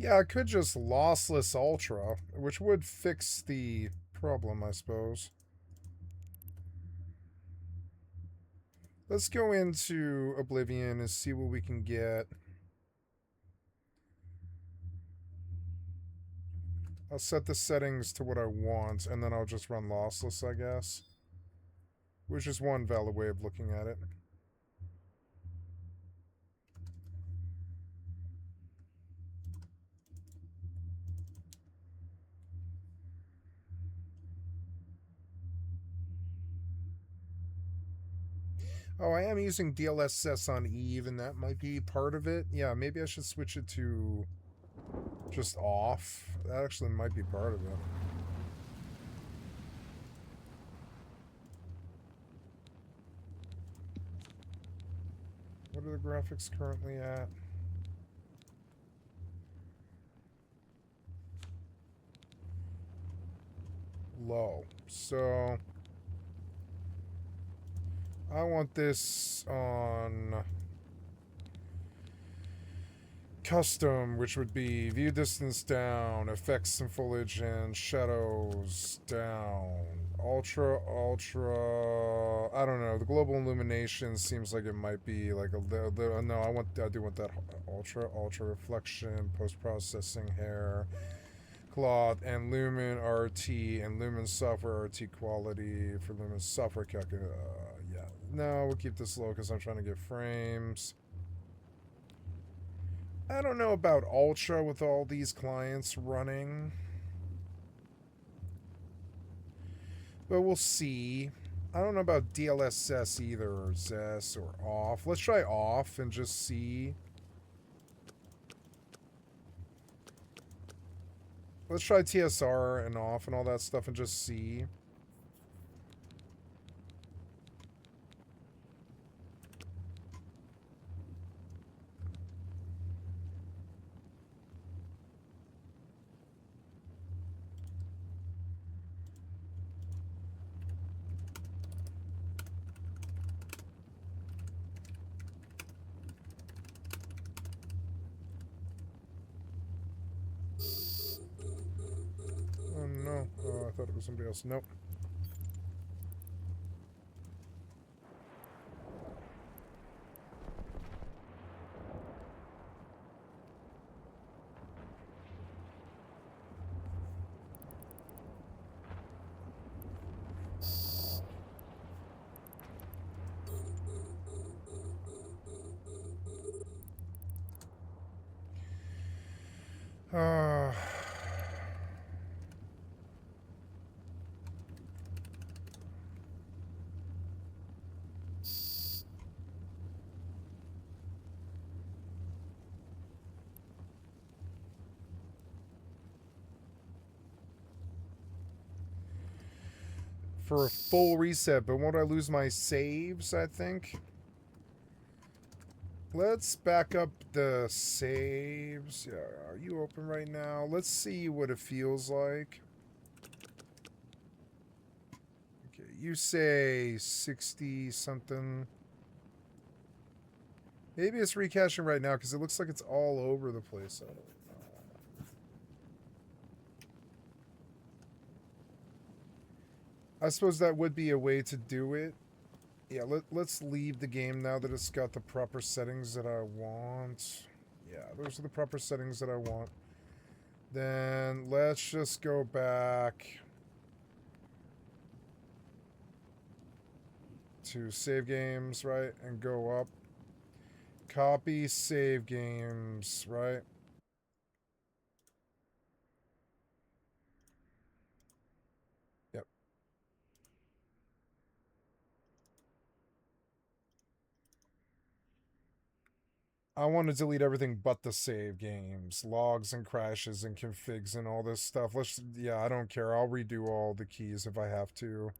Yeah, I could just lossless ultra, which would fix the problem, I suppose. Let's go into Oblivion and see what we can get. I'll set the settings to what I want, and then I'll just run lossless, I guess. Which is one valid way of looking at it. Oh, I am using DLSS on Eve, and that might be part of it. Yeah, maybe I should switch it to just off. That actually might be part of it. What are the graphics currently at? Low. So I want this on custom, which would be view distance down, effects and foliage and shadows down, ultra. I don't know. The global illumination seems like it might be like a no. I do want that ultra reflection, post processing hair, cloth, and lumen RT and lumen software RT quality for lumen software calculator. Yeah, no, we'll keep this low because I'm trying to get frames. I don't know about Ultra with all these clients running. But we'll see. I don't know about DLSS either, or ZES, or off. Let's try off and just see. Let's try TSR and off and all that stuff and just see. Oh no. Oh, I thought it was somebody else. Nope. Uh, for a full reset, but won't I lose my saves, I think? Let's back up the saves. Yeah, are you open right now? Let's see what it feels like. Okay, you say 60 something. Maybe it's recaching right now because it looks like it's all over the place. I don't know. I suppose that would be a way to do it. Yeah, let's leave the game now that it's got the proper settings that I want. Yeah, those are the proper settings that I want. Then let's just go back to save games, right? And go up. Copy save games, right? Yep. I want to delete everything but the save games, logs and crashes and configs and all this stuff. Yeah, I don't care. I'll redo all the keys if I have to.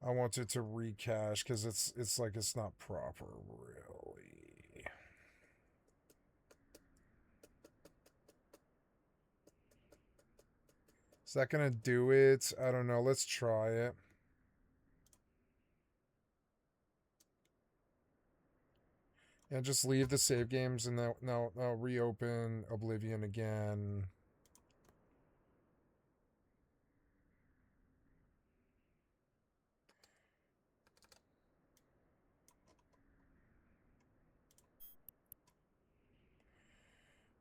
I want it to recache because it's like it's not proper, really. Is that gonna do it? I don't know. Let's try it. And just leave the save games and now reopen Oblivion again.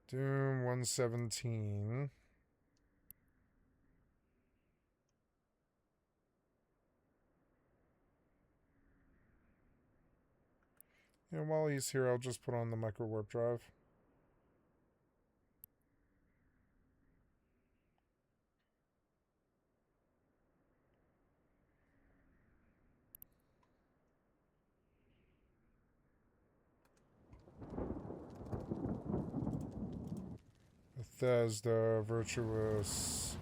Doom 117. And while he's here, I'll just put on the micro warp drive. Bethesda, Virtuous.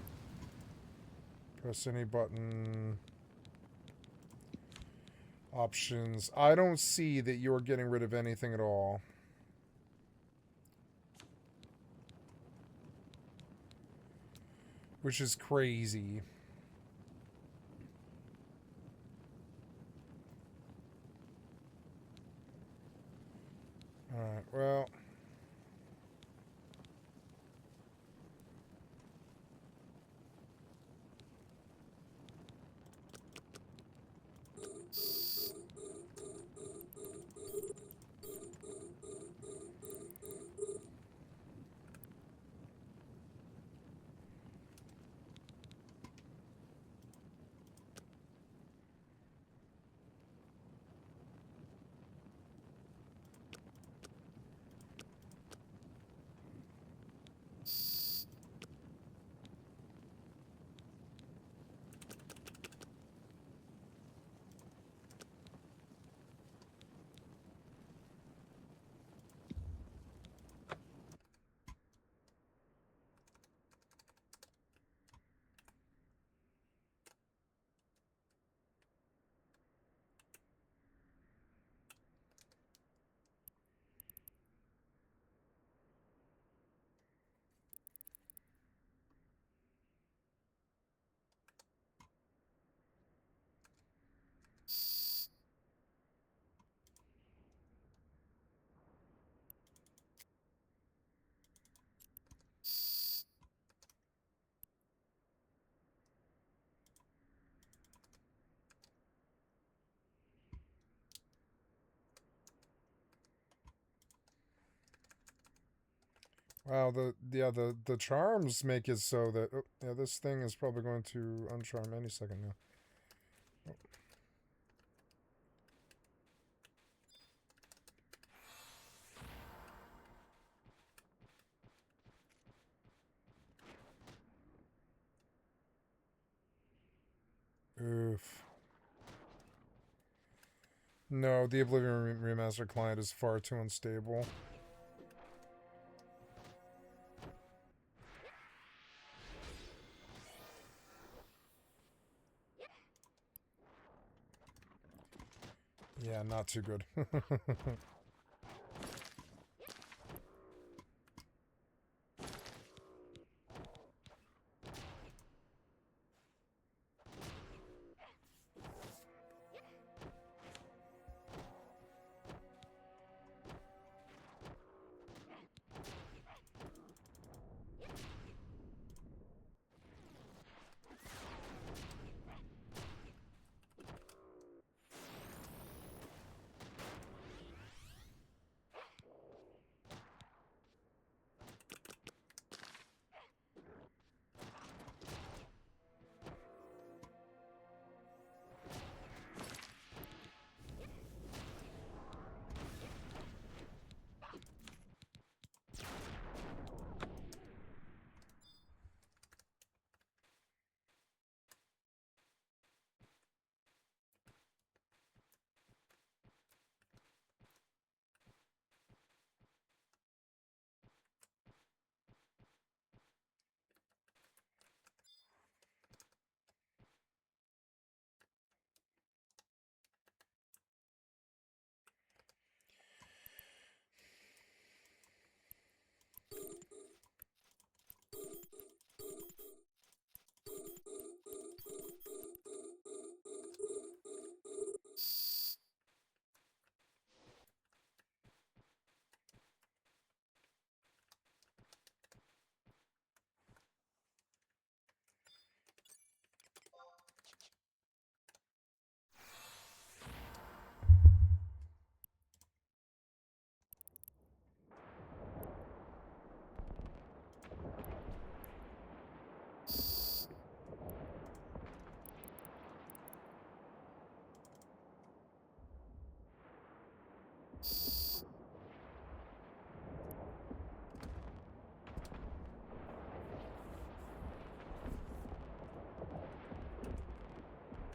Press any button. Options. I don't see that you're getting rid of anything at all. Which is crazy. Alright, well... Wow, the charms make it so that this thing is probably going to uncharm any second now. Oof. No, the Oblivion Remastered client is far too unstable. Yeah, not too good.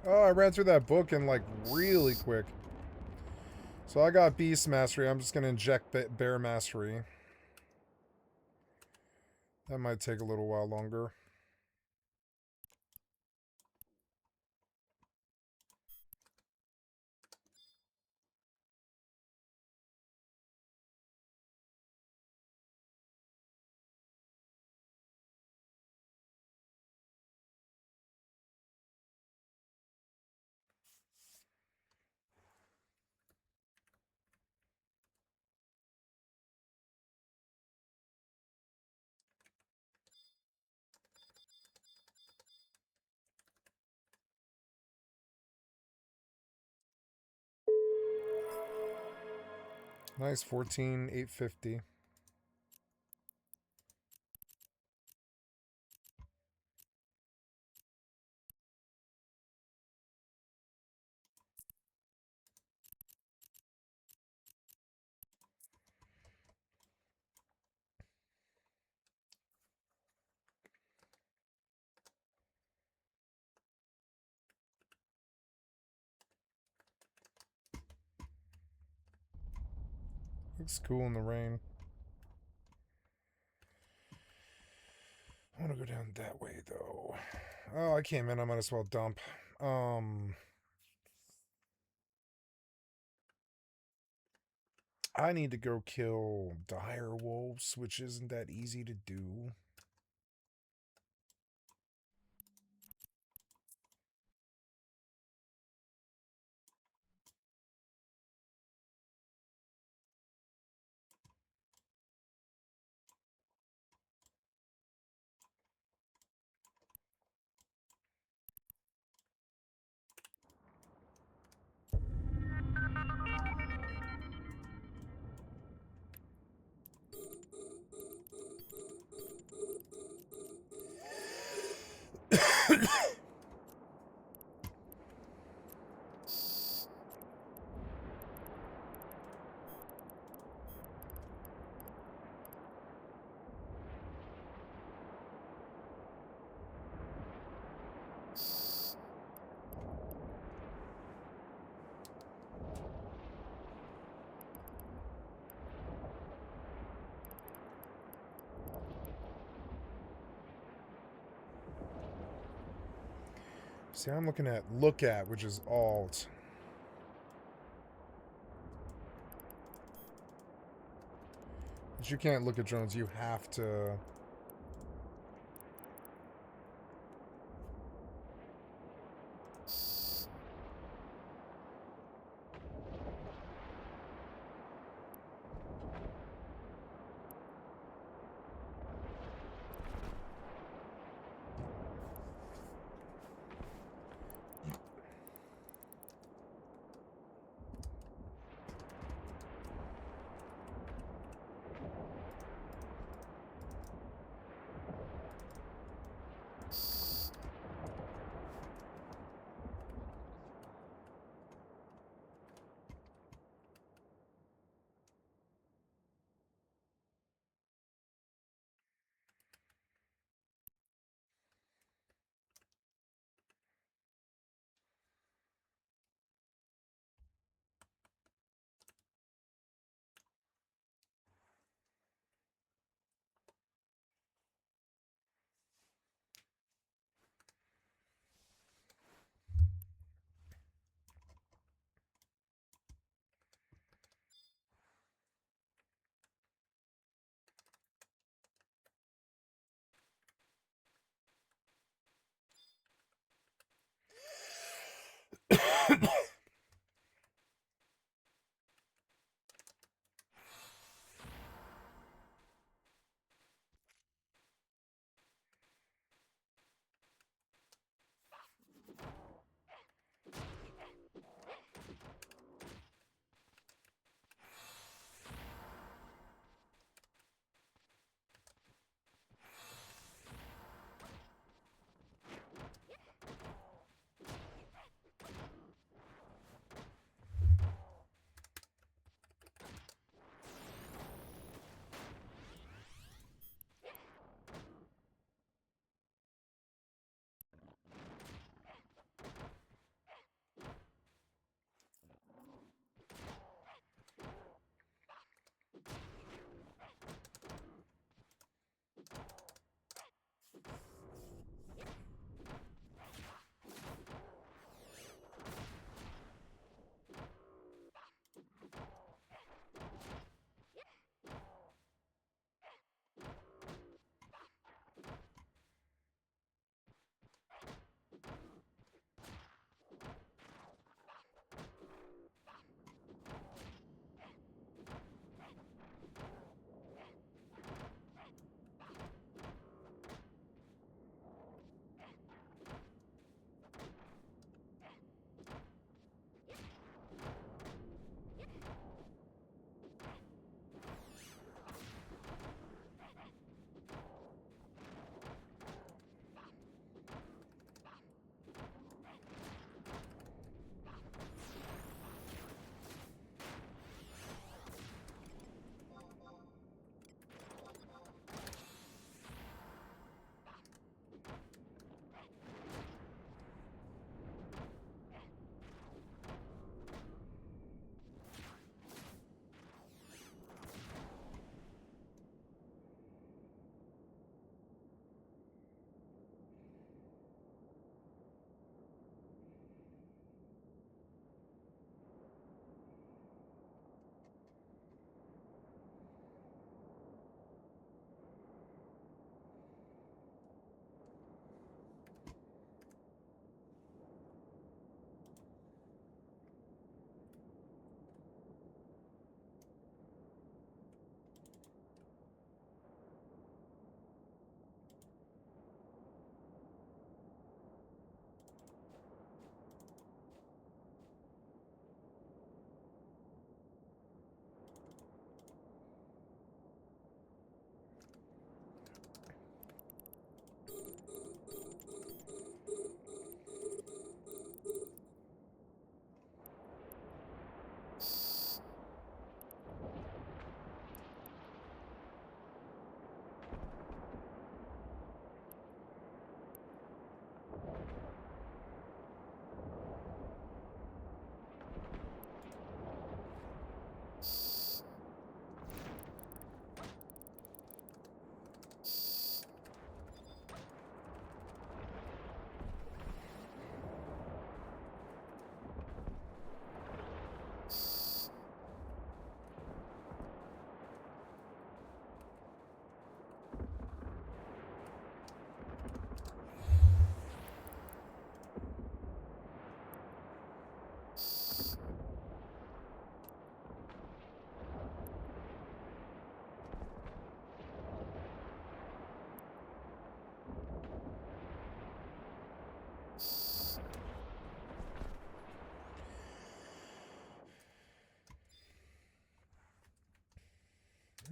Oh, I ran through that book in like really quick. So I got Beast Mastery. I'm just going to inject Bear Mastery. That might take a little while longer. Nice, 14,850. Looks cool in the rain. I want to go down that way, though. Oh, I came in. I might as well dump. I need to go kill dire wolves, which isn't that easy to do. See, I'm looking at look at, which is alt. But you can't look at drones. You have to...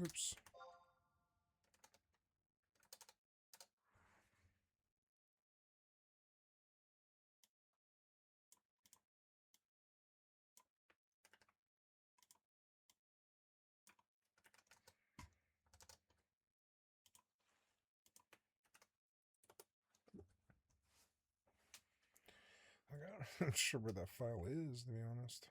Oops. I'm not sure where that file is, to be honest.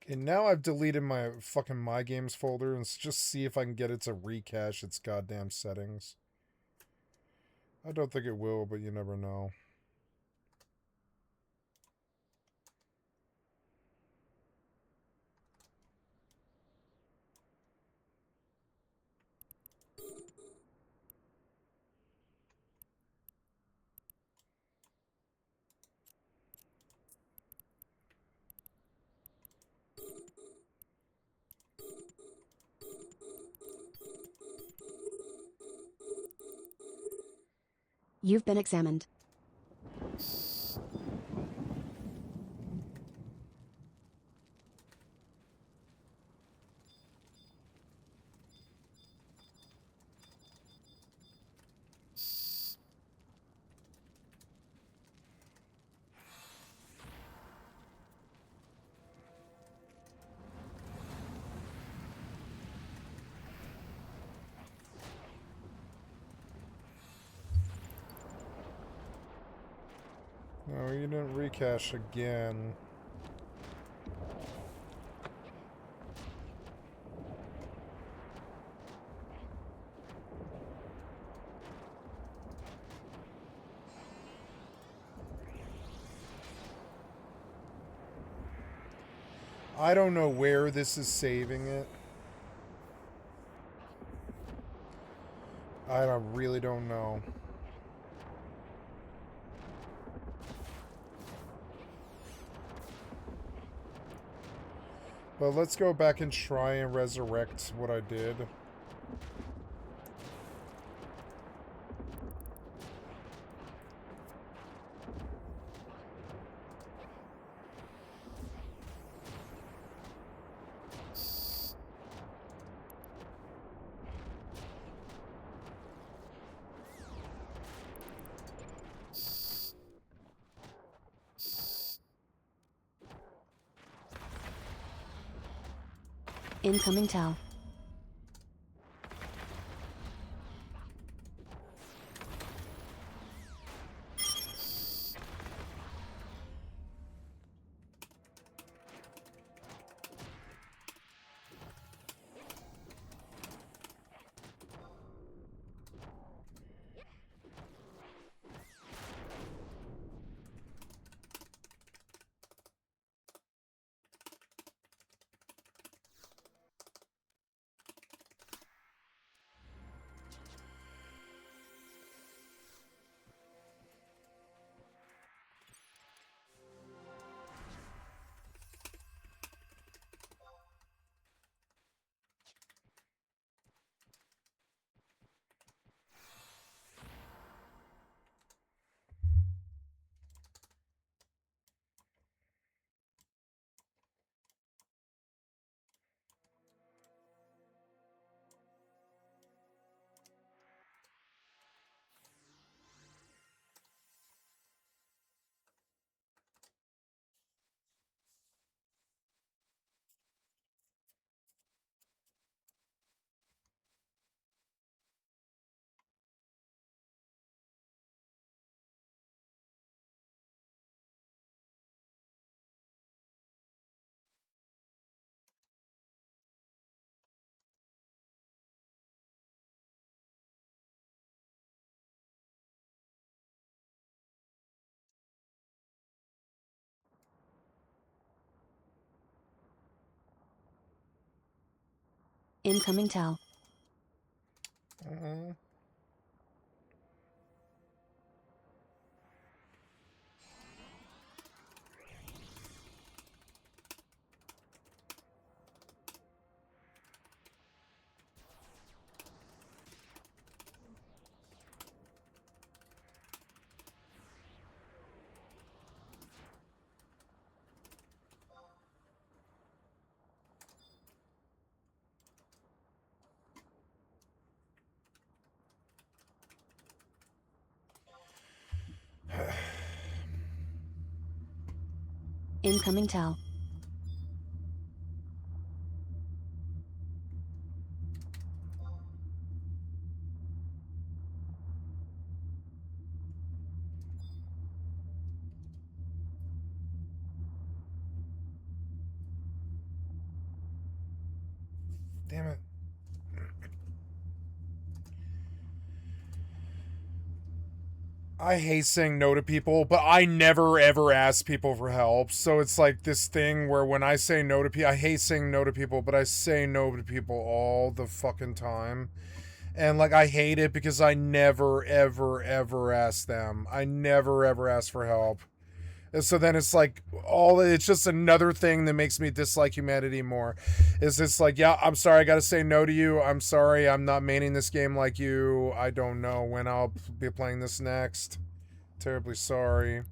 Okay, now I've deleted my fucking My Games folder and just see if I can get it to recache its goddamn settings. I don't think it will, but you never know. You've been examined. No, you didn't recache again. I don't know where this is saving it. Really don't know. But let's go back and try and resurrect what I did. Incoming Tau. Incoming Tau. Incoming Tau. Damn it. I hate saying no to people, but I never ever ask people for help. So it's like this thing where when I say no to people, I hate saying no to people, but I say no to people all the fucking time. And like I hate it because I never ever ever ask them. I never ever ask for help. And so then it's like it's just another thing that makes me dislike humanity more. Is it's like, yeah, I'm sorry, I gotta say no to you. I'm sorry, I'm not maining this game like you. I don't know when I'll be playing this next. Terribly sorry.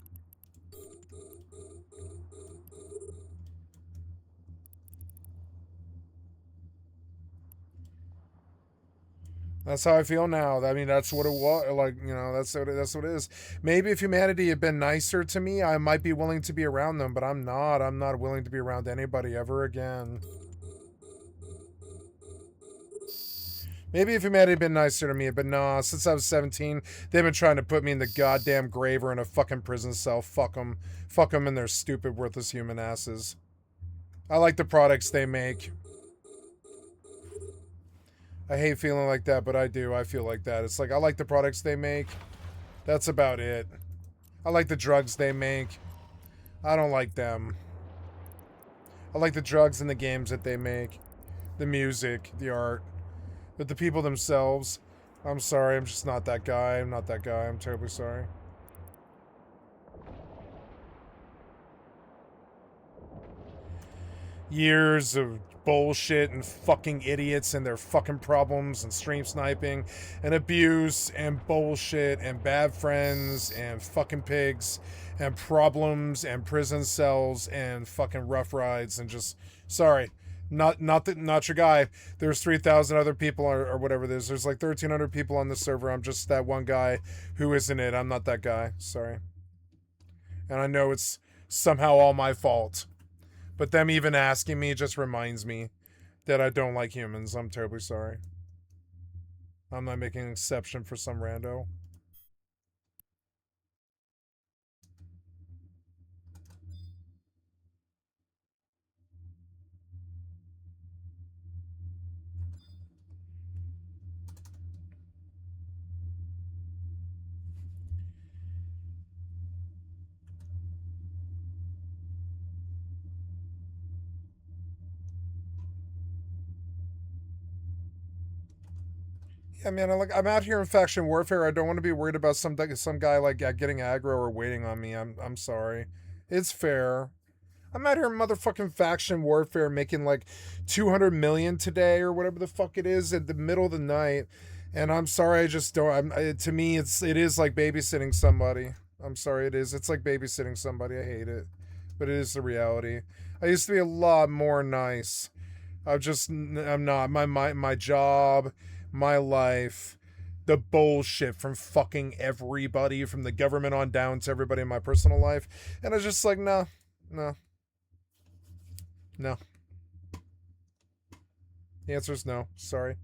That's how I feel now. I mean, that's what it was. Like, you know, that's what it is. Maybe if humanity had been nicer to me, I might be willing to be around them, but I'm not. I'm not willing to be around anybody ever again. Maybe if humanity had been nicer to me, but nah, since I was 17, they've been trying to put me in the goddamn grave or in a fucking prison cell. Fuck them. Fuck them and their stupid, worthless human asses. I like the products they make. I hate feeling like that, but I do. I feel like that. It's like, I like the products they make. That's about it. I like the drugs they make. I don't like them. I like the drugs and the games that they make, the music, the art, but the people themselves, I'm sorry, I'm just not that guy. I'm not that guy. I'm terribly sorry. Years of bullshit and fucking idiots and their fucking problems and stream sniping and abuse and bullshit and bad friends and fucking pigs and problems and prison cells and fucking rough rides and just sorry. Not your guy. There's 3,000 other people or whatever it is. There's like 1,300 people on the server. I'm just that one guy who isn't it. I'm not that guy. Sorry. And I know it's somehow all my fault. But them even asking me just reminds me that I don't like humans. I'm terribly sorry. I'm not making an exception for some rando. Yeah, man, I'm out here in faction warfare. I don't want to be worried about some guy like getting aggro or waiting on me. I'm sorry. It's fair. I'm out here in motherfucking faction warfare making like 200 million today or whatever the fuck it is at the middle of the night. And I'm sorry, I just don't. To me, it is like babysitting somebody. I'm sorry, it is. It's like babysitting somebody. I hate it, but it is the reality. I used to be a lot more nice. I'm not. My job, my life, the bullshit from fucking everybody, from the government on down to everybody in my personal life, and I was just like, no, no, no. The answer is no. Sorry.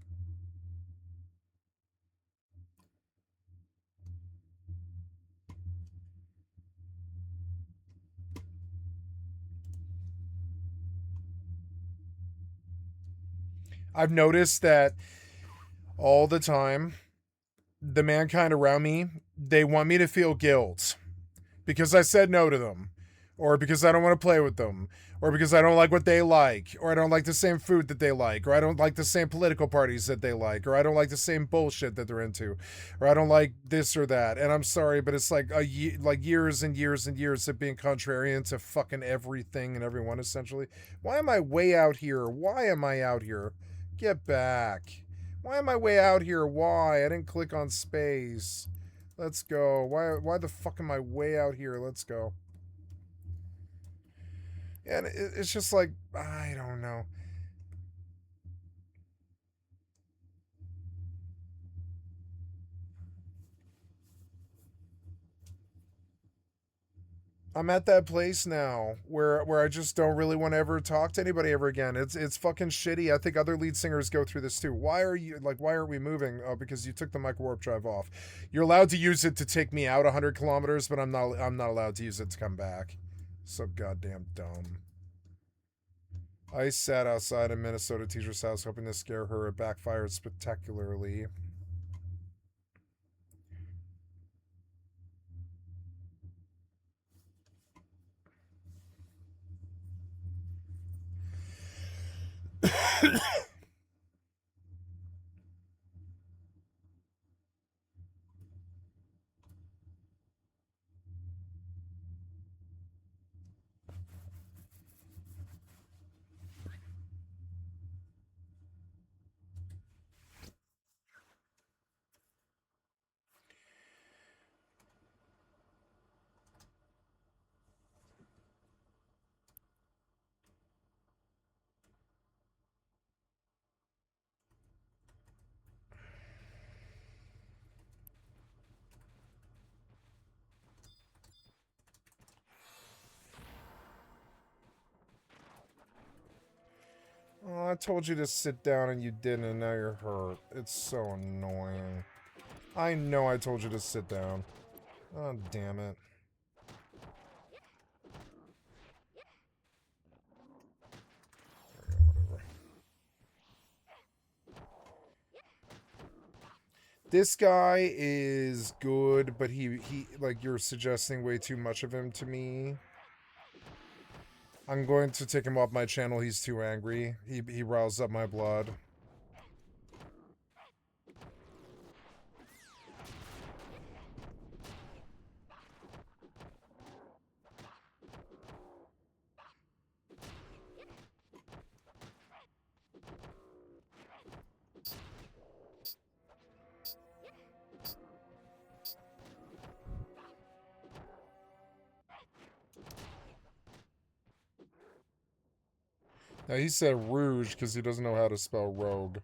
I've noticed that all the time, the mankind around me, they want me to feel guilt because I said no to them, or because I don't want to play with them, or because I don't like what they like, or I don't like the same food that they like, or I don't like the same political parties that they like, or I don't like the same bullshit that they're into, or I don't like this or that. And I'm sorry, but it's like like years and years and years of being contrarian to fucking everything and everyone essentially. Why am I way out here? Why am I out here? Get back. Why am I way out here? Why? I didn't click on space. Let's go. Why the fuck am I way out here? Let's go. And it's just like, I don't know. I'm at that place now where I just don't really want to ever talk to anybody ever again. It's fucking shitty. I think other lead singers go through this too. Why aren't we moving? Oh, because you took the micro warp drive off. You're allowed to use it to take me out 100 kilometers, but I'm not allowed to use it to come back. So goddamn dumb. I sat outside a Minnesota teacher's house hoping to scare her. It backfired spectacularly. Oh, I told you to sit down and you didn't, and now you're hurt. It's so annoying. I know I told you to sit down. Oh, damn it. Whatever. This guy is good, but he like you're suggesting way too much of him to me. I'm going to take him off my channel. He's too angry. He riles up my blood. Now, he said rouge because he doesn't know how to spell rogue.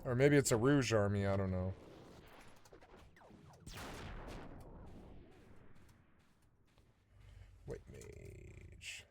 Or maybe it's a rouge army, I don't know. White mage.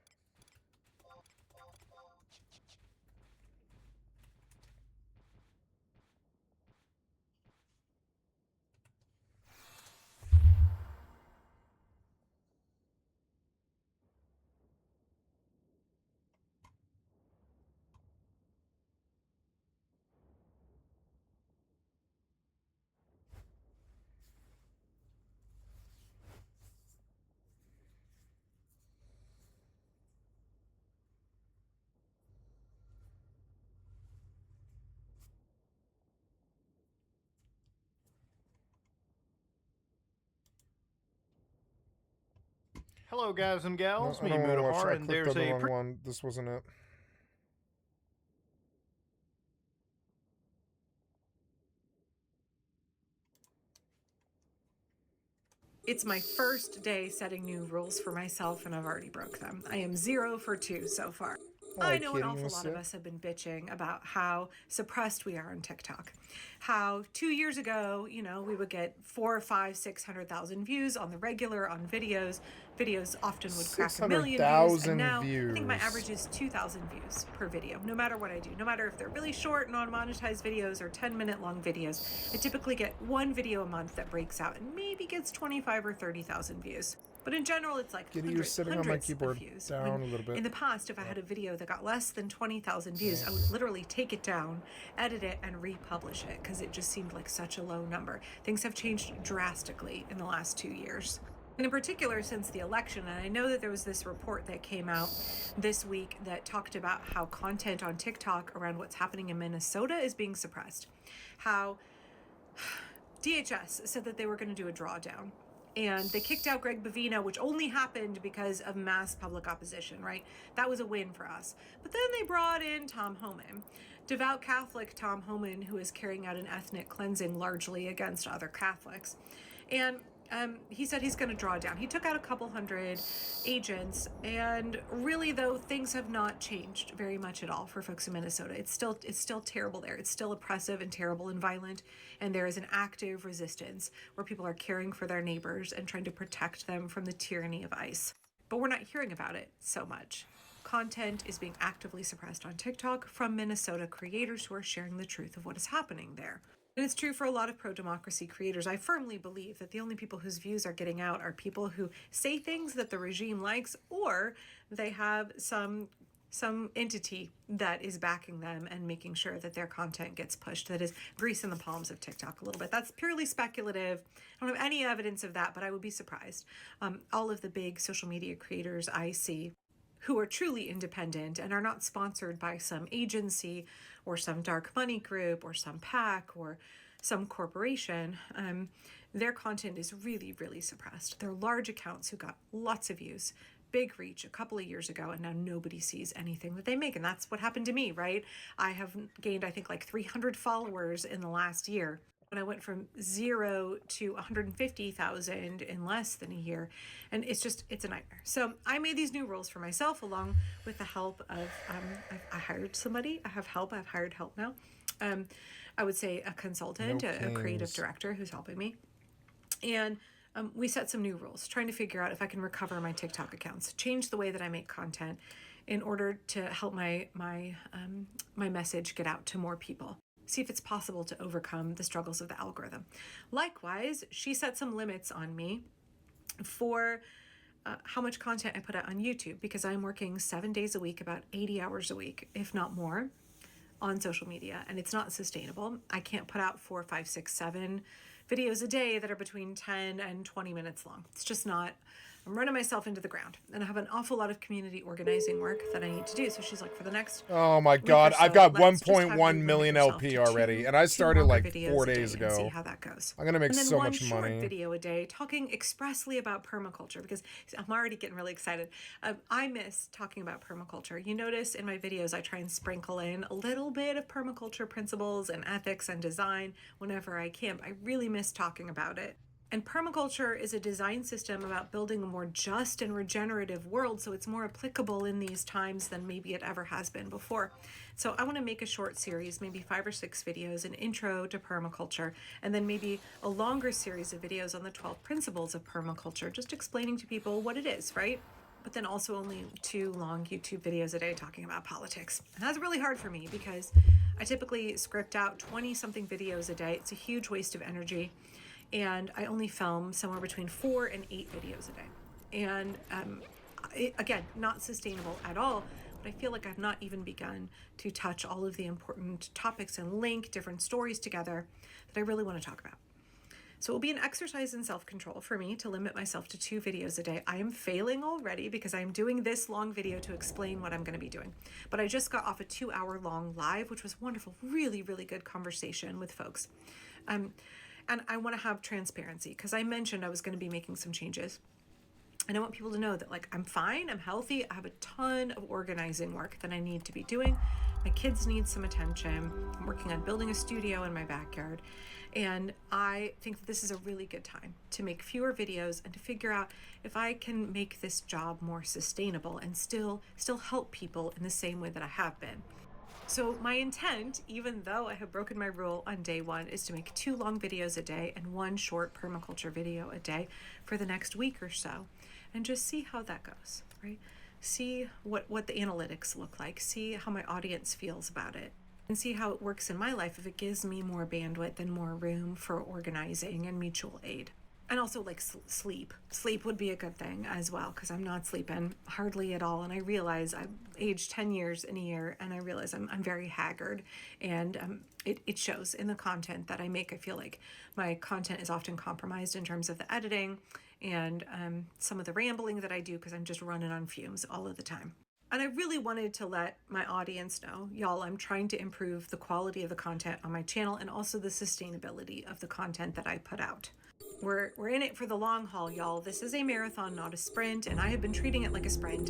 Hello, guys and gals. No, I Me, don't want to watch. Mudahar, I and clicked there's on the a wrong one. This wasn't it. It's my first day setting new rules for myself, and I've already broke them. I am 0 for 2 so far. I know an awful lot of us have been bitching about how suppressed we are on TikTok. How 2 years ago, you know, we would get 4, 5, 600,000 views on the regular on videos. Videos often would crack 1 million views, and now I think my average is 2,000 views per video, no matter what I do. No matter if they're really short, non-monetized videos or 10-minute long videos, I typically get one video a month that breaks out and maybe gets 25 or 30,000 views. But in general, it's like hundreds of views. Down a little bit. In the past, if I had a video that got less than 20,000 views, I would literally take it down, edit it, and republish it because it just seemed like such a low number. Things have changed drastically in the last 2 years. And in particular, since the election, and I know that there was this report that came out this week that talked about how content on TikTok around what's happening in Minnesota is being suppressed. How DHS said that they were going to do a drawdown. And they kicked out Greg Bavino, which only happened because of mass public opposition, right? That was a win for us. But then they brought in Tom Homan, devout Catholic Tom Homan, who is carrying out an ethnic cleansing largely against other Catholics. And he said he's going to draw down. He took out a couple hundred agents, and really, though, things have not changed very much at all for folks in Minnesota. It's still terrible there. It's still oppressive and terrible and violent, and there is an active resistance where people are caring for their neighbors and trying to protect them from the tyranny of ICE. But we're not hearing about it so much. Content is being actively suppressed on TikTok from Minnesota creators who are sharing the truth of what is happening there. And it's true for a lot of pro-democracy creators. I firmly believe that the only people whose views are getting out are people who say things that the regime likes, or they have some entity that is backing them and making sure that their content gets pushed, that is greasing the palms of TikTok a little bit. That's purely speculative. I don't have any evidence of that, but I would be surprised. All of the big social media creators I see who are truly independent and are not sponsored by some agency or some dark money group or some PAC or some corporation, their content is really, really suppressed. They're large accounts who got lots of views, big reach a couple of years ago, and now nobody sees anything that they make. And that's what happened to me, right? I have gained, I think, like 300 followers in the last year. When I went from 0 to 150,000 in less than a year. And it's a nightmare. So I made these new rules for myself along with the help of, I hired somebody. I have help. I've hired help now. I would say a consultant, a creative director who's helping me. And we set some new rules, trying to figure out if I can recover my TikTok accounts, change the way that I make content in order to help my message get out to more people. See if it's possible to overcome the struggles of the algorithm. Likewise, she set some limits on me for how much content I put out on YouTube, because I'm working 7 days a week, about 80 hours a week, if not more, on social media, and it's not sustainable. I can't put out 4, 5, 6, 7 videos a day that are between 10 and 20 minutes long. It's just not I'm running myself into the ground, and I have an awful lot of community organizing work that I need to do. So she's like, for the next Oh my week or god, I've so, got let's just have you 1.1 limit million yourself LP to already, two and I started longer like videos 4 a day days and see ago. how that goes. I'm gonna make And then so one much short money. video a day talking expressly about permaculture, because I'm already getting really excited. I miss talking about permaculture. You notice in my videos I try and sprinkle in a little bit of permaculture principles and ethics and design whenever I can. I really miss talking about it. And permaculture is a design system about building a more just and regenerative world, so it's more applicable in these times than maybe it ever has been before. So I want to make a short series, maybe 5 or 6 videos, an intro to permaculture, and then maybe a longer series of videos on the 12 principles of permaculture, just explaining to people what it is, right? But then also only 2 long YouTube videos a day talking about politics. And that's really hard for me because I typically script out 20-something videos a day. It's a huge waste of energy. And I only film somewhere between 4 and 8 videos a day. And again, not sustainable at all, but I feel like I've not even begun to touch all of the important topics and link different stories together that I really want to talk about. So it will be an exercise in self-control for me to limit myself to 2 videos a day. I am failing already because I'm doing this long video to explain what I'm going to be doing. But I just got off a 2-hour-long live, which was wonderful, really, really good conversation with folks. And I want to have transparency because I mentioned I was going to be making some changes. And I want people to know that, like, I'm fine, I'm healthy, I have a ton of organizing work that I need to be doing. My kids need some attention. I'm working on building a studio in my backyard. And I think that this is a really good time to make fewer videos and to figure out if I can make this job more sustainable and still help people in the same way that I have been. So my intent, even though I have broken my rule on day 1, is to make 2 long videos a day and 1 short permaculture video a day for the next week or so, and just see how that goes, right? See what the analytics look like, see how my audience feels about it, and see how it works in my life if it gives me more bandwidth and more room for organizing and mutual aid. And also, like, sleep would be a good thing as well, because I'm not sleeping hardly at all. And I realize I've aged 10 years in a year, and I realize I'm very haggard, and it shows in the content that I make. I feel like my content is often compromised in terms of the editing and some of the rambling that I do, because I'm just running on fumes all of the time. And I really wanted to let my audience know, y'all, I'm trying to improve the quality of the content on my channel and also the sustainability of the content that I put out. We're in it for the long haul, y'all. This is a marathon, not a sprint, and I have been treating it like a sprint.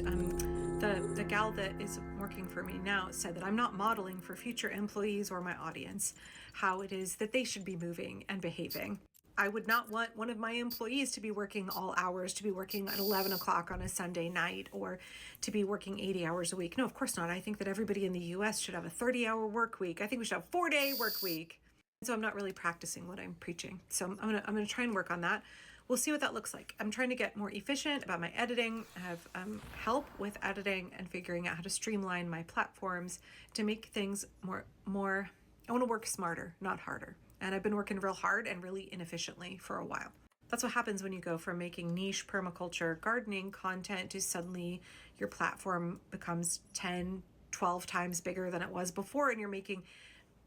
The gal that is working for me now said that I'm not modeling for future employees or my audience how it is that they should be moving and behaving. I would not want one of my employees to be working all hours, to be working at 11 o'clock on a Sunday night, or to be working 80 hours a week. No, of course not. I think that everybody in the US should have a 30-hour work week. I think we should have a 4-day work week. So I'm not really practicing what I'm preaching. So I'm gonna try and work on that. We'll see what that looks like. I'm trying to get more efficient about my editing, have help with editing and figuring out how to streamline my platforms to make things more. I want to work smarter, not harder. And I've been working real hard and really inefficiently for a while. That's what happens when you go from making niche permaculture gardening content to suddenly your platform becomes 10, 12 times bigger than it was before, and you're making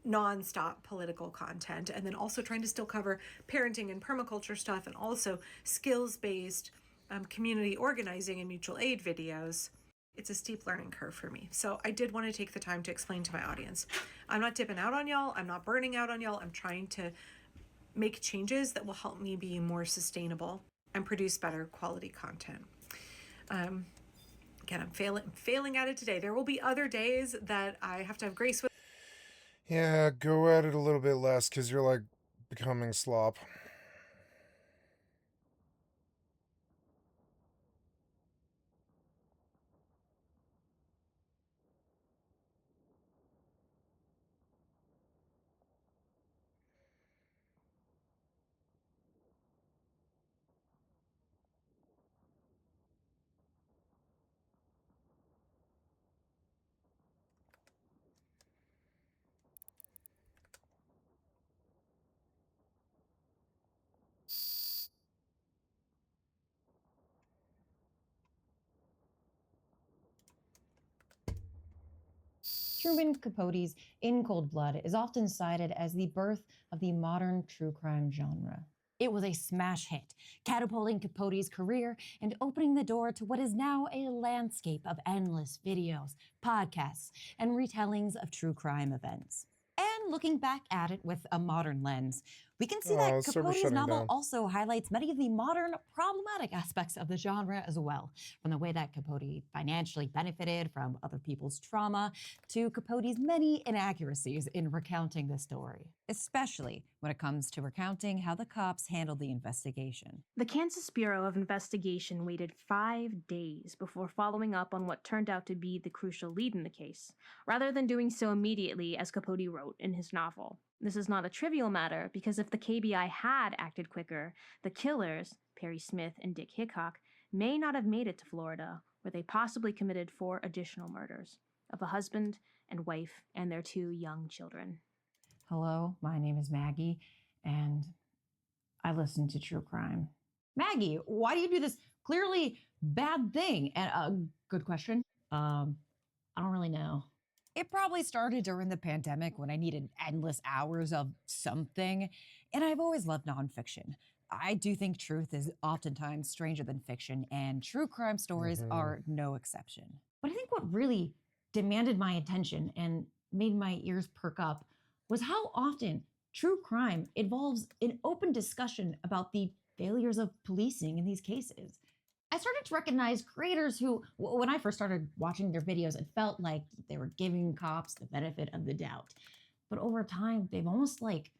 non-stop political content, and then also trying to still cover parenting and permaculture stuff, and also skills-based community organizing and mutual aid videos. It's a steep learning curve for me. So I did want to take the time to explain to my audience, I'm not dipping out on y'all, I'm not burning out on y'all, I'm trying to make changes that will help me be more sustainable and produce better quality content. Again, I'm failing at it today. There will be other days that I have to have grace with. Yeah, go at it a little bit less, because you're, like, becoming slop. Truman Capote's In Cold Blood is often cited as the birth of the modern true crime genre. It was a smash hit, catapulting Capote's career and opening the door to what is now a landscape of endless videos, podcasts, and retellings of true crime events. And looking back at it with a modern lens, we can see that server Capote's shutting novel down. also highlights many of the modern problematic aspects of the genre as well, from the way that Capote financially benefited from other people's trauma to Capote's many inaccuracies in recounting the story, especially when it comes to recounting how the cops handled the investigation. The Kansas Bureau of Investigation waited 5 days before following up on what turned out to be the crucial lead in the case, rather than doing so immediately as Capote wrote in his novel. This is not a trivial matter because if the KBI had acted quicker, the killers, Perry Smith and Dick Hickok, may not have made it to Florida, where they possibly committed 4 additional murders of a husband and wife and their 2 young children. Hello, my name is Maggie, and I listen to true crime. Maggie, why do you do this clearly bad thing? And good question. I don't really know. It probably started during the pandemic when I needed endless hours of something, and I've always loved nonfiction. I do think truth is oftentimes stranger than fiction, and true crime stories are no exception. But I think what really demanded my attention and made my ears perk up was how often true crime involves an open discussion about the failures of policing in these cases. I started to recognize creators who, when I first started watching their videos, it felt like they were giving cops the benefit of the doubt. But over time, they've almost like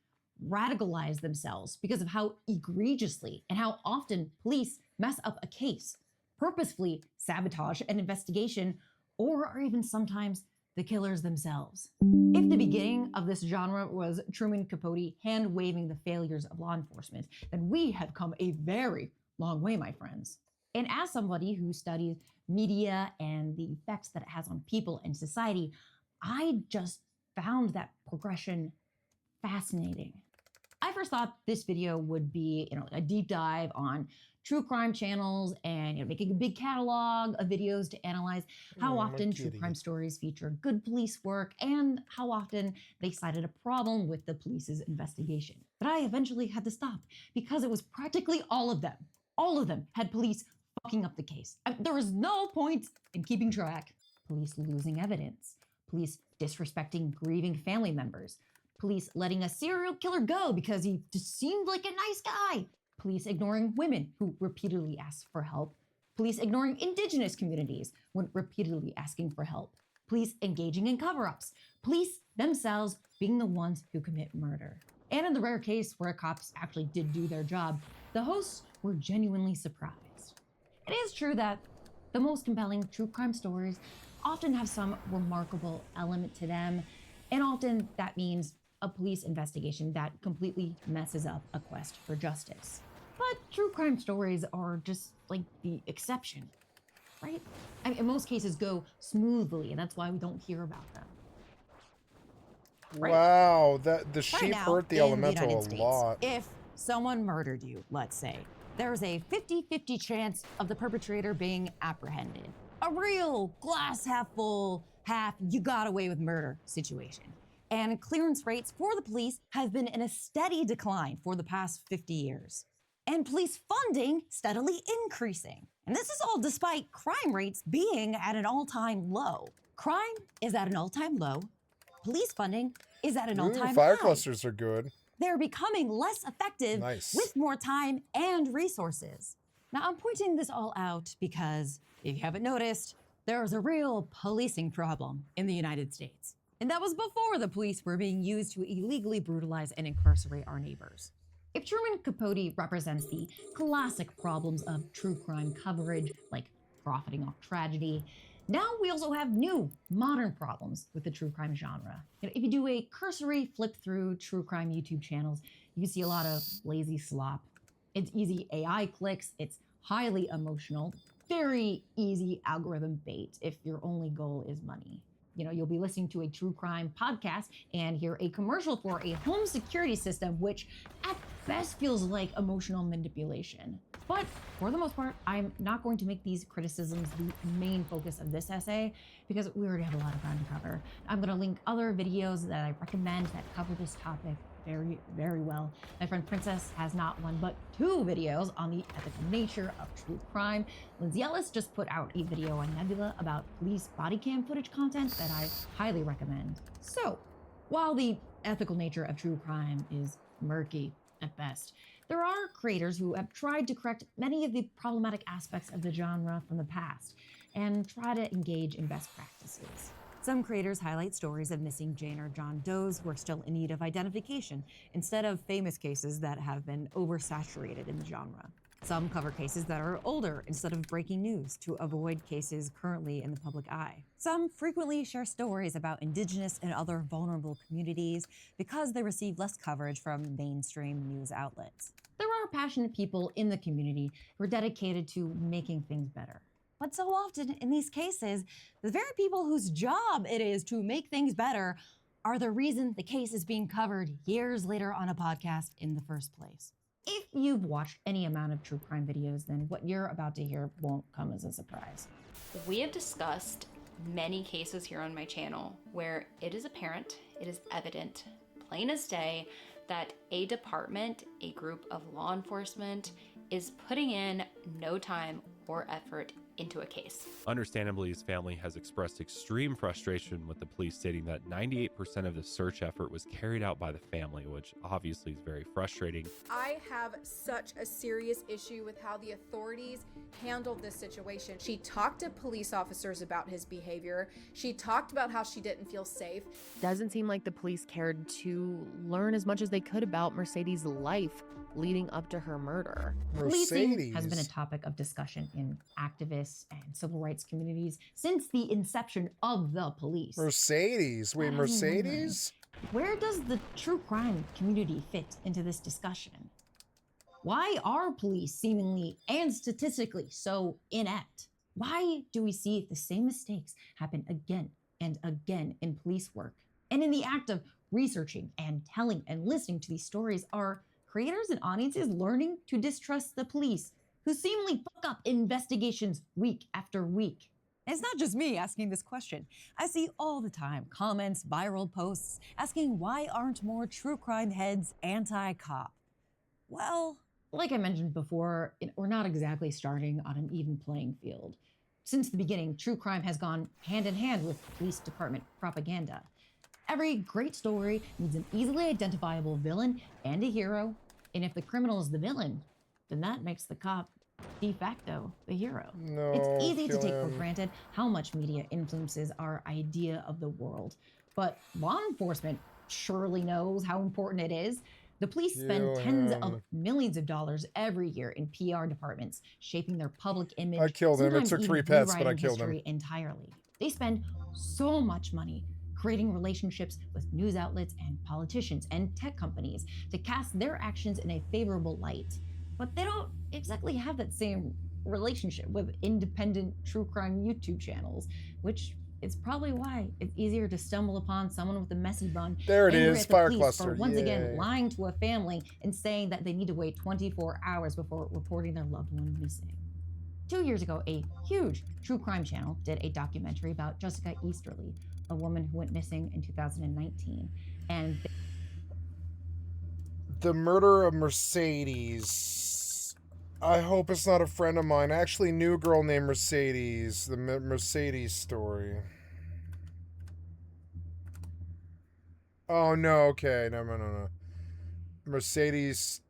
radicalized themselves because of how egregiously and how often police mess up a case, purposefully sabotage an investigation, or are even sometimes the killers themselves. If the beginning of this genre was Truman Capote hand-waving the failures of law enforcement, then we have come a very long way, my friends. And as somebody who studies media and the effects that it has on people and society, I just found that progression fascinating. I first thought this video would be, a deep dive on true crime channels and making a big catalog of videos to analyze how often true crime stories feature good police work and how often they cited a problem with the police's investigation. But I eventually had to stop because it was practically all of them. All of them had police fucking up the case. There was no point in keeping track. Police losing evidence. Police disrespecting grieving family members. Police letting a serial killer go because he just seemed like a nice guy. Police ignoring women who repeatedly asked for help. Police ignoring indigenous communities when repeatedly asking for help. Police engaging in cover-ups. Police themselves being the ones who commit murder. And in the rare case where cops actually did do their job, the hosts were genuinely surprised. It is true that the most compelling true crime stories often have some remarkable element to them, and often that means a police investigation that completely messes up a quest for justice. But true crime stories are just like the exception, right? In most cases go smoothly, and that's why we don't hear about them. Right? Wow, the sheep now, hurt the in elemental United a States, lot. if someone murdered you, let's say, there's a 50-50 chance of the perpetrator being apprehended. A real glass half full, half you got away with murder situation. And clearance rates for the police have been in a steady decline for the past 50 years. And police funding steadily increasing. And this is all despite crime rates being at an all-time low. Crime is at an all-time low. Police funding is at an all-time Fire high. clusters are good. They're becoming less effective with more time and resources. Now, I'm pointing this all out because, if you haven't noticed, there is a real policing problem in the United States. And that was before the police were being used to illegally brutalize and incarcerate our neighbors. If Truman Capote represents the classic problems of true crime coverage, like profiting off tragedy, now we also have new, modern problems with the true crime genre. If you do a cursory flip through true crime YouTube channels, you see a lot of lazy slop. It's easy AI clicks, it's highly emotional, very easy algorithm bait if your only goal is money. You'll be listening to a true crime podcast and hear a commercial for a home security system, which at best feels like emotional manipulation. But for the most part, I'm not going to make these criticisms the main focus of this essay because we already have a lot of ground to cover. I'm going to link other videos that I recommend that cover this topic very, very well. My friend Princess has not one but 2 videos on the ethical nature of true crime. Lindsay Ellis just put out a video on Nebula about police body cam footage content that I highly recommend. So, while the ethical nature of true crime is murky at best, there are creators who have tried to correct many of the problematic aspects of the genre from the past and try to engage in best practices. Some creators highlight stories of missing Jane or John Does who are still in need of identification, instead of famous cases that have been oversaturated in the genre. Some cover cases that are older instead of breaking news to avoid cases currently in the public eye. Some frequently share stories about Indigenous and other vulnerable communities because they receive less coverage from mainstream news outlets. There are passionate people in the community who are dedicated to making things better. But so often in these cases, the very people whose job it is to make things better are the reason the case is being covered years later on a podcast in the first place. If you've watched any amount of true crime videos, then what you're about to hear won't come as a surprise. We have discussed many cases here on my channel where it is apparent, it is evident, plain as day, that a department, a group of law enforcement, is putting in no time or effort into a case. Understandably, his family has expressed extreme frustration with the police, stating that 98% of the search effort was carried out by the family, which obviously is very frustrating. I have such a serious issue with how the authorities handled this situation. She talked to police officers about his behavior. She talked about how she didn't feel safe. Doesn't seem like the police cared to learn as much as they could about Mercedes' life leading up to her murder. Policing has been a topic of discussion in activists and civil rights communities since the inception of the police. Mercedes? Wait, Mercedes? Where does the true crime community fit into this discussion? Why are police seemingly and statistically so inept? Why do we see the same mistakes happen again and again in police work? And in the act of researching and telling and listening to these stories, are creators and audiences learning to distrust the police, who seemingly fuck up investigations week after week? And it's not just me asking this question. I see all the time comments, viral posts, asking why aren't more true crime heads anti-cop? Well, like I mentioned before, we're not exactly starting on an even playing field. Since the beginning, true crime has gone hand in hand with police department propaganda. Every great story needs an easily identifiable villain and a hero, and if the criminal is the villain, then that makes the cop de facto the hero. No, it's easy to take for granted how much media influences our idea of the world, but law enforcement surely knows how important it is. The police spend tens of millions of dollars every year in PR departments, shaping their public image. I killed him. It took 3 pets, but I killed him. Entirely. They spend so much money creating relationships with news outlets and politicians and tech companies to cast their actions in a favorable light. But they don't exactly have that same relationship with independent true crime YouTube channels, which is probably why it's easier to stumble upon someone with a messy bun. There it is, fire police cluster. For once again lying to a family and saying that they need to wait 24 hours before reporting their loved one missing. 2 years ago, a huge true crime channel did a documentary about Jessica Easterly, a woman who went missing in 2019. And the murder of Mercedes. I hope it's not a friend of mine. I actually knew a girl named Mercedes. The Mercedes story. Oh, no. Okay. No. Mercedes.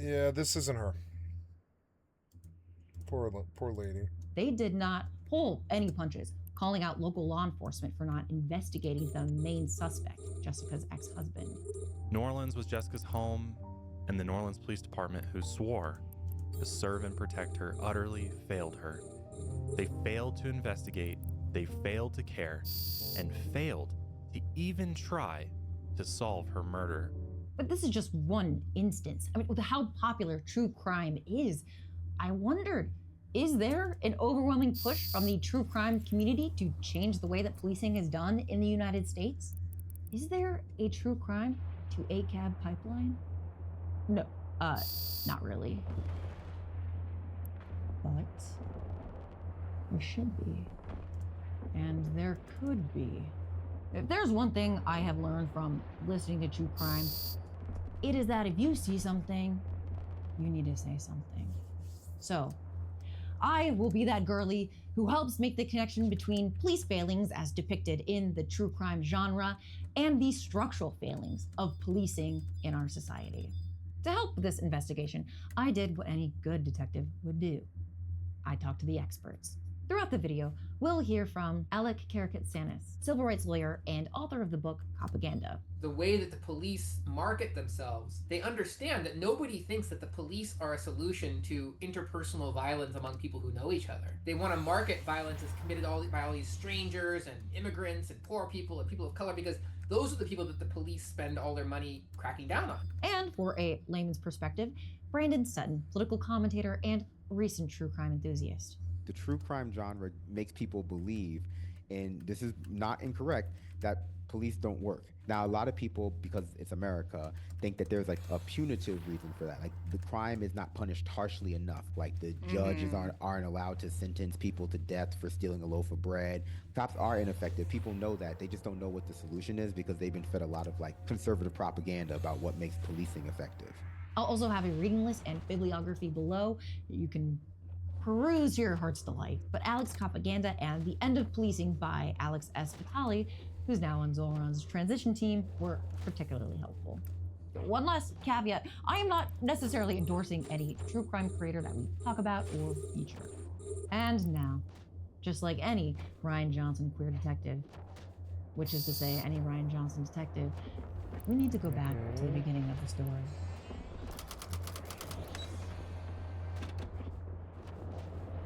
Yeah, this isn't her. Poor lady. They did not pull any punches, calling out local law enforcement for not investigating the main suspect, Jessica's ex-husband. New Orleans was Jessica's home, and the New Orleans Police Department, who swore to serve and protect her, utterly failed her. They failed to investigate, they failed to care, and failed to even try to solve her murder. But this is just one instance. I mean, with how popular true crime is, I wondered, is there an overwhelming push from the true crime community to change the way that policing is done in the United States? Is there a true crime to ACAB pipeline? No, not really. But There should be. And there could be. If there's one thing I have learned from listening to true crime, it is that if you see something, you need to say something. So, I will be that girly who helps make the connection between police failings as depicted in the true crime genre and the structural failings of policing in our society. To help with this investigation, I did what any good detective would do. I talked to the experts. Throughout the video, we'll hear from Alec Karakatsanis, civil rights lawyer and author of the book Propaganda. The way that the police market themselves, they understand that nobody thinks that the police are a solution to interpersonal violence among people who know each other. They want to market violence as committed by all these strangers and immigrants and poor people and people of color because those are the people that the police spend all their money cracking down on. And for a layman's perspective, Brandon Sutton, political commentator and recent true crime enthusiast. The true crime genre makes people believe, and this is not incorrect, that police don't work. Now, a lot of people, because it's America, think that there's like a punitive reason for that. Like the crime is not punished harshly enough. Like the judges aren't allowed to sentence people to death for stealing a loaf of bread. Cops are ineffective. People know that. They just don't know what the solution is because they've been fed a lot of like conservative propaganda about what makes policing effective. I'll also have a reading list and bibliography below that you can peruse to your heart's delight. But Alec's Propaganda and The End of Policing by Alex S. Vitale, who's now on Zoran's transition team, were particularly helpful. One last caveat, I am not necessarily endorsing any true crime creator that we talk about or feature. And now, just like any Rian Johnson queer detective, which is to say any Rian Johnson detective, we need to go back to the beginning of the story.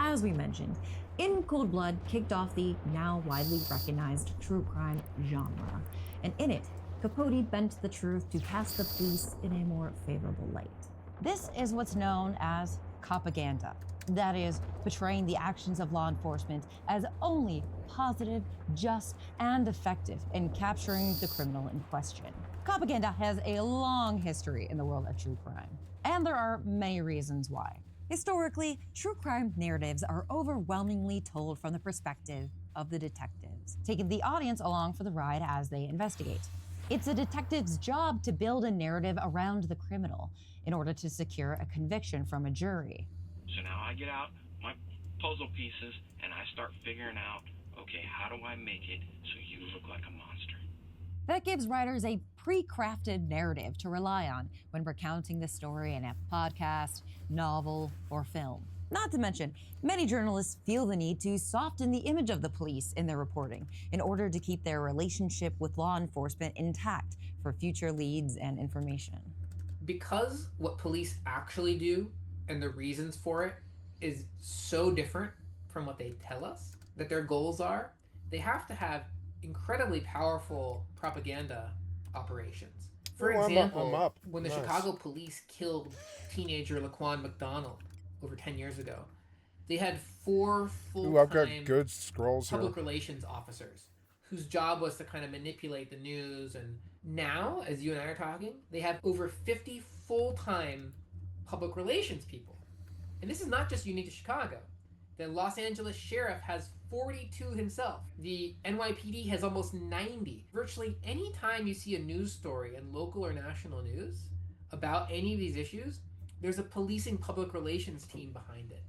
As we mentioned, In Cold Blood kicked off the now widely recognized true crime genre, and in it, Capote bent the truth to cast the police in a more favorable light. This is what's known as propaganda. That is, portraying the actions of law enforcement as only positive, just, and effective in capturing the criminal in question. Propaganda has a long history in the world of true crime, and there are many reasons why. Historically, true crime narratives are overwhelmingly told from the perspective of the detectives, taking the audience along for the ride as they investigate. It's a detective's job to build a narrative around the criminal in order to secure a conviction from a jury. So now I get out my puzzle pieces and I start figuring out, okay, how do I make it so you look like a monster? That gives writers a pre-crafted narrative to rely on when recounting the story in a podcast, novel, or film. Not to mention, many journalists feel the need to soften the image of the police in their reporting in order to keep their relationship with law enforcement intact for future leads and information. Because what police actually do and the reasons for it is so different from what they tell us that their goals are, they have to have incredibly powerful propaganda operations. For example, when the Chicago police killed teenager Laquan McDonald over 10 years ago, they had 4 full-time public relations officers whose job was to kind of manipulate the news. And now, as you and I are talking, they have over 50 full-time public relations people. And this is not just unique to Chicago. The Los Angeles sheriff has 42 himself. The NYPD has almost 90. Virtually any time you see a news story in local or national news about any of these issues, there's a policing public relations team behind it.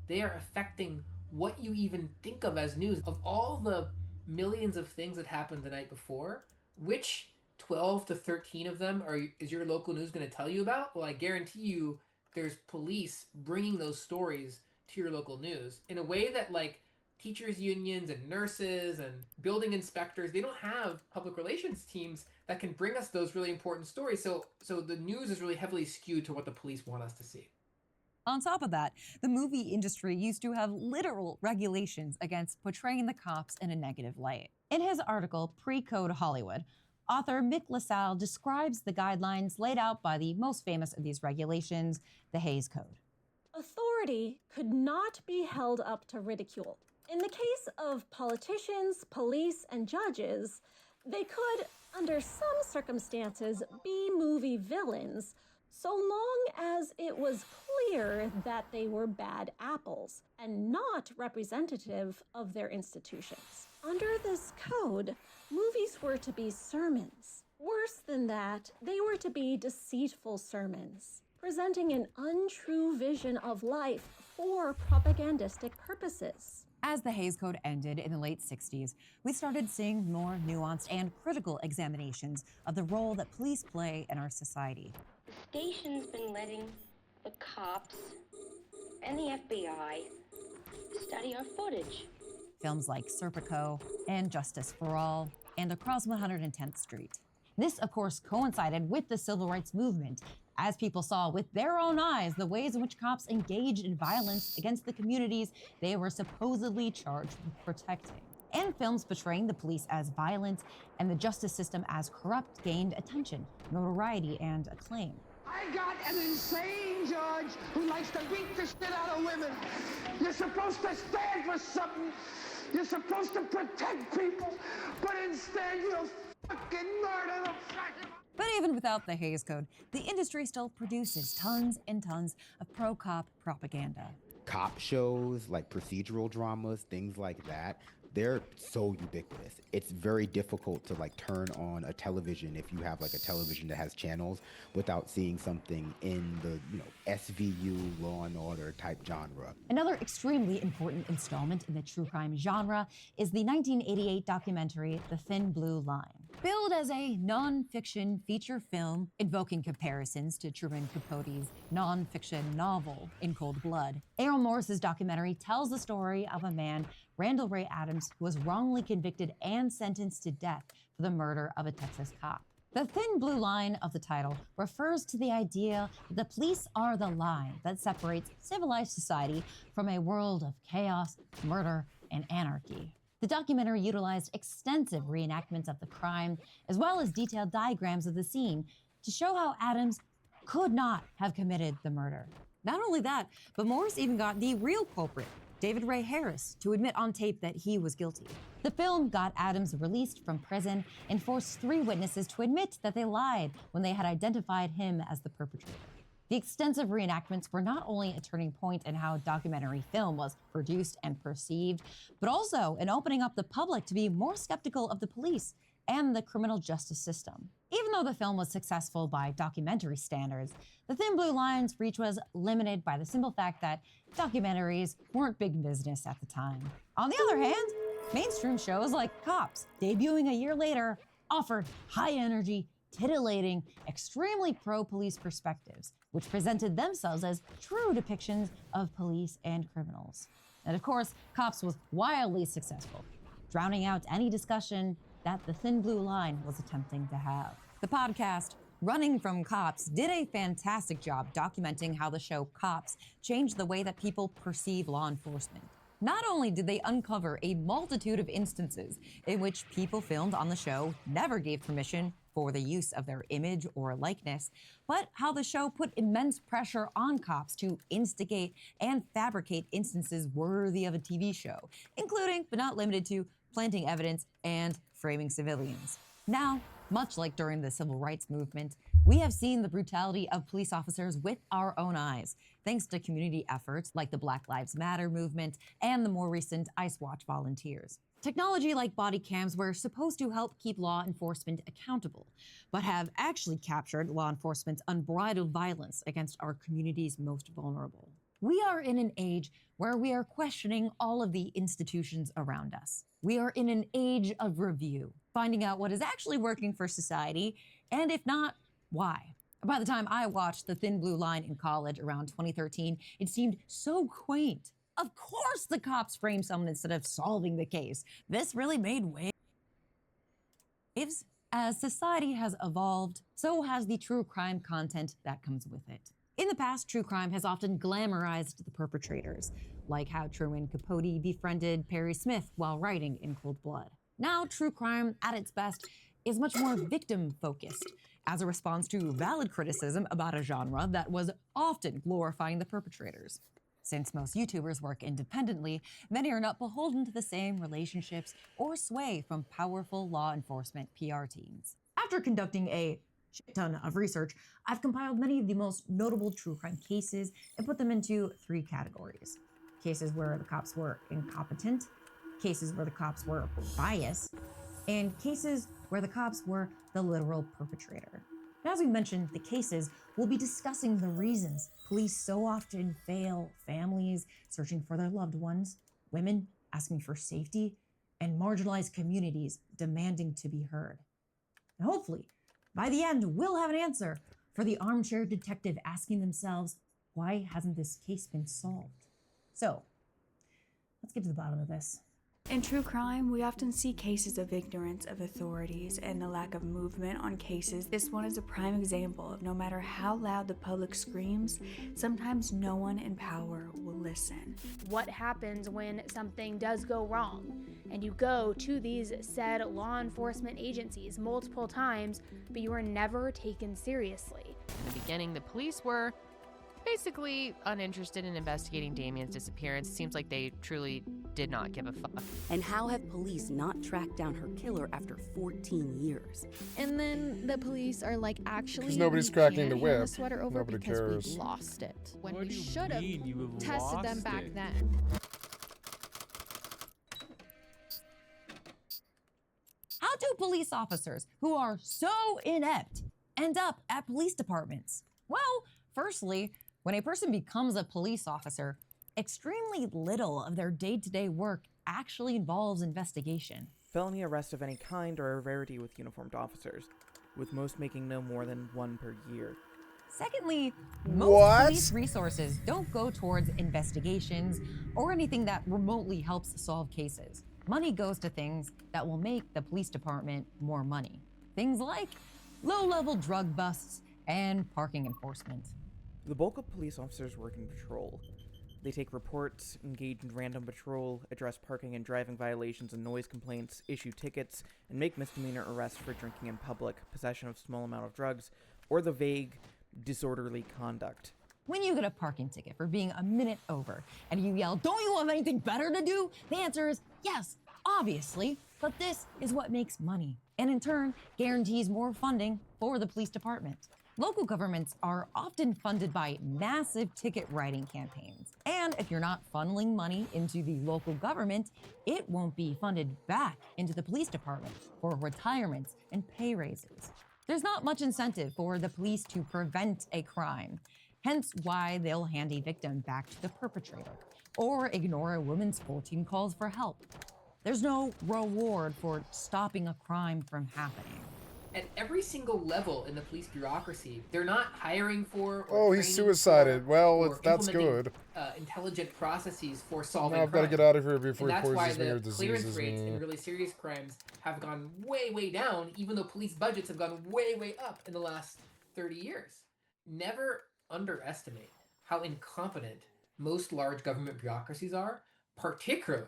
They are affecting what you even think of as news. Of all the millions of things that happened the night before, which 12 to 13 of them is your local news going to tell you about? Well, I guarantee you there's police bringing those stories to your local news in a way that, like, teachers unions and nurses and building inspectors, they don't have public relations teams that can bring us those really important stories. So the news is really heavily skewed to what the police want us to see. On top of that, the movie industry used to have literal regulations against portraying the cops in a negative light. In his article, Pre-Code Hollywood, author Mick LaSalle describes the guidelines laid out by the most famous of these regulations, the Hays Code. Authority could not be held up to ridicule. In the case of politicians, police, and judges, they could, under some circumstances, be movie villains, so long as it was clear that they were bad apples and not representative of their institutions. Under this code, movies were to be sermons. Worse than that, they were to be deceitful sermons, presenting an untrue vision of life for propagandistic purposes. As the Hays Code ended in the late 60s, we started seeing more nuanced and critical examinations of the role that police play in our society. The station's been letting the cops and the FBI study our footage. Films like Serpico and Justice for All and Across 110th Street. This, of course, coincided with the civil rights movement, as people saw with their own eyes the ways in which cops engaged in violence against the communities they were supposedly charged with protecting. And films portraying the police as violent and the justice system as corrupt gained attention, notoriety, and acclaim. I got an insane judge who likes to beat the shit out of women. You're supposed to stand for something. You're supposed to protect people, but instead you fucking murder them. But even without the Hays Code, the industry still produces tons and tons of pro-cop propaganda. Cop shows, like procedural dramas, things like that, they're so ubiquitous. It's very difficult to like turn on a television if you have like a television that has channels without seeing something in the, SVU, Law and Order type genre. Another extremely important installment in the true crime genre is the 1988 documentary, The Thin Blue Line. Billed as a non-fiction feature film invoking comparisons to Truman Capote's non-fiction novel, In Cold Blood, Errol Morris's documentary tells the story of a man, Randall Ray Adams, who was wrongly convicted and sentenced to death for the murder of a Texas cop. The thin blue line of the title refers to the idea that the police are the line that separates civilized society from a world of chaos, murder, and anarchy. The documentary utilized extensive reenactments of the crime, as well as detailed diagrams of the scene to show how Adams could not have committed the murder. Not only that, but Morris even got the real culprit, David Ray Harris, to admit on tape that he was guilty. The film got Adams released from prison and forced 3 witnesses to admit that they lied when they had identified him as the perpetrator. The extensive reenactments were not only a turning point in how documentary film was produced and perceived, but also in opening up the public to be more skeptical of the police and the criminal justice system. Even though the film was successful by documentary standards, The Thin Blue Line's reach was limited by the simple fact that documentaries weren't big business at the time. On the other hand, mainstream shows like Cops, debuting a year later, offered high-energy, titillating, extremely pro-police perspectives, which presented themselves as true depictions of police and criminals. And of course, Cops was wildly successful, drowning out any discussion that The Thin Blue Line was attempting to have. The podcast, Running from Cops, did a fantastic job documenting how the show Cops changed the way that people perceive law enforcement. Not only did they uncover a multitude of instances in which people filmed on the show never gave permission for the use of their image or likeness, but how the show put immense pressure on cops to instigate and fabricate instances worthy of a TV show, including, but not limited to, planting evidence and framing civilians. Now, much like during the civil rights movement, we have seen the brutality of police officers with our own eyes, thanks to community efforts like the Black Lives Matter movement and the more recent Ice Watch volunteers. Technology like body cams were supposed to help keep law enforcement accountable, but have actually captured law enforcement's unbridled violence against our community's most vulnerable. We are in an age where we are questioning all of the institutions around us. We are in an age of review, finding out what is actually working for society, and if not, why. By the time I watched The Thin Blue Line in college around 2013, it seemed so quaint. Of course the cops framed someone instead of solving the case. This really made waves. As society has evolved, so has the true crime content that comes with it. In the past, true crime has often glamorized the perpetrators, like how Truman Capote befriended Perry Smith while writing In Cold Blood. Now, true crime, at its best, is much more victim-focused, as a response to valid criticism about a genre that was often glorifying the perpetrators. Since most YouTubers work independently, many are not beholden to the same relationships or sway from powerful law enforcement PR teams. After conducting a shit ton of research, I've compiled many of the most notable true crime cases and put them into 3 categories. Cases where the cops were incompetent, cases where the cops were biased, and cases where the cops were the literal perpetrator. And as we mentioned, the cases, we'll be discussing the reasons police so often fail families searching for their loved ones, women asking for safety, and marginalized communities demanding to be heard. And hopefully, by the end, we'll have an answer for the armchair detective asking themselves, why hasn't this case been solved? So, let's get to the bottom of this. In true crime, we often see cases of ignorance of authorities and the lack of movement on cases. This one is a prime example of no matter how loud the public screams, sometimes no one in power will listen. What happens when something does go wrong and you go to these said law enforcement agencies multiple times, but you are never taken seriously? In the beginning, the police were basically uninterested in investigating Damien's disappearance. Seems like they truly did not give a fuck. And how have police not tracked down her killer after 14 years? And then the police are like, actually, 'Cause nobody's we cracking can't the hand whip. sweater over Nobody because cares. we lost it. When What we do you should have mean you have tested them lost back it? then. How do police officers who are so inept end up at police departments? Well, firstly, when a person becomes a police officer, extremely little of their day-to-day work actually involves investigation. Felony arrest of any kind are a rarity with uniformed officers, with most making no more than 1 per year. Secondly, most police resources don't go towards investigations or anything that remotely helps solve cases. Money goes to things that will make the police department more money. Things like low-level drug busts and parking enforcement. The bulk of police officers work in patrol. They take reports, engage in random patrol, address parking and driving violations and noise complaints, issue tickets, and make misdemeanor arrests for drinking in public, possession of small amount of drugs, or the vague, disorderly conduct. When you get a parking ticket for being a minute over and you yell, "Don't you have anything better to do?" The answer is yes, obviously, but this is what makes money, and in turn guarantees more funding for the police department. Local governments are often funded by massive ticket writing campaigns. And if you're not funneling money into the local government, it won't be funded back into the police department for retirements and pay raises. There's not much incentive for the police to prevent a crime, hence why they'll hand a victim back to the perpetrator or ignore a woman's 14 calls for help. There's no reward for stopping a crime from happening. At every single level in the police bureaucracy, they're not hiring for. Oh, he's suicided. Well, that's implementing, good. Intelligent processes for solving Now I've got to crime. get out of here before And he that's why poisons me or the clearance diseases rates in me. really serious crimes have gone way, way down, even though police budgets have gone way, way up in the last 30 years. Never underestimate how incompetent most large government bureaucracies are, particularly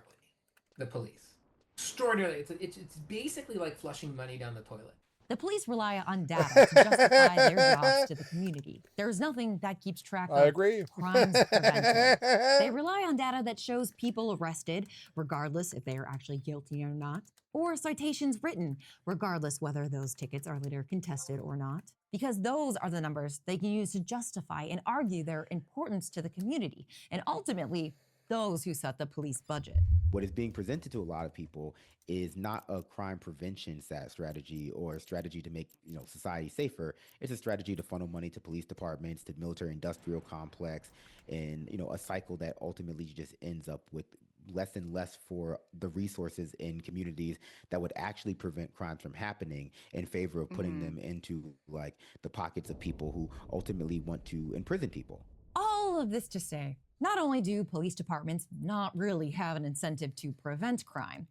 the police. Extraordinarily, it's basically like flushing money down the toilet. The police rely on data to justify their jobs to the community. There's nothing that keeps track of I agree. crimes prevented. They rely on data that shows people arrested, regardless if they are actually guilty or not, or citations written, regardless whether those tickets are later contested or not. Because those are the numbers they can use to justify and argue their importance to the community, and ultimately, those who set the police budget. What is being presented to a lot of people is not a crime prevention strategy or a strategy to make society safer. It's a strategy to funnel money to police departments, to military industrial complex, and a cycle that ultimately just ends up with less and less for the resources in communities that would actually prevent crimes from happening in favor of putting them into like the pockets of people who ultimately want to imprison people. All of this to say, not only do police departments not really have an incentive to prevent crime,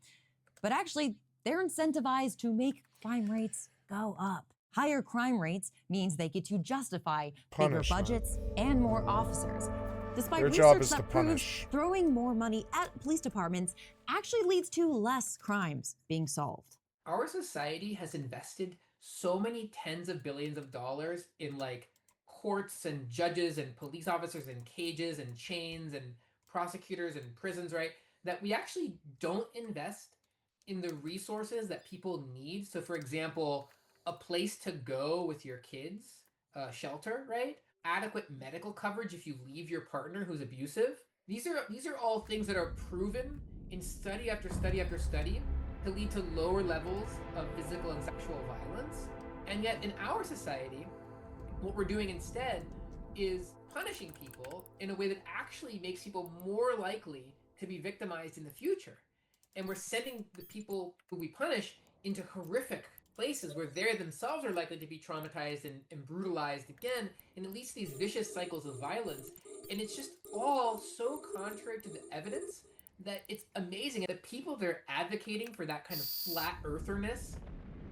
but actually they're incentivized to make crime rates go up. Higher crime rates means they get to justify bigger Punishment. budgets and more officers. Despite Their job research is to that proves punish. throwing more money at police departments actually leads to less crimes being solved. Our society has invested so many tens of billions of dollars in like courts and judges and police officers and cages and chains and prosecutors and prisons, right? That we actually don't invest in the resources that people need. So for example, a place to go with your kids, shelter, right? Adequate medical coverage if you leave your partner who's abusive. These are all things that are proven in study after study after study to lead to lower levels of physical and sexual violence. And yet in our society, what we're doing instead is punishing people in a way that actually makes people more likely to be victimized in the future. And we're sending the people who we punish into horrific places where they themselves are likely to be traumatized and brutalized again, and it leads to these vicious cycles of violence. And it's just all so contrary to the evidence that it's amazing. The people that are advocating for that kind of flat eartherness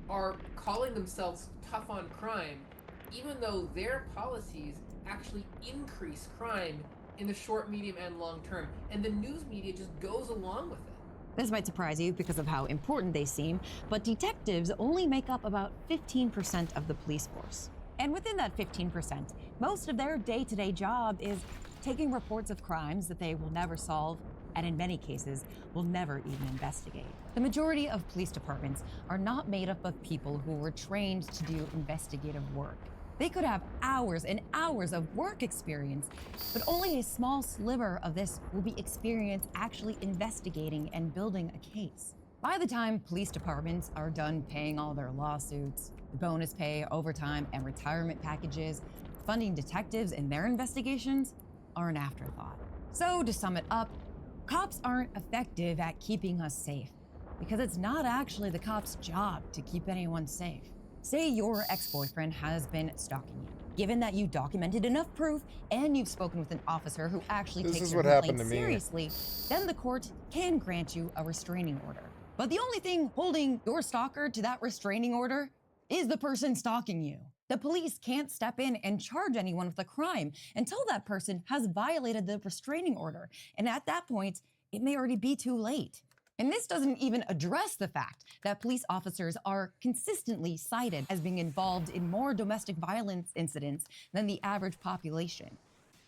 are calling themselves tough on crime, even though their policies actually increase crime in the short, medium, and long term. And the news media just goes along with it. This might surprise you because of how important they seem, but detectives only make up about 15% of the police force. And within that 15%, most of their day-to-day job is taking reports of crimes that they will never solve, and in many cases, will never even investigate. The majority of police departments are not made up of people who were trained to do investigative work. They could have hours and hours of work experience, but only a small sliver of this will be experience actually investigating and building a case. By the time police departments are done paying all their lawsuits, the bonus pay, overtime, and retirement packages, funding detectives in their investigations are an afterthought. So to sum it up, cops aren't effective at keeping us safe because it's not actually the cop's job to keep anyone safe. Say your ex-boyfriend has been stalking you. Given that you documented enough proof and you've spoken with an officer who actually takes your complaint seriously, then the court can grant you a restraining order. But the only thing holding your stalker to that restraining order is the person stalking you. The police can't step in and charge anyone with a crime until that person has violated the restraining order. And at that point, it may already be too late. And this doesn't even address the fact that police officers are consistently cited as being involved in more domestic violence incidents than the average population.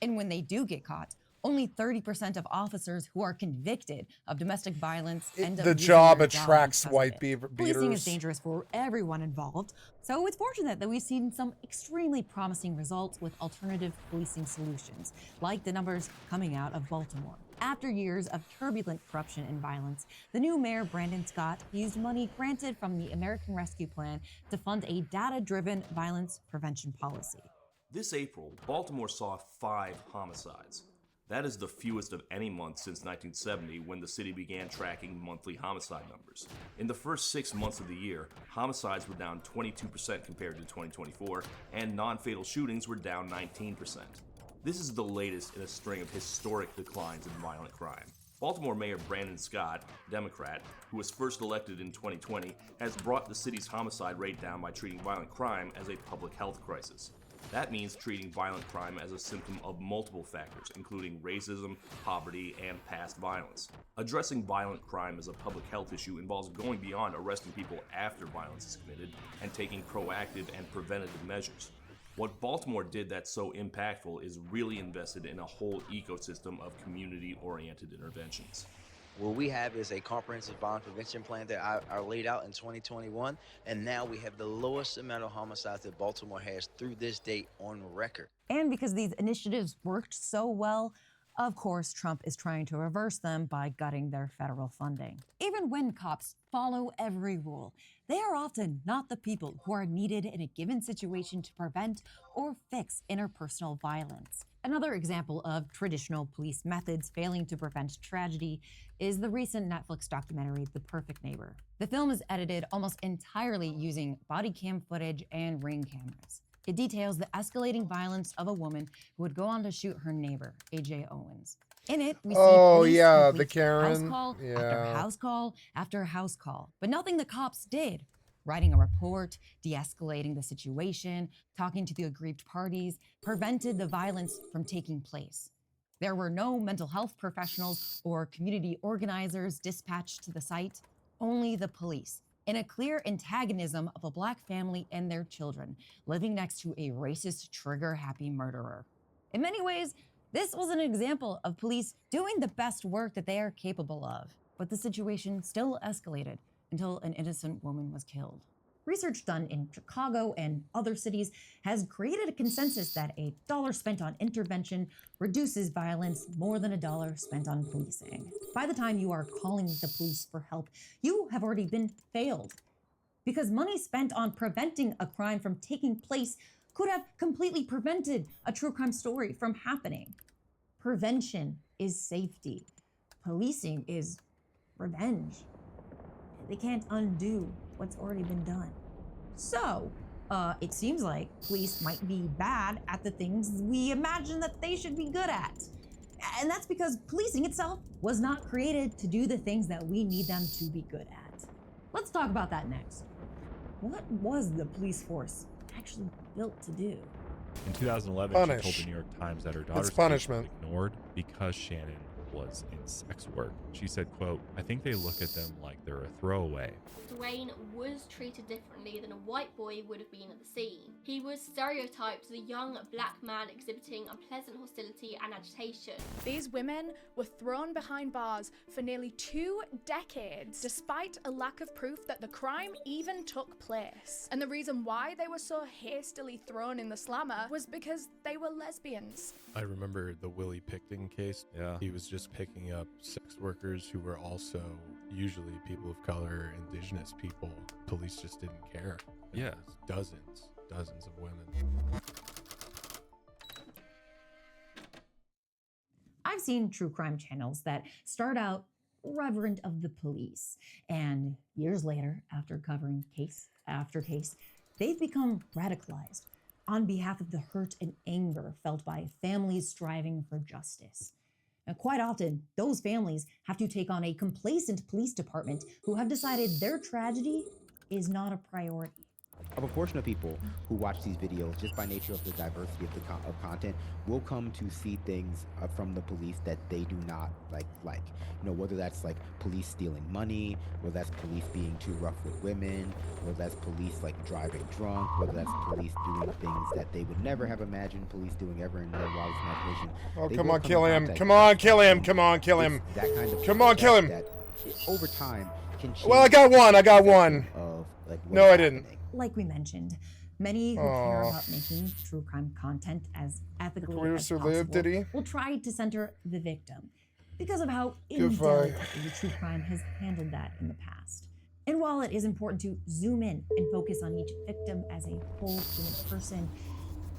And when they do get caught, only 30% of officers who are convicted of domestic violence end up The losing job their attracts because white of it. beaters. Policing is dangerous for everyone involved, so it's fortunate that we've seen some extremely promising results with alternative policing solutions, like the numbers coming out of Baltimore. After years of turbulent corruption and violence, the new mayor, Brandon Scott, used money granted from the American Rescue Plan to fund a data-driven violence prevention policy. This April, Baltimore saw 5 homicides. That is the fewest of any month since 1970, when the city began tracking monthly homicide numbers. In the first 6 months of the year, homicides were down 22% compared to 2024, and non-fatal shootings were down 19%. This is the latest in a string of historic declines in violent crime. Baltimore Mayor Brandon Scott, Democrat, who was first elected in 2020, has brought the city's homicide rate down by treating violent crime as a public health crisis. That means treating violent crime as a symptom of multiple factors, including racism, poverty, and past violence. Addressing violent crime as a public health issue involves going beyond arresting people after violence is committed and taking proactive and preventative measures. What Baltimore did that's so impactful is really invested in a whole ecosystem of community-oriented interventions. What we have is a comprehensive violence prevention plan that are laid out in 2021, and now we have the lowest amount of homicides that Baltimore has through this date on record. And because these initiatives worked so well, of course, Trump is trying to reverse them by gutting their federal funding. Even when cops follow every rule, they are often not the people who are needed in a given situation to prevent or fix interpersonal violence. Another example of traditional police methods failing to prevent tragedy is the recent Netflix documentary, The Perfect Neighbor. The film is edited almost entirely using body cam footage and Ring cameras. It details the escalating violence of a woman who would go on to shoot her neighbor, A.J. Owens. In it, we see police the Karen. house call after house call after house call, but nothing the cops did. Writing a report, de-escalating the situation, talking to the aggrieved parties, prevented the violence from taking place. There were no mental health professionals or community organizers dispatched to the site, only the police, in a clear antagonism of a Black family and their children living next to a racist, trigger-happy murderer. In many ways, this was an example of police doing the best work that they are capable of, but the situation still escalated until an innocent woman was killed. Research done in Chicago and other cities has created a consensus that a dollar spent on intervention reduces violence more than a dollar spent on policing. By the time you are calling the police for help, you have already been failed. Because money spent on preventing a crime from taking place could have completely prevented a true crime story from happening. Prevention is safety. Policing is revenge. They can't undo what's already been done. So, it seems like police might be bad at the things we imagine that they should be good at. And that's because policing itself was not created to do the things that we need them to be good at. Let's talk about that next. What was the police force actually built to do? In 2011, Punish. she told the New York Times that her daughter's case punishment. was ignored because Shannon was in sex work. She said, quote, "I think they look at them like they're a throwaway." Dwayne was treated differently than a white boy would have been at the scene. He was stereotyped as a young black man exhibiting unpleasant hostility and agitation. These women were thrown behind bars for nearly 2 decades, despite a lack of proof that the crime even took place. And the reason why they were so hastily thrown in the slammer was because they were lesbians. I remember the Willie Pickton case. Yeah. He was just picking up sex workers who were also usually people of color, indigenous people. Police just didn't care. Yeah. Dozens of women. I've seen true crime channels that start out reverent of the police, and years later, after covering case after case, they've become radicalized on behalf of the hurt and anger felt by families striving for justice. Now, quite often, those families have to take on a complacent police department who have decided their tragedy is not a priority. A proportion of people who watch these videos, just by nature of the diversity of the content, will come to see things from the police that they do not like. You know, whether that's like police stealing money, whether that's police being too rough with women, whether that's police like driving drunk, whether that's police doing things that they would never have imagined police doing ever in their wildest imagination. Oh, They come will on, come kill in him. contact Come with on, them. kill him. Come on, kill him. It's that kind of Come on, kill him. that over time can change. Well, I got one. I got one. Of, like, what No, is I didn't. happening. Like we mentioned, many who care about making true crime content as ethically Clear as to possible live, did he? will try to center the victim because of how Goodbye. indelicately true crime has handled that in the past. And while it is important to zoom in and focus on each victim as a whole human person,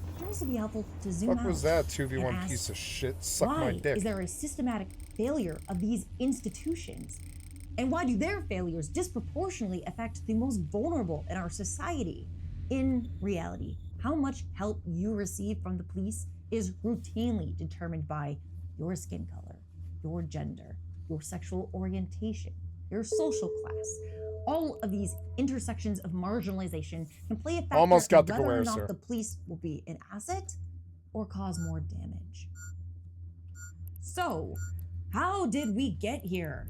it can also be helpful to zoom What out. was that, and 2v1 ask, piece of shit? Suck why my dick. is there a systematic failure of these institutions? And why do their failures disproportionately affect the most vulnerable in our society? In reality, how much help you receive from the police is routinely determined by your skin color, your gender, your sexual orientation, your social class. All of these intersections of marginalization can play a factor Almost got in the whether or glare, not sir. the police will be an asset or cause more damage. So, how did we get here?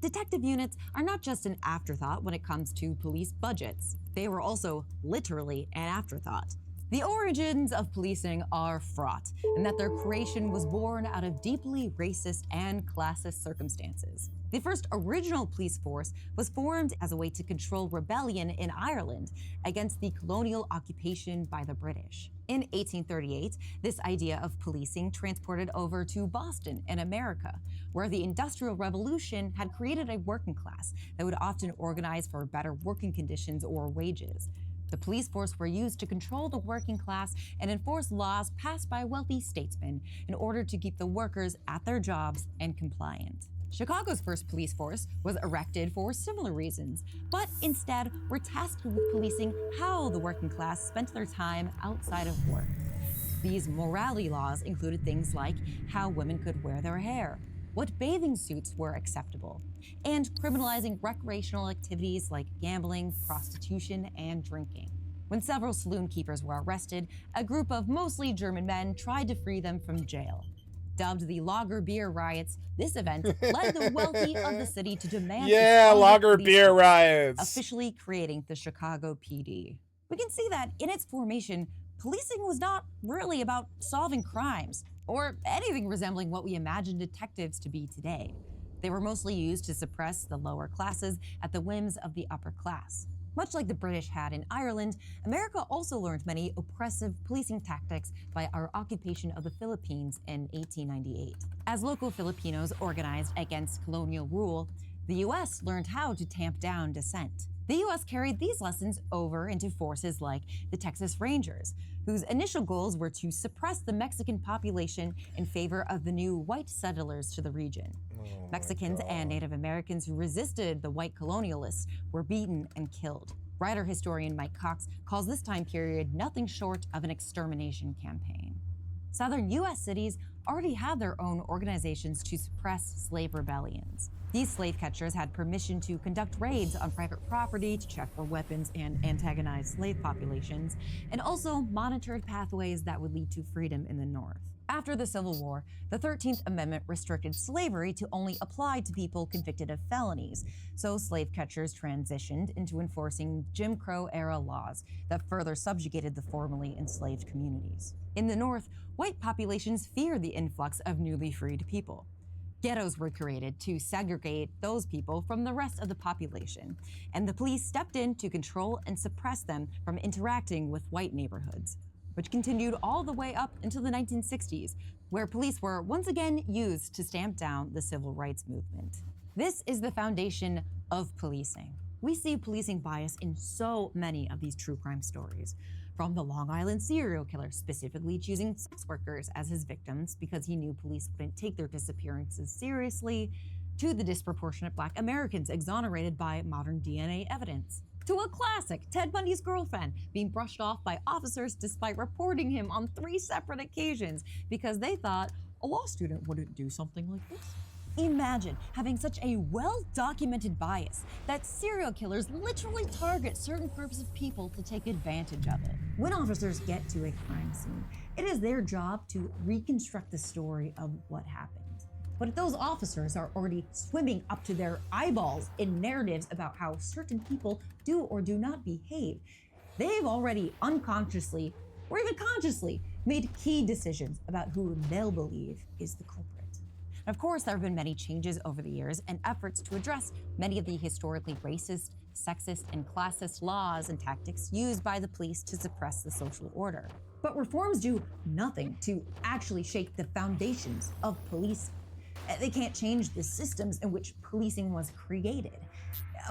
Detective units are not just an afterthought when it comes to police budgets. They were also literally an afterthought. The origins of policing are fraught, and that their creation was born out of deeply racist and classist circumstances. The first original police force was formed as a way to control rebellion in Ireland against the colonial occupation by the British. In 1838, this idea of policing transported over to Boston in America, where the Industrial Revolution had created a working class that would often organize for better working conditions or wages. The police force were used to control the working class and enforce laws passed by wealthy statesmen in order to keep the workers at their jobs and compliant. Chicago's first police force was erected for similar reasons, but instead were tasked with policing how the working class spent their time outside of work. These morality laws included things like how women could wear their hair, what bathing suits were acceptable, and criminalizing recreational activities like gambling, prostitution, and drinking. When several saloon keepers were arrested, a group of mostly German men tried to free them from jail. Dubbed the Lager Beer Riots, this event led the wealthy of the city to demand Yeah, a stronger Lager police Beer force, Riots. officially creating the Chicago PD. We can see that in its formation, policing was not really about solving crimes or anything resembling what we imagine detectives to be today. They were mostly used to suppress the lower classes at the whims of the upper class. Much like the British had in Ireland, America also learned many oppressive policing tactics by our occupation of the Philippines in 1898. As local Filipinos organized against colonial rule, the U.S. learned how to tamp down dissent. The U.S. carried these lessons over into forces like the Texas Rangers, whose initial goals were to suppress the Mexican population in favor of the new white settlers to the region. Mexicans and Native Americans who resisted the white colonialists were beaten and killed. Writer historian Mike Cox calls this time period nothing short of an extermination campaign. Southern U.S. cities already had their own organizations to suppress slave rebellions. These slave catchers had permission to conduct raids on private property to check for weapons and antagonize slave populations, and also monitored pathways that would lead to freedom in the North. After the Civil War, the 13th Amendment restricted slavery to only apply to people convicted of felonies, so slave catchers transitioned into enforcing Jim Crow-era laws that further subjugated the formerly enslaved communities. In the North, white populations feared the influx of newly freed people. Ghettos were created to segregate those people from the rest of the population, and the police stepped in to control and suppress them from interacting with white neighborhoods, which continued all the way up into the 1960s, where police were once again used to stamp down the civil rights movement. This is the foundation of policing. We see policing bias in so many of these true crime stories, from the Long Island serial killer specifically choosing sex workers as his victims because he knew police wouldn't take their disappearances seriously, to the disproportionate Black Americans exonerated by modern DNA evidence, to a classic, Ted Bundy's girlfriend being brushed off by officers despite reporting him on 3 separate occasions because they thought a law student wouldn't do something like this. Imagine having such a well-documented bias that serial killers literally target certain groups of people to take advantage of it. When officers get to a crime scene, it is their job to reconstruct the story of what happened. But if those officers are already swimming up to their eyeballs in narratives about how certain people do or do not behave, they've already unconsciously or even consciously made key decisions about who they'll believe is the culprit. Of course, there have been many changes over the years and efforts to address many of the historically racist, sexist, and classist laws and tactics used by the police to suppress the social order. But reforms do nothing to actually shake the foundations of policing. They can't change the systems in which policing was created.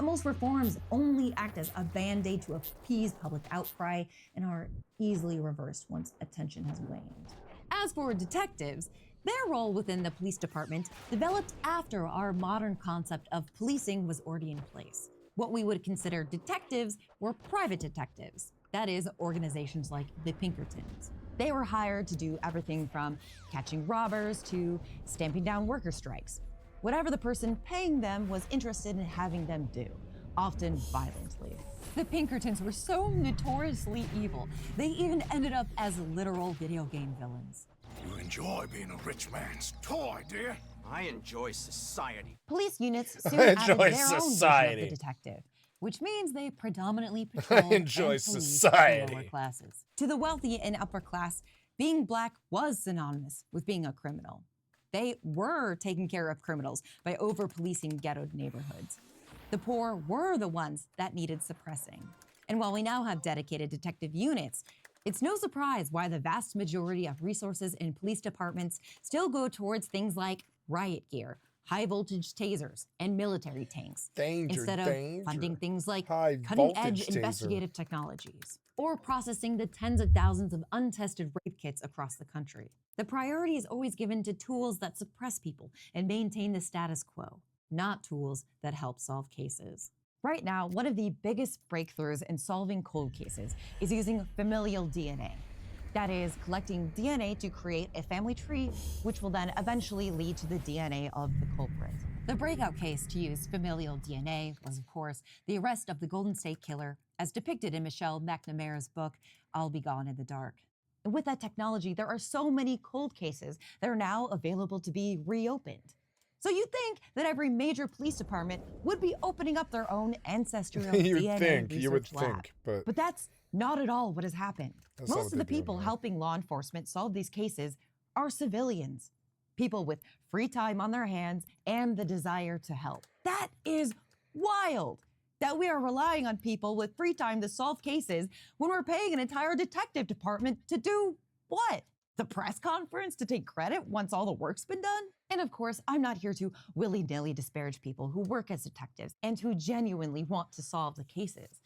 Most reforms only act as a band-aid to appease public outcry and are easily reversed once attention has waned. As for detectives, their role within the police department developed after our modern concept of policing was already in place. What we would consider detectives were private detectives, that is, organizations like the Pinkertons. They were hired to do everything from catching robbers to stamping down worker strikes, whatever the person paying them was interested in having them do, often violently. The Pinkertons were so notoriously evil, they even ended up as literal video game villains. You enjoy being a rich man's toy, dear? I enjoy society. Police units soon I added enjoy their own society. version of the detective, which means they predominantly patrol and enjoy police society. the lower classes. To the wealthy and upper class, being Black was synonymous with being a criminal. They were taking care of criminals by over-policing ghettoed neighborhoods. The poor were the ones that needed suppressing. And while we now have dedicated detective units, it's no surprise why the vast majority of resources in police departments still go towards things like riot gear, high-voltage tasers, and military tanks, instead of funding things like cutting-edge investigative technologies, or processing the tens of thousands of untested rape kits across the country. The priority is always given to tools that suppress people and maintain the status quo, not tools that help solve cases. Right now, one of the biggest breakthroughs in solving cold cases is using familial DNA. That is, collecting DNA to create a family tree, which will then eventually lead to the DNA of the culprit. The breakout case to use familial DNA was, of course, the arrest of the Golden State Killer, as depicted in Michelle McNamara's book, I'll Be Gone in the Dark. And with that technology, there are so many cold cases that are now available to be reopened. So you think that every major police department would be opening up their own ancestral DNA research lab. But that's not at all what has happened. Most of the people helping law enforcement solve these cases are civilians, people with free time on their hands and the desire to help. That is wild. that we are relying on people with free time to solve cases when we're paying an entire detective department to do what? The press conference to take credit once all the work's been done? And of course, I'm not here to willy-nilly disparage people who work as detectives and who genuinely want to solve the cases.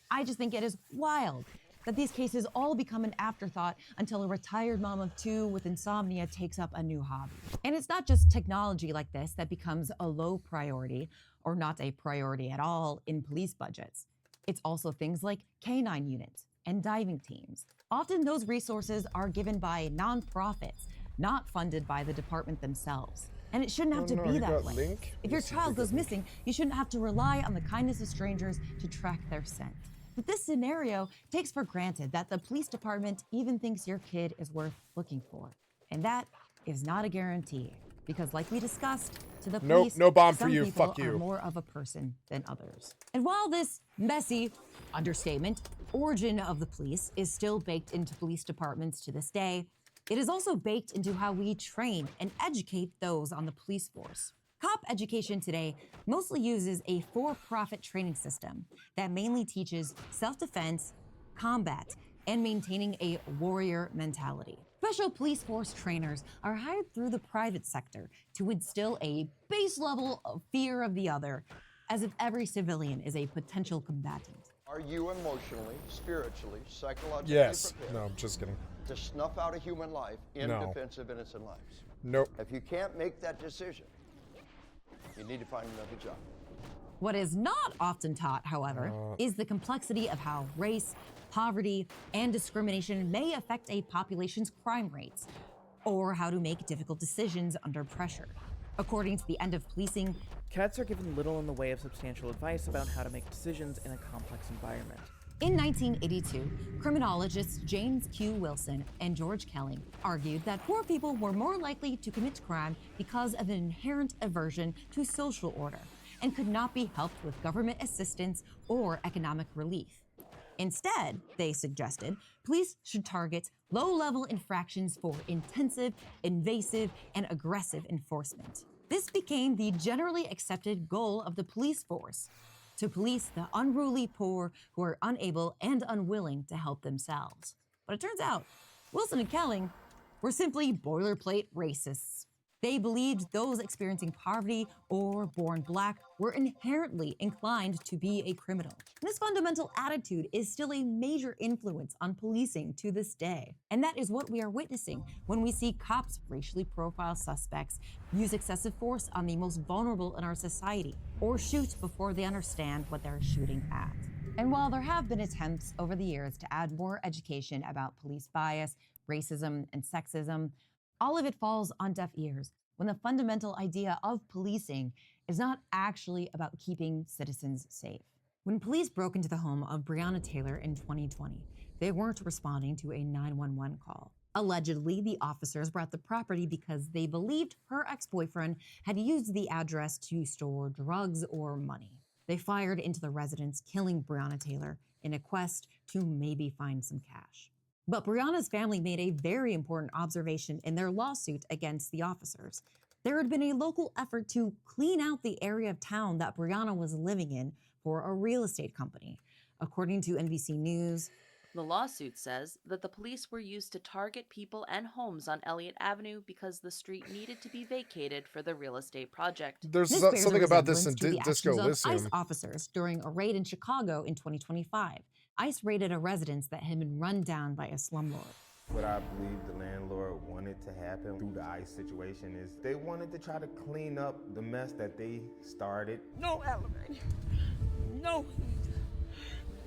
I just think it is wild that these cases all become an afterthought until a retired mom of 2 with insomnia takes up a new hobby. And it's not just technology like this that becomes a low priority or not a priority at all in police budgets. It's also things like canine units and diving teams. Often those resources are given by nonprofits, not funded by the department themselves. And it shouldn't have to be that way. If your child goes missing, you shouldn't have to rely on the kindness of strangers to track their scent. But this scenario takes for granted that the police department even thinks your kid is worth looking for. And that is not a guarantee, because like we discussed, to the police, no bomb for some you, people fuck you. are more of a person than others. And while this messy, understatement, origin of the police is still baked into police departments to this day, it is also baked into how we train and educate those on the police force. Cop education today mostly uses a for-profit training system that mainly teaches self-defense, combat, and maintaining a warrior mentality. Special police force trainers are hired through the private sector to instill a base level of fear of the other, as if every civilian is a potential combatant. Are you emotionally, spiritually, psychologically Yes. prepared No, I'm just kidding. to snuff out a human life in No. defense of innocent lives? Nope. If you can't make that decision, you need to find another job. What is not often taught, however, is the complexity of how race, poverty, and discrimination may affect a population's crime rates, or how to make difficult decisions under pressure. According to the End of Policing, Cats are given little in the way of substantial advice about how to make decisions in a complex environment. in 1982, criminologists James Q. Wilson and George Kelly argued that poor people were more likely to commit crime because of an inherent aversion to social order and could not be helped with government assistance or economic relief. Instead, they suggested, police should target low-level infractions for intensive, invasive, and aggressive enforcement. This became the generally accepted goal of the police force, to police the unruly poor who are unable and unwilling to help themselves. But it turns out, Wilson and Kelling were simply boilerplate racists. They believed those experiencing poverty or born black were inherently inclined to be a criminal. And this fundamental attitude is still a major influence on policing to this day. And that is what we are witnessing when we see cops racially profile suspects, use excessive force on the most vulnerable in our society, or shoot before they understand what they're shooting at. And while there have been attempts over the years to add more education about police bias, racism, and sexism, all of it falls on deaf ears when the fundamental idea of policing is not actually about keeping citizens safe. When police broke into the home of Breonna Taylor in 2020, they weren't responding to a 911 call. Allegedly, the officers brought the property because they believed her ex-boyfriend had used the address to store drugs or money. They fired into the residence, killing Breonna Taylor in a quest to maybe find some cash. But Breonna's family made a very important observation in their lawsuit against the officers. There had been a local effort to clean out the area of town that Breonna was living in for a real estate company. According to NBC News, the lawsuit says that the police were used to target people and homes on Elliott Avenue because the street needed to be vacated for the real estate project. There's this bears something a about this in resemblance to the Disco actions of ICE Elysium. officers during a raid in Chicago in 2025. ICE raided a residence that had been run down by a slumlord. What I believe the landlord wanted to happen through the ICE situation is they wanted to try to clean up the mess that they started. No elevator. No heat.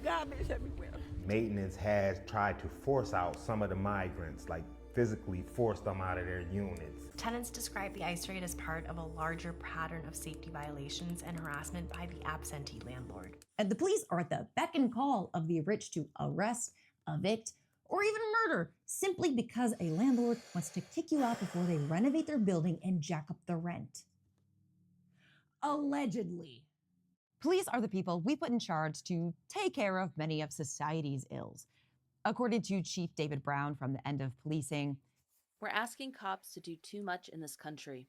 Garbage everywhere. Maintenance has tried to force out some of the migrants, like physically force them out of their units. Tenants describe the ICE raid as part of a larger pattern of safety violations and harassment by the absentee landlord. And the police are at the beck and call of the rich to arrest, evict, or even murder, simply because a landlord wants to kick you out before they renovate their building and jack up the rent. Allegedly. Police are the people we put in charge to take care of many of society's ills. According to Chief David Brown from the End of Policing, we're asking cops to do too much in this country.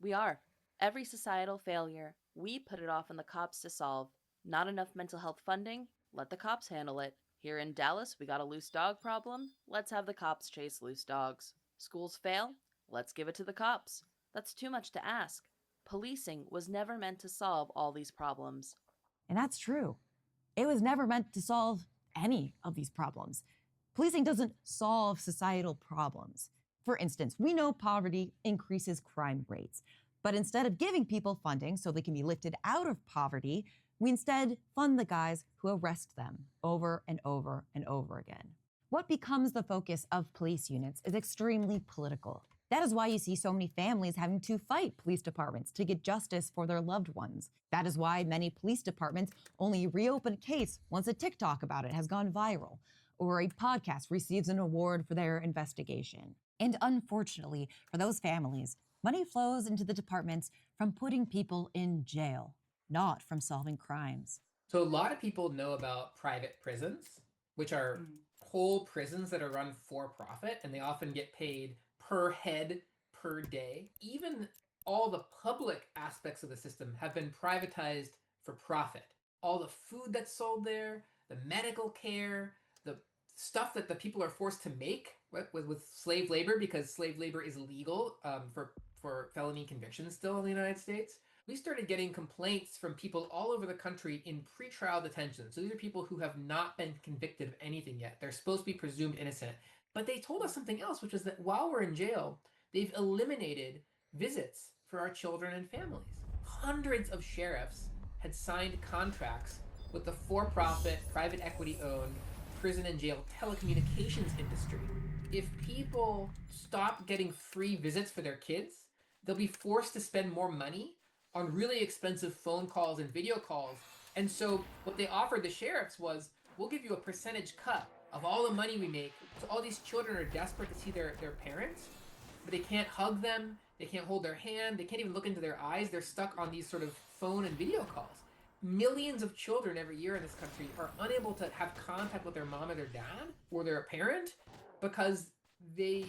We are. Every societal failure, we put it off on the cops to solve. Not enough mental health funding? Let the cops handle it. Here in Dallas, we got a loose dog problem. Let's have the cops chase loose dogs. Schools fail? Let's give it to the cops. That's too much to ask. Policing was never meant to solve all these problems. And that's true. It was never meant to solve any of these problems. Policing doesn't solve societal problems. For instance, we know poverty increases crime rates, but instead of giving people funding so they can be lifted out of poverty, we instead fund the guys who arrest them over and over and over again. What becomes the focus of police units is extremely political. That is why you see so many families having to fight police departments to get justice for their loved ones. That is why many police departments only reopen a case once a TikTok about it has gone viral, or a podcast receives an award for their investigation. And unfortunately, for those families, money flows into the departments from putting people in jail, not from solving crimes. So a lot of people know about private prisons, which are whole prisons that are run for profit, and they often get paid per head per day. Even all the public aspects of the system have been privatized for profit. All the food that's sold there, the medical care, the stuff that the people are forced to make with slave labor, because slave labor is legal for felony convictions still in the United States. We started getting complaints from people all over the country in pretrial detention. So these are people who have not been convicted of anything yet. They're supposed to be presumed innocent. But they told us something else, which is that while we're in jail, they've eliminated visits for our children and families. Hundreds of sheriffs had signed contracts with the for-profit, private equity-owned prison and jail telecommunications industry. If people stop getting free visits for their kids, they'll be forced to spend more money on really expensive phone calls and video calls. And so what they offered the sheriffs was, we'll give you a percentage cut of all the money we make. So all these children are desperate to see their parents, but they can't hug them, they can't hold their hand, they can't even look into their eyes. They're stuck on these sort of phone and video calls. Millions of children every year in this country are unable to have contact with their mom or their dad or their parent because they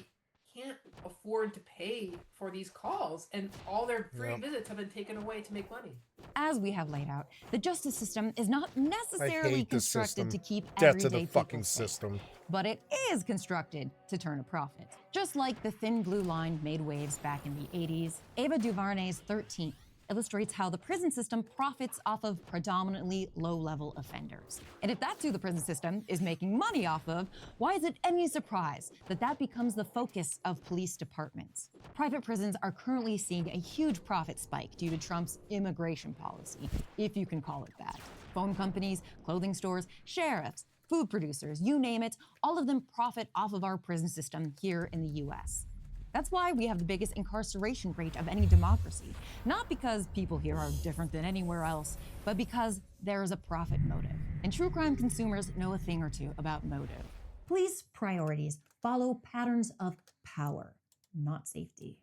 can't afford to pay for these calls, and all their free visits have been taken away to make money. As we have laid out, the justice system is not necessarily constructed to keep Death to everyday the fucking people safe, system. but it is constructed to turn a profit. Just like the thin blue line made waves back in the 80s, Ava DuVernay's 13th illustrates how the prison system profits off of predominantly low-level offenders. And if that's who the prison system is making money off of, why is it any surprise that that becomes the focus of police departments? Private prisons are currently seeing a huge profit spike due to Trump's immigration policy, if you can call it that. Phone companies, clothing stores, sheriffs, food producers, you name it, all of them profit off of our prison system here in the US. That's why we have the biggest incarceration rate of any democracy. Not because people here are different than anywhere else, but because there is a profit motive. And true crime consumers know a thing or two about motive. Police priorities follow patterns of power, not safety.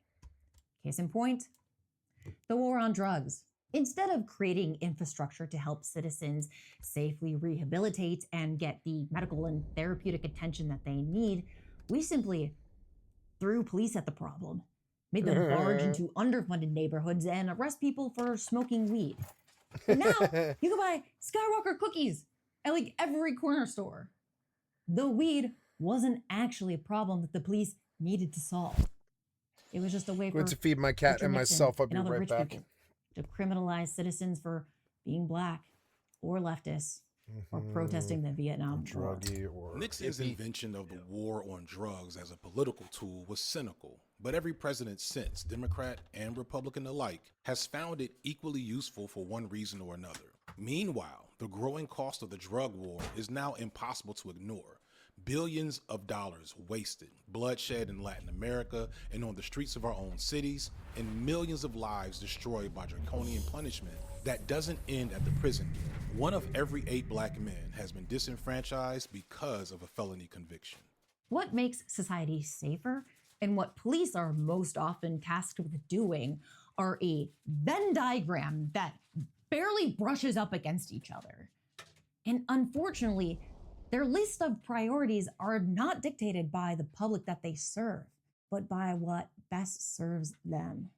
Case in point, the war on drugs. Instead of creating infrastructure to help citizens safely rehabilitate and get the medical and therapeutic attention that they need, we simply threw police at the problem, made them barge into underfunded neighborhoods and arrest people for smoking weed. And now you can buy Skywalker cookies at like every corner store. The weed wasn't actually a problem that the police needed to solve. It was just a way Going Mm. to feed my cat Richard and Nixon myself. I'll be and other right rich back. people to criminalize citizens for being black or leftists or protesting the Vietnam War. Nixon's invention of the war on drugs as a political tool was cynical, but every president since, Democrat and Republican alike, has found it equally useful for one reason or another. Meanwhile, the growing cost of the drug war is now impossible to ignore. Billions of dollars wasted, bloodshed in Latin America and on the streets of our own cities, and millions of lives destroyed by draconian punishment that doesn't end at the prison gate. 1 of every 8 black men has been disenfranchised because of a felony conviction. What makes society safer and what police are most often tasked with doing are a Venn diagram that barely brushes up against each other. And unfortunately, their list of priorities are not dictated by the public that they serve, but by what best serves them.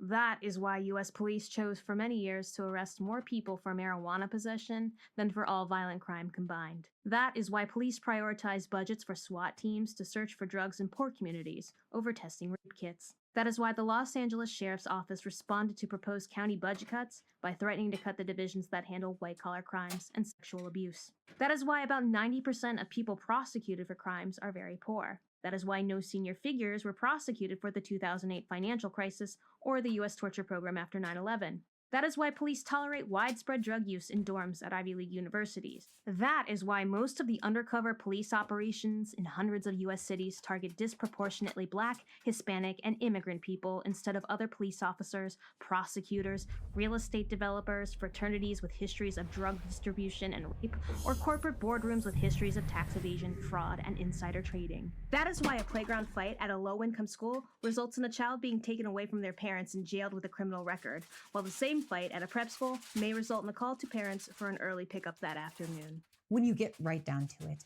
That is why US police chose for many years to arrest more people for marijuana possession than for all violent crime combined. That is why police prioritize budgets for SWAT teams to search for drugs in poor communities over testing rape kits. That is why the Los Angeles Sheriff's Office responded to proposed county budget cuts by threatening to cut the divisions that handle white-collar crimes and sexual abuse. That is why about 90% of people prosecuted for crimes are very poor. That is why no senior figures were prosecuted for the 2008 financial crisis or the U.S. torture program after 9/11. That is why police tolerate widespread drug use in dorms at Ivy League universities. That is why most of the undercover police operations in hundreds of U.S. cities target disproportionately Black, Hispanic, and immigrant people instead of other police officers, prosecutors, real estate developers, fraternities with histories of drug distribution and rape, or corporate boardrooms with histories of tax evasion, fraud, and insider trading. That is why a playground fight at a low-income school results in a child being taken away from their parents and jailed with a criminal record, while the same fight at a prep school may result in a call to parents for an early pickup that afternoon. When you get right down to it,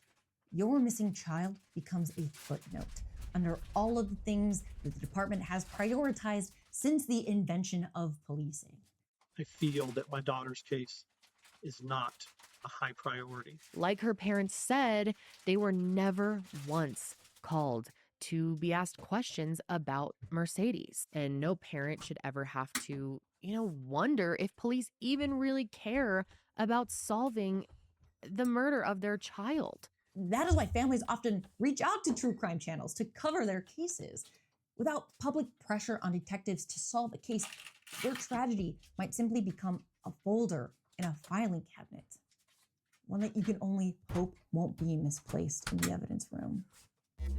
your missing child becomes a footnote under all of the things that the department has prioritized since the invention of policing. I feel that my daughter's case is not a high priority. Like her parents said, they were never once called to be asked questions about Mercedes. And no parent should ever have to, wonder if police even really care about solving the murder of their child. That is why families often reach out to true crime channels to cover their cases. Without public pressure on detectives to solve a case, their tragedy might simply become a folder in a filing cabinet. One that you can only hope won't be misplaced in the evidence room.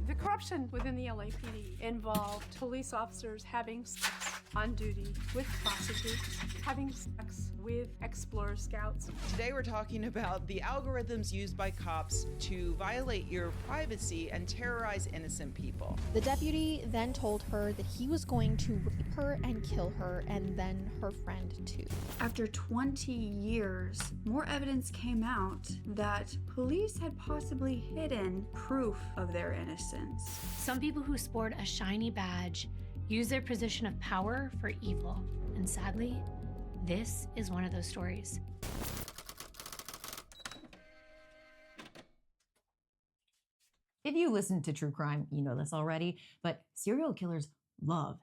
The corruption within the LAPD involved police officers having sex on duty with prostitutes, having sex with Explorer Scouts. Today we're talking about the algorithms used by cops to violate your privacy and terrorize innocent people. The deputy then told her that he was going to rape her and kill her, and then her friend too. After 20 years, more evidence came out that police had possibly hidden proof of their innocence. Some people who sport a shiny badge use their position of power for evil. And sadly, this is one of those stories. If you listen to true crime, you know this already, but serial killers love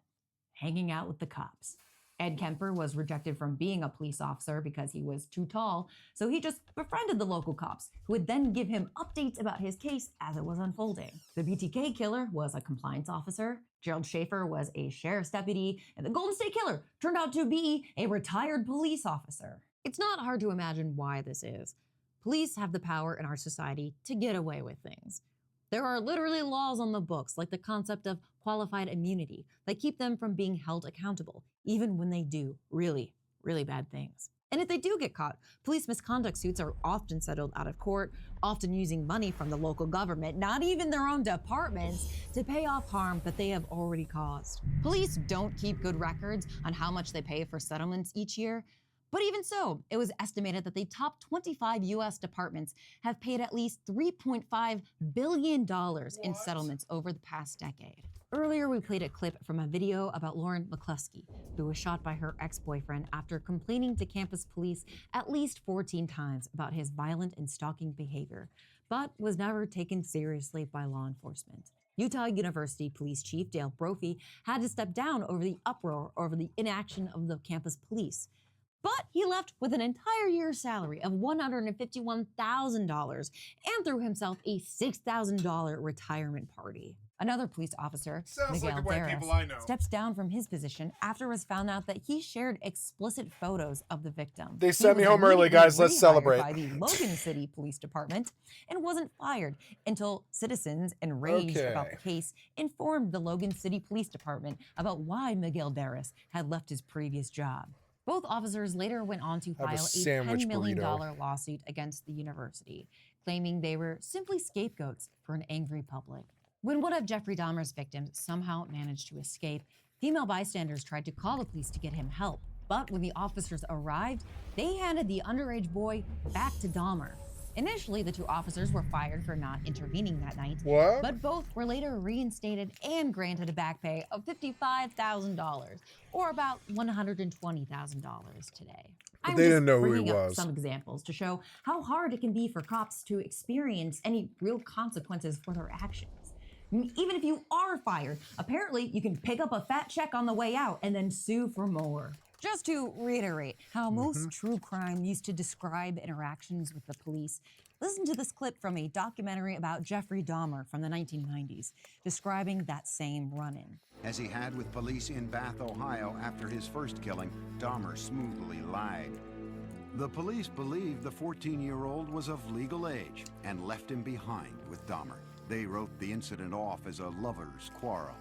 hanging out with the cops. Ed Kemper was rejected from being a police officer because he was too tall, so he just befriended the local cops, who would then give him updates about his case as it was unfolding. The BTK killer was a compliance officer, Gerald Schaefer was a sheriff's deputy, and the Golden State Killer turned out to be a retired police officer. It's not hard to imagine why this is. Police have the power in our society to get away with things. There are literally laws on the books, like the concept of qualified immunity, that keep them from being held accountable, even when they do really, really bad things. And if they do get caught, police misconduct suits are often settled out of court, often using money from the local government, not even their own departments, to pay off harm that they have already caused. Police don't keep good records on how much they pay for settlements each year, but even so, it was estimated that the top 25 US departments have paid at least $3.5 billion in settlements over the past decade. Earlier, we played a clip from a video about Lauren McCluskey, who was shot by her ex-boyfriend after complaining to campus police at least 14 times about his violent and stalking behavior, but was never taken seriously by law enforcement. Utah University Police Chief Dale Brophy had to step down over the uproar over the inaction of the campus police. But he left with an entire year's salary of $151,000 and threw himself a $6,000 retirement party. Another police officer, Miguel Darris, steps down from his position after it was found out that he shared explicit photos of the victim. They sent me home early, guys. Let's celebrate. By the Logan City Police Department and wasn't fired until citizens, enraged about the case, informed the Logan City Police Department about why Miguel Darris had left his previous job. Both officers later went on to file a $10 million lawsuit against the university, claiming they were simply scapegoats for an angry public. When one of Jeffrey Dahmer's victims somehow managed to escape, female bystanders tried to call the police to get him help. But when the officers arrived, they handed the underage boy back to Dahmer. Initially, the two officers were fired for not intervening that night. What? But both were later reinstated and granted a back pay of $55,000, or about $120,000 today. But they didn't know who he bringing up was. some examples to show how hard it can be for cops to experience any real consequences for their actions. Even if you are fired, apparently you can pick up a fat check on the way out and then sue for more. Just to reiterate how most true crime used to describe interactions with the police, listen to this clip from a documentary about Jeffrey Dahmer from the 1990s, describing that same run-in. As he had with police in Bath, Ohio after his first killing, Dahmer smoothly lied. The police believed the 14-year-old was of legal age and left him behind with Dahmer. They wrote the incident off as a lover's quarrel.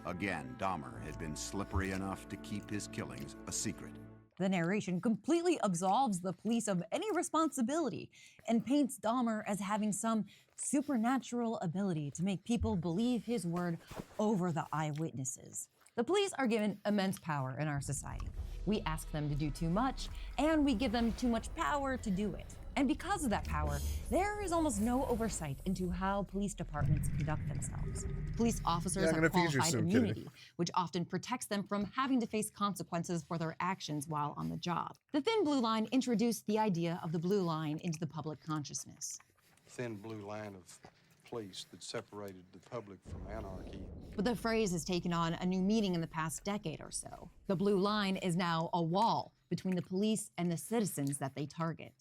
Again, Dahmer had been slippery enough to keep his killings a secret. The narration completely absolves the police of any responsibility and paints Dahmer as having some supernatural ability to make people believe his word over the eyewitnesses. The police are given immense power in our society. We ask them to do too much, and we give them too much power to do it. And because of that power, there is almost no oversight into how police departments conduct themselves. Police officers have qualified immunity, which often protects them from having to face consequences for their actions while on the job. The thin blue line introduced the idea of the blue line into the public consciousness. Thin blue line of police that separated the public from anarchy. But the phrase has taken on a new meaning in the past decade or so. The blue line is now a wall between the police and the citizens that they target.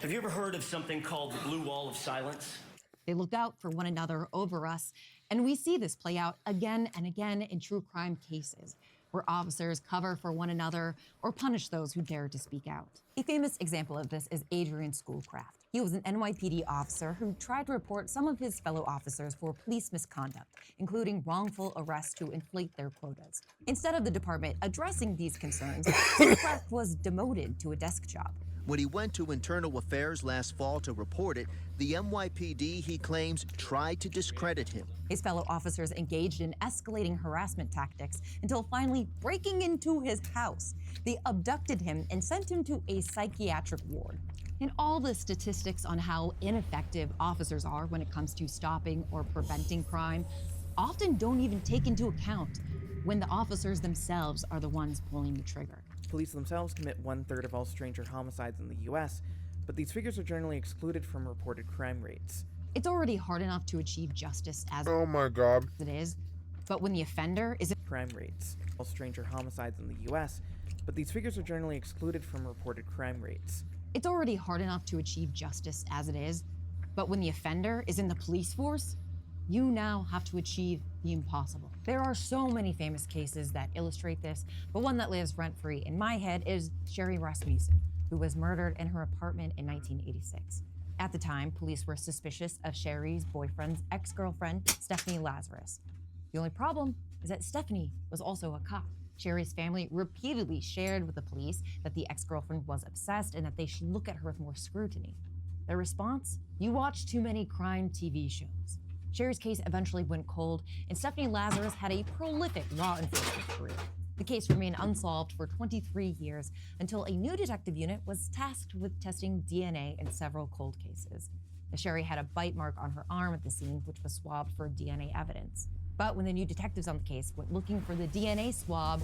Have you ever heard of something called the blue wall of silence? They look out for one another over us, and we see this play out again and again in true crime cases, where officers cover for one another or punish those who dare to speak out. A famous example of this is Adrian Schoolcraft. He was an NYPD officer who tried to report some of his fellow officers for police misconduct, including wrongful arrests to inflate their quotas. Instead of the department addressing these concerns, Schoolcraft was demoted to a desk job. When he went to Internal Affairs last fall to report it, the NYPD, he claims, tried to discredit him. His fellow officers engaged in escalating harassment tactics until finally breaking into his house. They abducted him and sent him to a psychiatric ward. And all the statistics on how ineffective officers are when it comes to stopping or preventing crime often don't even take into account when the officers themselves are the ones pulling the trigger. Police themselves commit 1/3 of all stranger homicides in the US, but these figures are generally excluded from reported crime rates. It's already hard enough to achieve justice as oh my God. It is, but when the offender is crime rates, all stranger homicides in the US, but these figures are generally excluded from reported crime rates. It's already hard enough to achieve justice as it is, but when the offender is in the police force, you now have to achieve the impossible. There are so many famous cases that illustrate this, but one that lives rent-free in my head is Sherry Rasmussen, who was murdered in her apartment in 1986. At the time, police were suspicious of Sherry's boyfriend's ex-girlfriend, Stephanie Lazarus. The only problem is that Stephanie was also a cop. Sherry's family repeatedly shared with the police that the ex-girlfriend was obsessed and that they should look at her with more scrutiny. Their response? You watch too many crime TV shows. Sherry's case eventually went cold, and Stephanie Lazarus had a prolific law enforcement career. The case remained unsolved for 23 years until a new detective unit was tasked with testing DNA in several cold cases. Sherry had a bite mark on her arm at the scene, which was swabbed for DNA evidence. But when the new detectives on the case went looking for the DNA swab,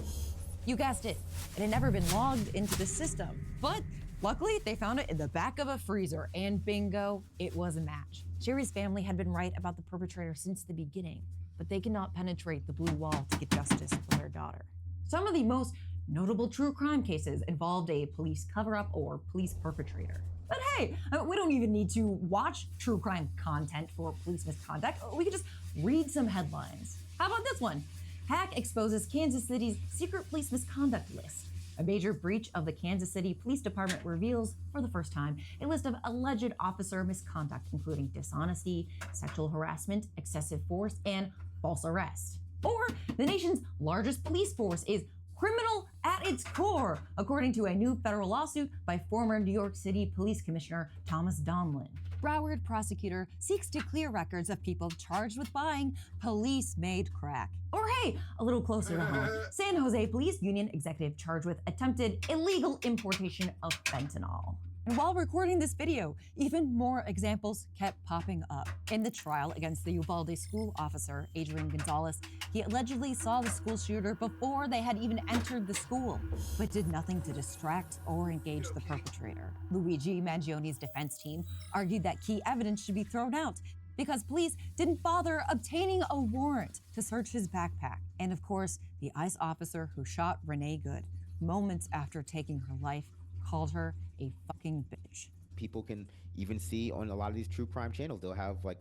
you guessed it, it had never been logged into the system. But luckily, they found it in the back of a freezer, and bingo, it was a match. Sherry's family had been right about the perpetrator since the beginning, but they could not penetrate the blue wall to get justice for their daughter. Some of the most notable true crime cases involved a police cover-up or police perpetrator. But hey, we don't even need to watch true crime content for police misconduct. We could just read some headlines. How about this one? Hack exposes Kansas City's secret police misconduct list. A major breach of the Kansas City Police Department reveals, for the first time, a list of alleged officer misconduct, including dishonesty, sexual harassment, excessive force, and false arrest. Or the nation's largest police force is criminal at its core, according to a new federal lawsuit by former New York City Police Commissioner Thomas Donlin. Broward prosecutor seeks to clear records of people charged with buying police-made crack. Or hey, a little closer to home, San Jose Police Union executive charged with attempted illegal importation of fentanyl. And while recording this video, even more examples kept popping up. In the trial against the Uvalde school officer, Adrian Gonzalez, he allegedly saw the school shooter before they had even entered the school, but did nothing to distract or engage the perpetrator. Luigi Mangioni's defense team argued that key evidence should be thrown out because police didn't bother obtaining a warrant to search his backpack. And of course, the ICE officer who shot Renee Good moments after taking her life called her a fucking bitch. People can even see on a lot of these true crime channels, they'll have like,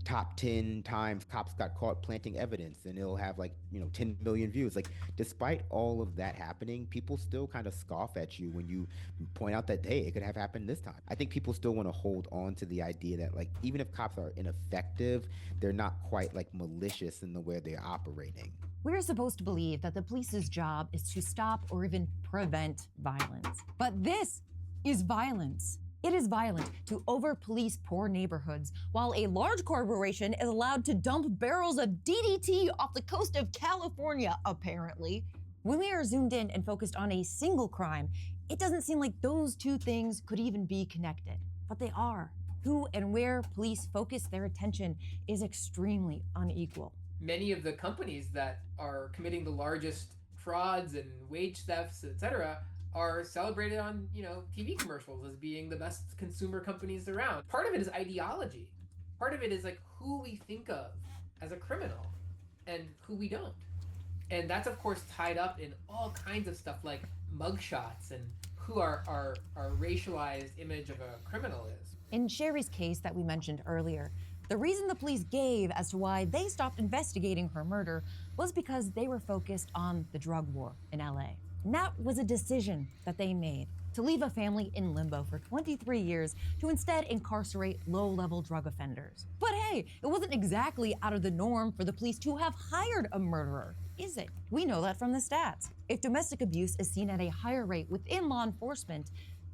top 10 times cops got caught planting evidence, and it'll have like, 10 million views. Like, despite all of that happening, people still kind of scoff at you when you point out that, hey, it could have happened this time. I think people still want to hold on to the idea that, like, even if cops are ineffective, they're not quite like malicious in the way they're operating. We're supposed to believe that the police's job is to stop or even prevent violence. But this is violence. It is violent to over-police poor neighborhoods while a large corporation is allowed to dump barrels of DDT off the coast of California, apparently. When we are zoomed in and focused on a single crime, it doesn't seem like those two things could even be connected, but they are. Who and where police focus their attention is extremely unequal. Many of the companies that are committing the largest frauds and wage thefts, etc., are celebrated on, TV commercials as being the best consumer companies around. Part of it is ideology. Part of it is like who we think of as a criminal and who we don't. And that's of course tied up in all kinds of stuff like mugshots and who our racialized image of a criminal is. In Sherry's case that we mentioned earlier, the reason the police gave as to why they stopped investigating her murder was because they were focused on the drug war in LA. And that was a decision that they made, to leave a family in limbo for 23 years to instead incarcerate low-level drug offenders. But hey, it wasn't exactly out of the norm for the police to have hired a murderer, is it? We know that from the stats. If domestic abuse is seen at a higher rate within law enforcement,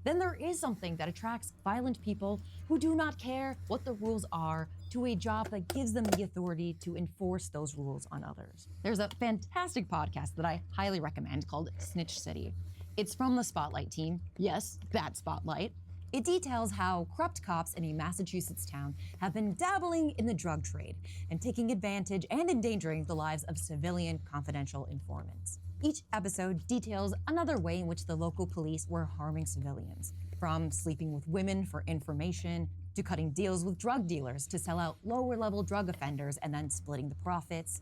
then there is something that attracts violent people who do not care what the rules are to a job that gives them the authority to enforce those rules on others. There's a fantastic podcast that I highly recommend called Snitch City. It's from the Spotlight team. Yes, that Spotlight. It details how corrupt cops in a Massachusetts town have been dabbling in the drug trade and taking advantage and endangering the lives of civilian confidential informants. Each episode details another way in which the local police were harming civilians, from sleeping with women for information, to cutting deals with drug dealers to sell out lower-level drug offenders and then splitting the profits,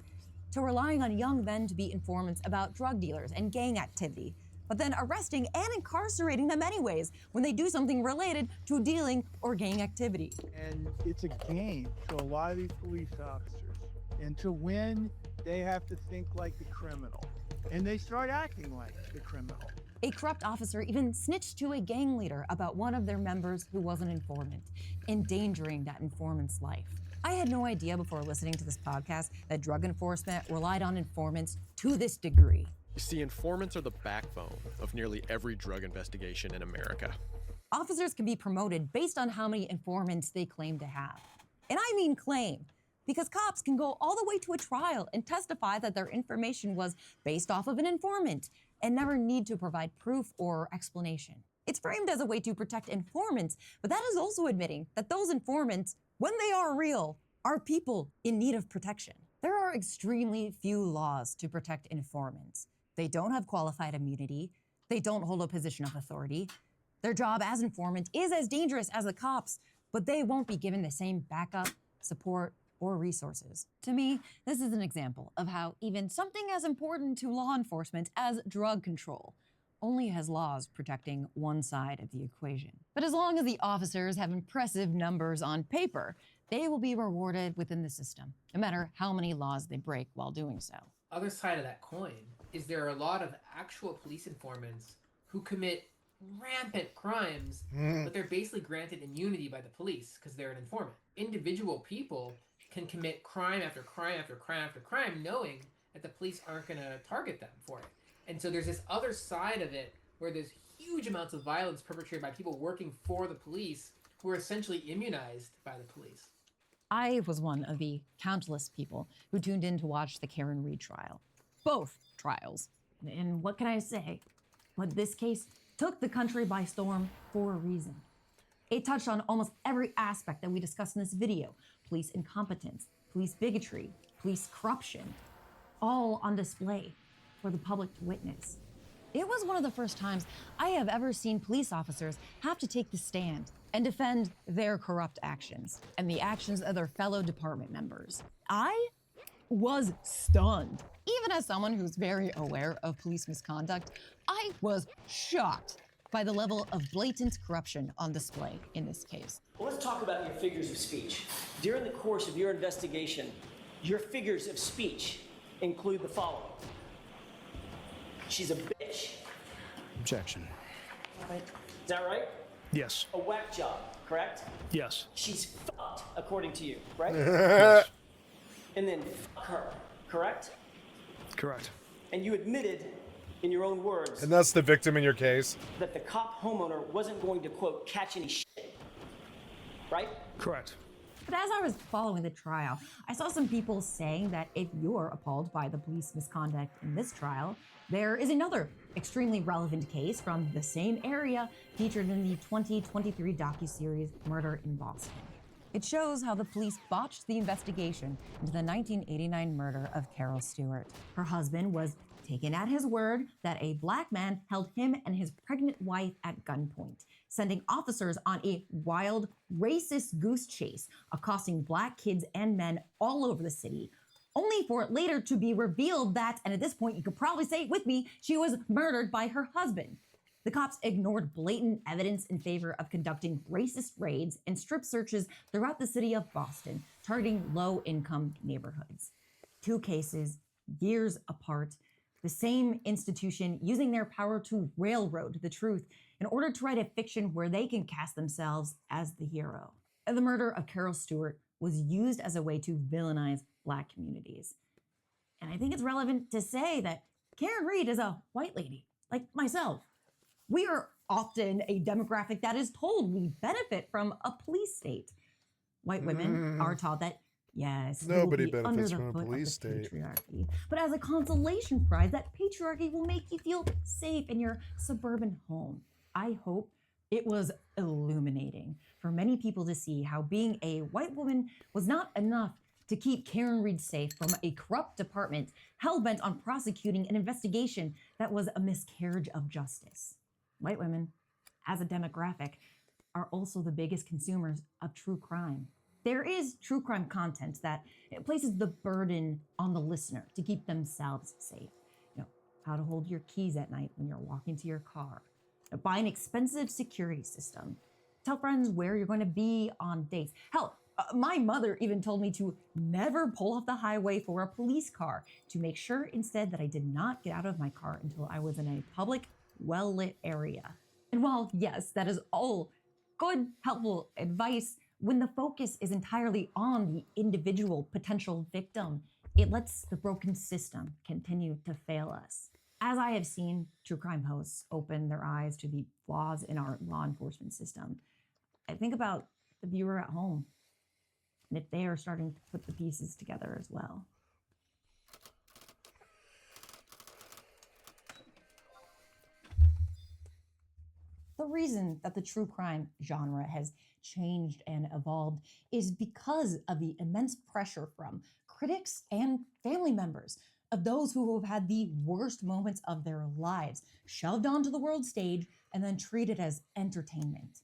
to relying on young men to be informants about drug dealers and gang activity, but then arresting and incarcerating them anyways when they do something related to dealing or gang activity. And it's a game to a lot of these police officers. And to win, they have to think like the criminal. And they start acting like the criminal. A corrupt officer even snitched to a gang leader about one of their members who was an informant, endangering that informant's life. I had no idea before listening to this podcast that drug enforcement relied on informants to this degree. You see, informants are the backbone of nearly every drug investigation in America. Officers can be promoted based on how many informants they claim to have. And I mean claim, because cops can go all the way to a trial and testify that their information was based off of an informant and never need to provide proof or explanation. It's framed as a way to protect informants, but that is also admitting that those informants, when they are real, are people in need of protection. There are extremely few laws to protect informants. They don't have qualified immunity. They don't hold a position of authority. Their job as informants is as dangerous as the cops, but they won't be given the same backup, support, or resources. To me, this is an example of how even something as important to law enforcement as drug control only has laws protecting one side of the equation. But as long as the officers have impressive numbers on paper, they will be rewarded within the system, no matter how many laws they break while doing so. Other side of that coin is there are a lot of actual police informants who commit rampant crimes, but they're basically granted immunity by the police because they're an informant. Individual people can commit crime after crime after crime after crime knowing that the police aren't going to target them for it. And so there's this other side of it where there's huge amounts of violence perpetrated by people working for the police who are essentially immunized by the police. I was one of the countless people who tuned in to watch the Karen Reed trial. Both trials. And what can I say? But this case took the country by storm for a reason. It touched on almost every aspect that we discussed in this video: police incompetence, police bigotry, police corruption, all on display for the public to witness. It was one of the first times I have ever seen police officers have to take the stand and defend their corrupt actions and the actions of their fellow department members. I was stunned. Even as someone who's very aware of police misconduct, I was shocked by the level of blatant corruption on display in this case. Well, let's talk about your figures of speech. During the course of your investigation, your figures of speech include the following. She's a bitch. Objection. Is that right? Yes. A whack job, correct? Yes. She's fucked, according to you, right? Yes. And then fuck her, correct? Correct. And you admitted, in your own words, And that's the victim in your case. that the cop homeowner wasn't going to, quote, catch any shit, right? Correct. But as I was following the trial, I saw some people saying that if you're appalled by the police misconduct in this trial, there is another extremely relevant case from the same area featured in the 2023 docuseries Murder in Boston. It shows how the police botched the investigation into the 1989 murder of Carol Stewart. Her husband was taken at his word that a black man held him and his pregnant wife at gunpoint, sending officers on a wild, racist goose chase, accosting black kids and men all over the city, only for it later to be revealed that, and at this point you could probably say it with me, she was murdered by her husband. The cops ignored blatant evidence in favor of conducting racist raids and strip searches throughout the city of Boston, targeting low-income neighborhoods. Two cases, years apart, the same institution using their power to railroad the truth in order to write a fiction where they can cast themselves as the hero. And the murder of Carol Stewart was used as a way to villainize Black communities. And I think it's relevant to say that Karen Reed is a white lady, like myself. We are often a demographic that is told we benefit from a police state. White women are taught that, yes, we will Nobody be benefits under the from a foot of police the state. patriarchy. But as a consolation prize, that patriarchy will make you feel safe in your suburban home. I hope it was illuminating for many people to see how being a white woman was not enough to keep Karen Reed safe from a corrupt department hell-bent on prosecuting an investigation that was a miscarriage of justice. White women, as a demographic, are also the biggest consumers of true crime. There is true crime content that it places the burden on the listener to keep themselves safe. You know, how to hold your keys at night when you're walking to your car. Buy an expensive security system. Tell friends where you're going to be on dates. Hell, my mother even told me to never pull off the highway for a police car, to make sure instead that I did not get out of my car until I was in a public, well-lit area. And while, yes, that is all good, helpful advice, when the focus is entirely on the individual potential victim, it lets the broken system continue to fail us. As I have seen true crime hosts open their eyes to the flaws in our law enforcement system, I think about the viewer at home and if they are starting to put the pieces together as well. The reason that the true crime genre has changed and evolved is because of the immense pressure from critics and family members of those who have had the worst moments of their lives shoved onto the world stage and then treated as entertainment.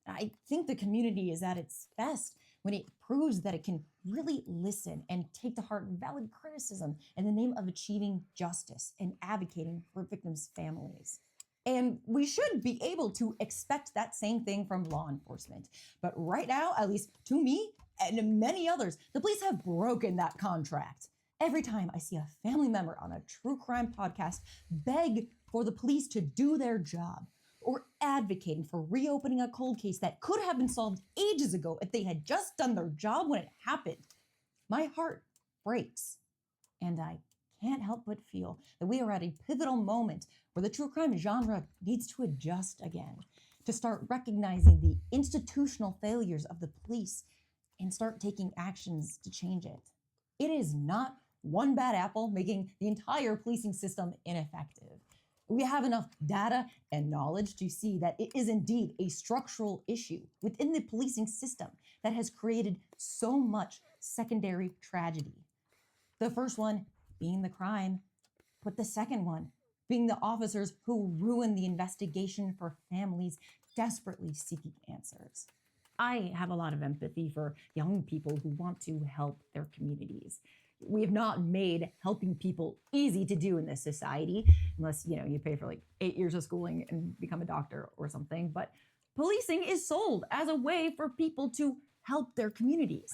I think the community is at its best when it proves that it can really listen and take to heart valid criticism in the name of achieving justice and advocating for victims' families. And we should be able to expect that same thing from law enforcement. But right now, at least to me and many others, the police have broken that contract. Every time I see a family member on a true crime podcast beg for the police to do their job, or advocating for reopening a cold case that could have been solved ages ago if they had just done their job when it happened, my heart breaks. And I can't help but feel that we are at a pivotal moment where the true crime genre needs to adjust again, to start recognizing the institutional failures of the police and start taking actions to change it. It is not one bad apple making the entire policing system ineffective. We have enough data and knowledge to see that it is indeed a structural issue within the policing system that has created so much secondary tragedy. The first one being the crime, but the second one being the officers who ruined the investigation for families desperately seeking answers. I have a lot of empathy for young people who want to help their communities. We have not made helping people easy to do in this society, unless, you pay for like 8 years of schooling and become a doctor or something. But policing is sold as a way for people to help their communities.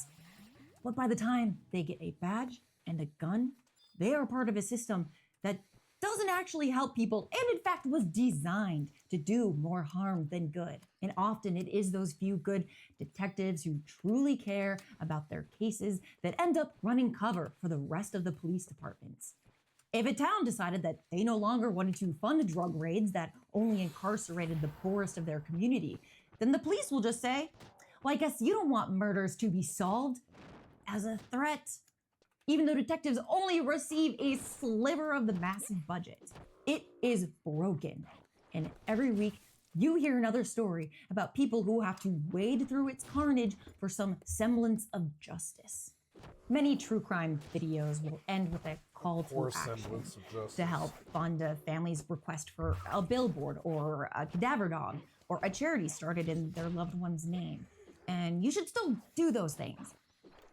But by the time they get a badge and a gun, they are part of a system that doesn't actually help people, and in fact was designed to do more harm than good. And often it is those few good detectives who truly care about their cases that end up running cover for the rest of the police departments. If a town decided that they no longer wanted to fund drug raids that only incarcerated the poorest of their community, then the police will just say, well, I guess you don't want murders to be solved as a threat. Even though detectives only receive a sliver of the massive budget. It is broken. And every week, you hear another story about people who have to wade through its carnage for some semblance of justice. Many true crime videos will end with a call to action to help fund a family's request for a billboard or a cadaver dog or a charity started in their loved one's name. And you should still do those things.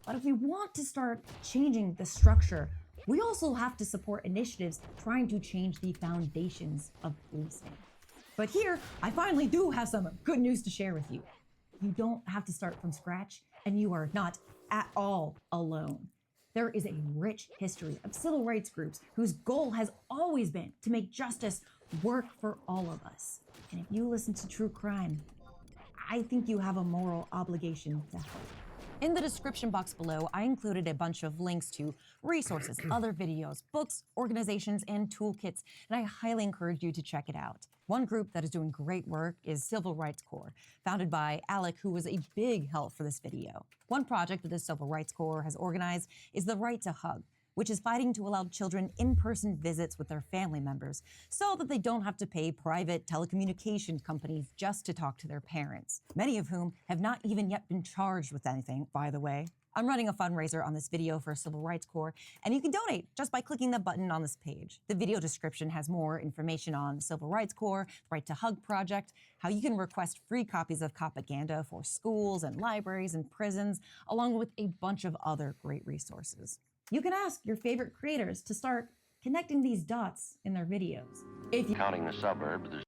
But if we want to start changing the structure, we also have to support initiatives trying to change the foundations of policing. But here, I finally do have some good news to share with you. You don't have to start from scratch, and you are not at all alone. There is a rich history of civil rights groups whose goal has always been to make justice work for all of us. And if you listen to true crime, I think you have a moral obligation to help. In the description box below, I included a bunch of links to resources, other videos, books, organizations, and toolkits, and I highly encourage you to check it out. One group that is doing great work is Civil Rights Corps, founded by Alec, who was a big help for this video. One project that the Civil Rights Corps has organized is the Right to Hug, which is fighting to allow children in-person visits with their family members so that they don't have to pay private telecommunication companies just to talk to their parents, many of whom have not even yet been charged with anything, by the way. I'm running a fundraiser on this video for Civil Rights Corps, and you can donate just by clicking the button on this page. The video description has more information on Civil Rights Corps, the Right to Hug project, how you can request free copies of propaganda for schools and libraries and prisons, along with a bunch of other great resources. You can ask your favorite creators to start connecting these dots in their videos. If you Counting the suburbs, there's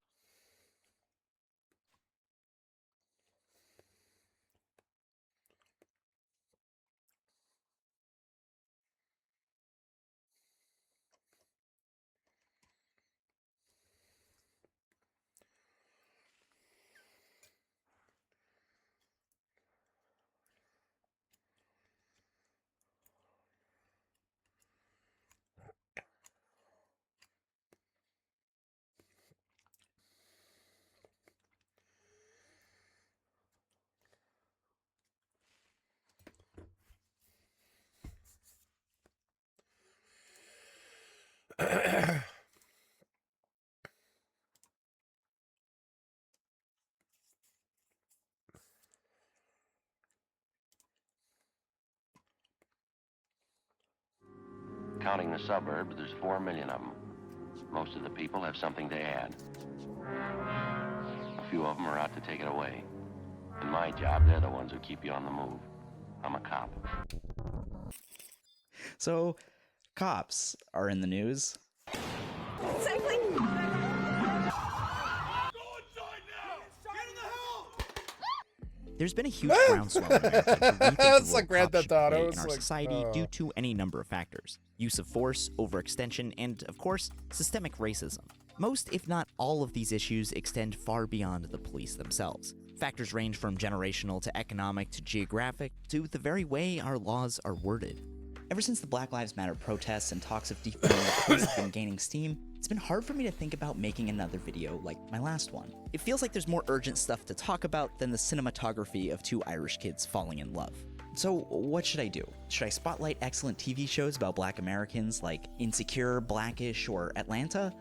counting the suburbs, there's 4 million of them. Most of the people have something to add. A few of them are out to take it away. In my job, they're the ones who keep you on the move. I'm a cop. So, cops are in the news. Safely. There's been a huge groundswell in America to rethink the It's role like Grand cops Theft Auto. should play It's in our like, society due to any number of factors. Use of force, overextension, and, of course, systemic racism. Most, if not all of these issues extend far beyond the police themselves. Factors range from generational to economic to geographic to the very way our laws are worded. Ever since the Black Lives Matter protests and talks of defunding the police have been gaining steam, it's been hard for me to think about making another video like my last one. It feels like there's more urgent stuff to talk about than the cinematography of two Irish kids falling in love. So what should I do? Should I spotlight excellent TV shows about Black Americans like Insecure, Blackish, or Atlanta?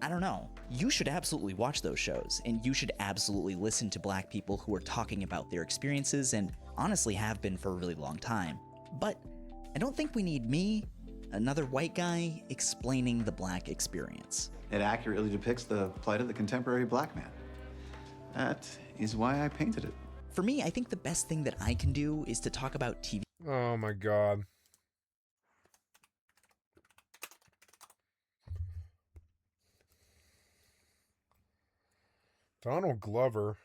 I don't know. You should absolutely watch those shows, and you should absolutely listen to black people who are talking about their experiences and honestly have been for a really long time. But I don't think we need me, another white guy, explaining the black experience. It accurately depicts the plight of the contemporary black man. That is why I painted it. For me, I think the best thing that I can do is to talk about TV. Oh my god. Donald Glover.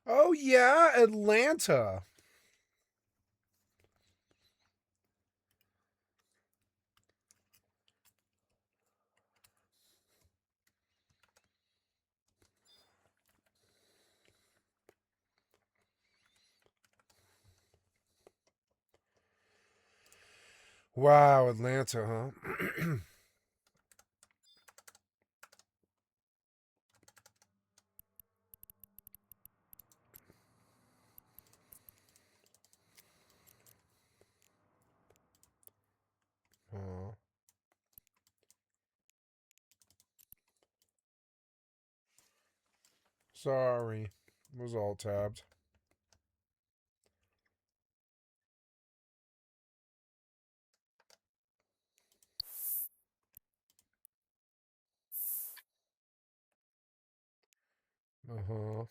Oh yeah, Atlanta. Wow, Atlanta, huh? Sorry. It was all tabbed. Uh-huh.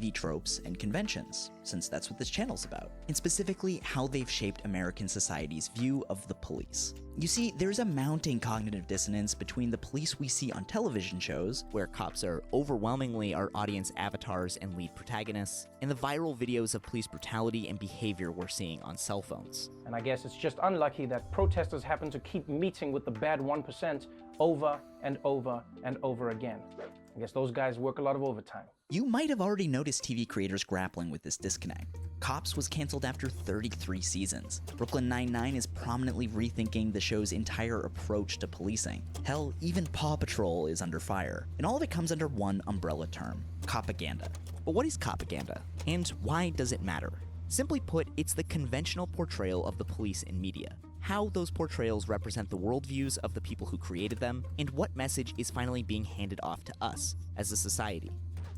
TV tropes and conventions, since that's what this channel's about, and specifically how they've shaped American society's view of the police. You see, there's a mounting cognitive dissonance between the police we see on television shows, where cops are overwhelmingly our audience avatars and lead protagonists, and the viral videos of police brutality and behavior we're seeing on cell phones. And I guess it's just unlucky that protesters happen to keep meeting with the bad 1% over and over and over again. I guess those guys work a lot of overtime. You might have already noticed TV creators grappling with this disconnect. Cops was canceled after 33 seasons. Brooklyn Nine-Nine is prominently rethinking the show's entire approach to policing. Hell, even Paw Patrol is under fire. And all of it comes under one umbrella term: copaganda. But what is copaganda? And why does it matter? Simply put, it's the conventional portrayal of the police in media. How those portrayals represent the worldviews of the people who created them, and what message is finally being handed off to us as a society.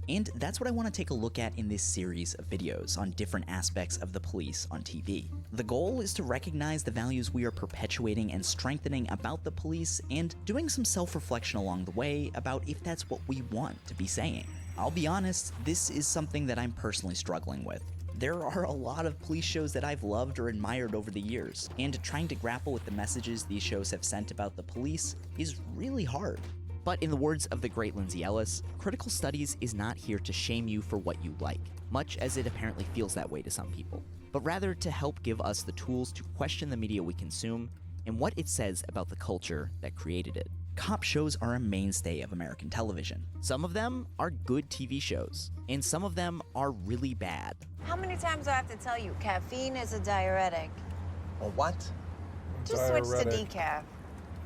And that's what I want to take a look at in this series of videos on different aspects of the police on TV. The goal is to recognize the values we are perpetuating and strengthening about the police, and doing some self-reflection along the way about if that's what we want to be saying. I'll be honest, this is something that I'm personally struggling with. There are a lot of police shows that I've loved or admired over the years, and trying to grapple with the messages these shows have sent about the police is really hard. But in the words of the great Lindsay Ellis, Critical Studies is not here to shame you for what you like, much as it apparently feels that way to some people, but rather to help give us the tools to question the media we consume and what it says about the culture that created it. Cop shows are a mainstay of American television. Some of them are good TV shows, and some of them are really bad. How many times do I have to tell you, caffeine is a diuretic? A what? Just switch to decaf.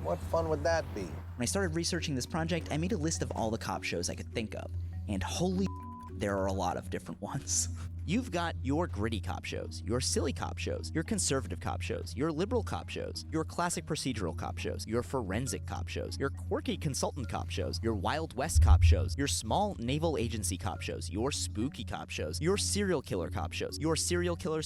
What fun would that be? When I started researching this project, I made a list of all the cop shows I could think of, and holy there are a lot of different ones. You've got your gritty cop shows, your silly cop shows, your conservative cop shows, your liberal cop shows, your classic procedural cop shows, your forensic cop shows, your quirky consultant cop shows, your Wild West cop shows, your small naval agency cop shows, your spooky cop shows, your serial killer cop shows, your serial killer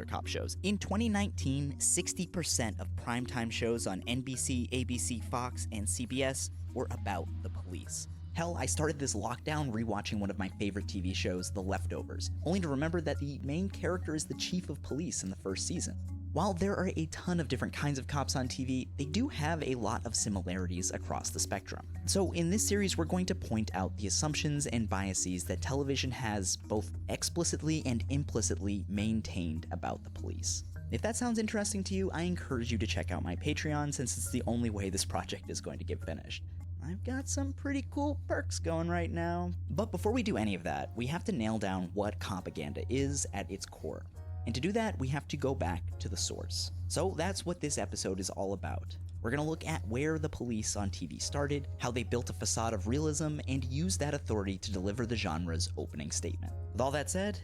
cop shows. In 2019, 60% of primetime shows on NBC, ABC, Fox, and CBS were about the police. Hell, I started this lockdown rewatching one of my favorite TV shows, The Leftovers, only to remember that the main character is the chief of police in the first season. While there are a ton of different kinds of cops on TV, they do have a lot of similarities across the spectrum. So in this series, we're going to point out the assumptions and biases that television has both explicitly and implicitly maintained about the police. If that sounds interesting to you, I encourage you to check out my Patreon, since it's the only way this project is going to get finished. I've got some pretty cool perks going right now. But before we do any of that, we have to nail down what propaganda is at its core. And to do that, we have to go back to the source. So that's what this episode is all about. We're gonna look at where the police on TV started, how they built a facade of realism, and used that authority to deliver the genre's opening statement. With all that said,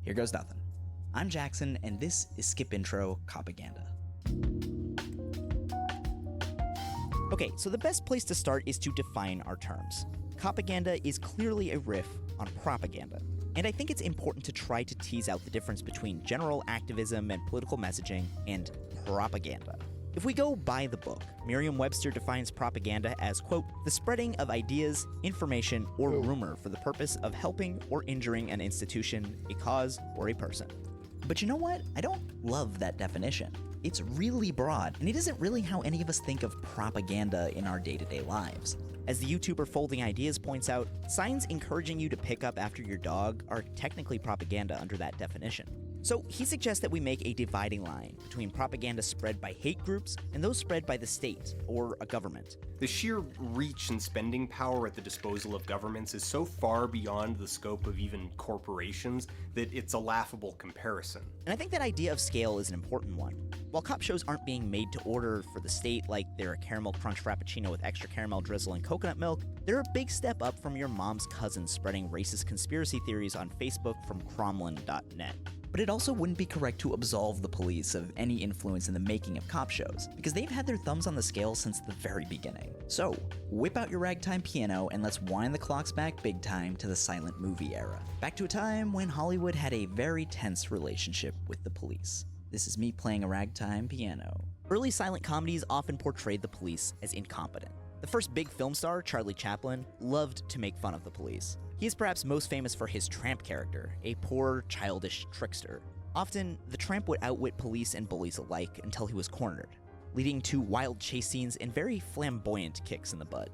here goes nothing. I'm Jackson, and this is Skip Intro Propaganda. Okay, so the best place to start is to define our terms. Propaganda is clearly a riff on propaganda, and I think it's important to try to tease out the difference between general activism and political messaging and propaganda. If we go by the book, Merriam-Webster defines propaganda as, quote, the spreading of ideas, information, or rumor for the purpose of helping or injuring an institution, a cause, or a person. But you know what? I don't love that definition. It's really broad, and it isn't really how any of us think of propaganda in our day-to-day lives. As the YouTuber Folding Ideas points out, signs encouraging you to pick up after your dog are technically propaganda under that definition. So he suggests that we make a dividing line between propaganda spread by hate groups and those spread by the state or a government. The sheer reach and spending power at the disposal of governments is so far beyond the scope of even corporations that it's a laughable comparison. And I think that idea of scale is an important one. While cop shows aren't being made to order for the state like they're a caramel crunch frappuccino with extra caramel drizzle and coconut milk, they're a big step up from your mom's cousin spreading racist conspiracy theories on Facebook from cromlin.net. But it also wouldn't be correct to absolve the police of any influence in the making of cop shows, because they've had their thumbs on the scale since the very beginning. So, whip out your ragtime piano and let's wind the clocks back big time to the silent movie era. Back to a time when Hollywood had a very tense relationship with the police. This is me playing a ragtime piano. Early silent comedies often portrayed the police as incompetent. The first big film star, Charlie Chaplin, loved to make fun of the police. He is perhaps most famous for his tramp character, a poor, childish trickster. Often, the tramp would outwit police and bullies alike until he was cornered, leading to wild chase scenes and very flamboyant kicks in the butt.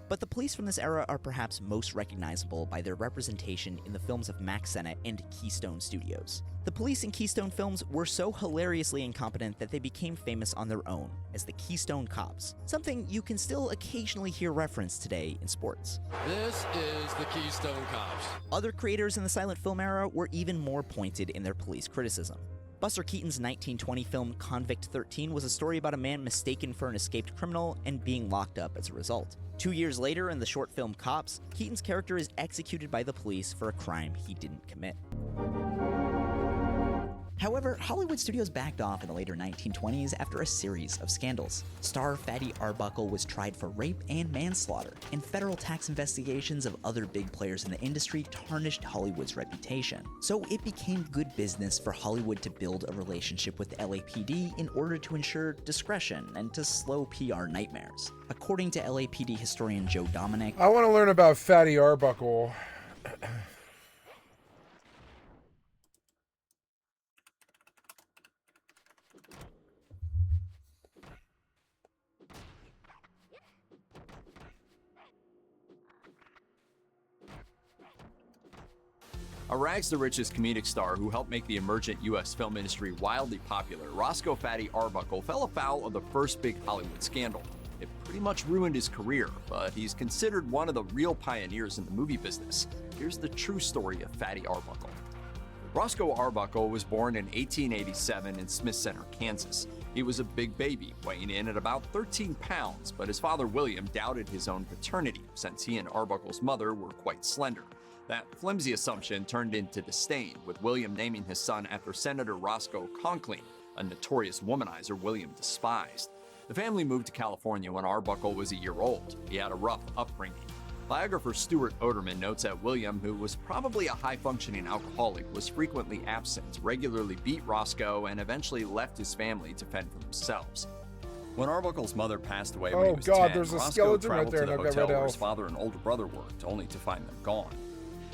But the police from this era are perhaps most recognizable by their representation in the films of Mack Sennett and Keystone Studios. The police in Keystone films were so hilariously incompetent that they became famous on their own as the Keystone Cops, something you can still occasionally hear referenced today in sports. This is the Keystone Cops. Other creators in the silent film era were even more pointed in their police criticism. Buster Keaton's 1920 film Convict 13 was a story about a man mistaken for an escaped criminal and being locked up as a result. 2 years later, in the short film Cops, Keaton's character is executed by the police for a crime he didn't commit. However, Hollywood studios backed off in the later 1920s after a series of scandals. Star Fatty Arbuckle was tried for rape and manslaughter, and federal tax investigations of other big players in the industry tarnished Hollywood's reputation. So it became good business for Hollywood to build a relationship with the LAPD in order to ensure discretion and to slow PR nightmares. According to LAPD historian Joe Dominic, I want to learn about Fatty Arbuckle. A rags-to-riches comedic star who helped make the emergent U.S. film industry wildly popular, Roscoe Fatty Arbuckle fell afoul of the first big Hollywood scandal. It pretty much ruined his career, but he's considered one of the real pioneers in the movie business. Here's the true story of Fatty Arbuckle. Roscoe Arbuckle was born in 1887 in Smith Center, Kansas. He was a big baby, weighing in at about 13 pounds, but his father William doubted his own paternity, since he and Arbuckle's mother were quite slender. That flimsy assumption turned into disdain, with William naming his son after Senator Roscoe Conkling, a notorious womanizer William despised. The family moved to California when Arbuckle was a year old. He had a rough upbringing. Biographer Stuart Oderman notes that William, who was probably a high-functioning alcoholic, was frequently absent, regularly beat Roscoe, and eventually left his family to fend for themselves. When Arbuckle's mother passed away when he was 10, there's a Roscoe skeleton right traveled there, to the and I've got hotel red where his elf. father and older brother worked, only to find them gone.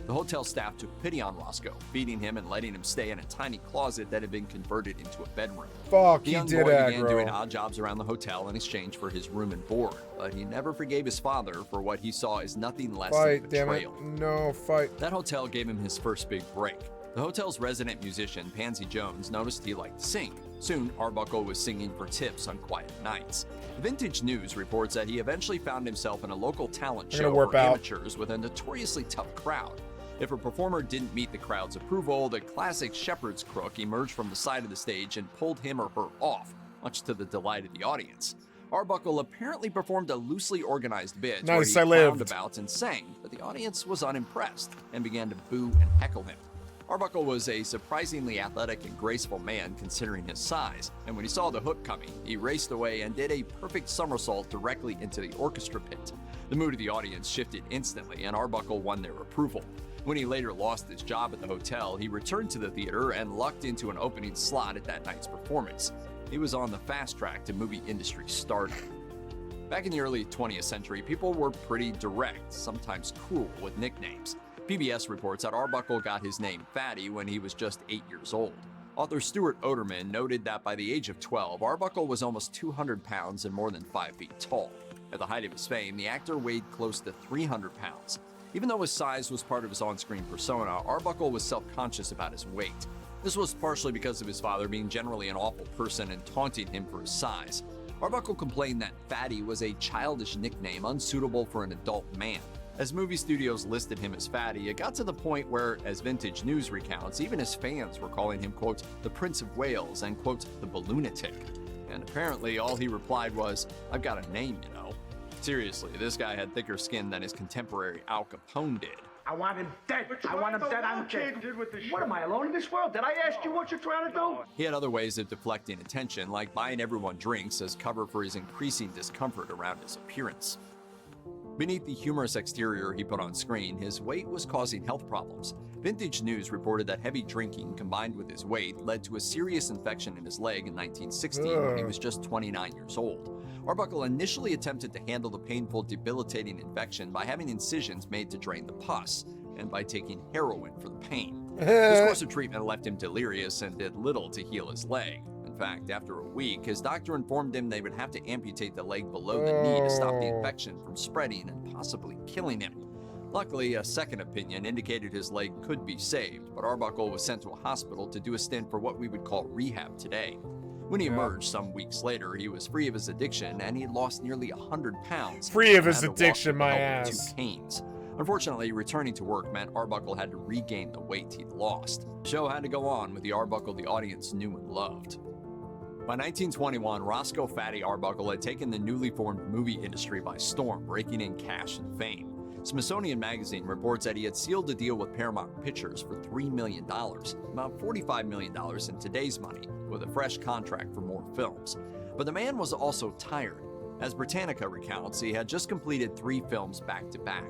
The hotel staff took pity on Roscoe, feeding him and letting him stay in a tiny closet that had been converted into a bedroom. Fuck, The he young did boy began aggro. doing odd jobs around the hotel in exchange for his room and board, but he never forgave his father for what he saw as nothing less Fight, than damn it. betrayal. No, fight. That hotel gave him his first big break. The hotel's resident musician, Pansy Jones, noticed he liked to sing. Soon, Arbuckle was singing for tips on quiet nights. Vintage News reports that he eventually found himself in a local talent I'm gonna show warp for out. amateurs with a notoriously tough crowd. If a performer didn't meet the crowd's approval, the classic shepherd's crook emerged from the side of the stage and pulled him or her off, much to the delight of the audience. Arbuckle apparently performed a loosely organized bit where Nice, he I clowned lived. about and sang, but the audience was unimpressed and began to boo and heckle him. Arbuckle was a surprisingly athletic and graceful man considering his size, and when he saw the hook coming, he raced away and did a perfect somersault directly into the orchestra pit. The mood of the audience shifted instantly, and Arbuckle won their approval. When he later lost his job at the hotel, he returned to the theater and lucked into an opening slot at that night's performance. He was on the fast track to movie industry stardom. Back in the early 20th century, people were pretty direct, sometimes cruel with nicknames. PBS reports that Arbuckle got his name Fatty when he was just 8 years old. Author Stuart Oderman noted that by the age of 12, Arbuckle was almost 200 pounds and more than 5 feet tall. At the height of his fame, the actor weighed close to 300 pounds. Even though his size was part of his on-screen persona, Arbuckle was self-conscious about his weight. This was partially because of his father being generally an awful person and taunting him for his size. Arbuckle complained that Fatty was a childish nickname unsuitable for an adult man. As movie studios listed him as Fatty, it got to the point where, as Vintage News recounts, even his fans were calling him, quote, the Prince of Wales and, quote, the Balloonatic. And apparently all he replied was, I've got a name, you know. Seriously, this guy had thicker skin than his contemporary Al Capone did. I want him dead. I want him dead. I'm dead. What am I, alone in this world? Did I ask you what you're trying to do? He had other ways of deflecting attention, like buying everyone drinks as cover for his increasing discomfort around his appearance. Beneath the humorous exterior he put on screen, his weight was causing health problems. Vintage News reported that heavy drinking combined with his weight led to a serious infection in his leg in 1916 when he was just 29 years old. Arbuckle initially attempted to handle the painful, debilitating infection by having incisions made to drain the pus, and by taking heroin for the pain. This course of treatment left him delirious and did little to heal his leg. In fact, after a week, his doctor informed him they would have to amputate the leg below the knee to stop the infection from spreading and possibly killing him. Luckily, a second opinion indicated his leg could be saved, but Arbuckle was sent to a hospital to do a stint for what we would call rehab today. When he emerged some weeks later, he was free of his addiction and he'd lost nearly 100 pounds. Free of and his had to walk addiction, with my the help of ass. 2 canes. Unfortunately, returning to work meant Arbuckle had to regain the weight he'd lost. The show had to go on with the Arbuckle the audience knew and loved. By 1921, Roscoe Fatty Arbuckle had taken the newly formed movie industry by storm, raking in cash and fame. Smithsonian Magazine reports that he had sealed a deal with Paramount Pictures for $3 million, about $45 million in today's money, with a fresh contract for more films. But the man was also tired. As Britannica recounts, he had just completed 3 films back-to-back.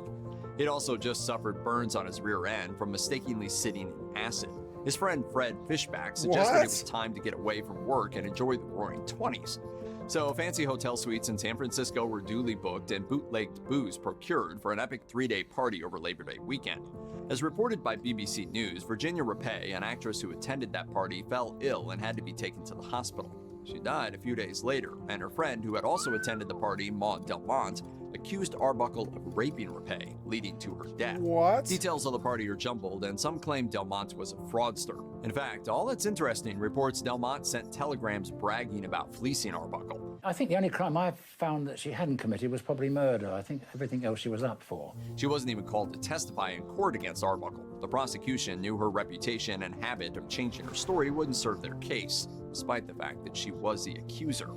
He'd also just suffered burns on his rear end from mistakenly sitting in acid. His friend Fred Fishback suggested it was time to get away from work and enjoy the roaring 20s. So fancy hotel suites in San Francisco were duly booked and bootlegged booze procured for an epic 3-day party over Labor Day weekend. As reported by BBC News, Virginia Rapay, an actress who attended that party, fell ill and had to be taken to the hospital. She died a few days later, and her friend, who had also attended the party, Maud Delmont, accused Arbuckle of raping Rapay, leading to her death. What? Details of the party are jumbled, and some claim Delmont was a fraudster. In fact, All That's Interesting reports Delmont sent telegrams bragging about fleecing Arbuckle. I think the only crime I've found that she hadn't committed was probably murder. I think everything else she was up for. She wasn't even called to testify in court against Arbuckle. The prosecution knew her reputation and habit of changing her story wouldn't serve their case, despite the fact that she was the accuser.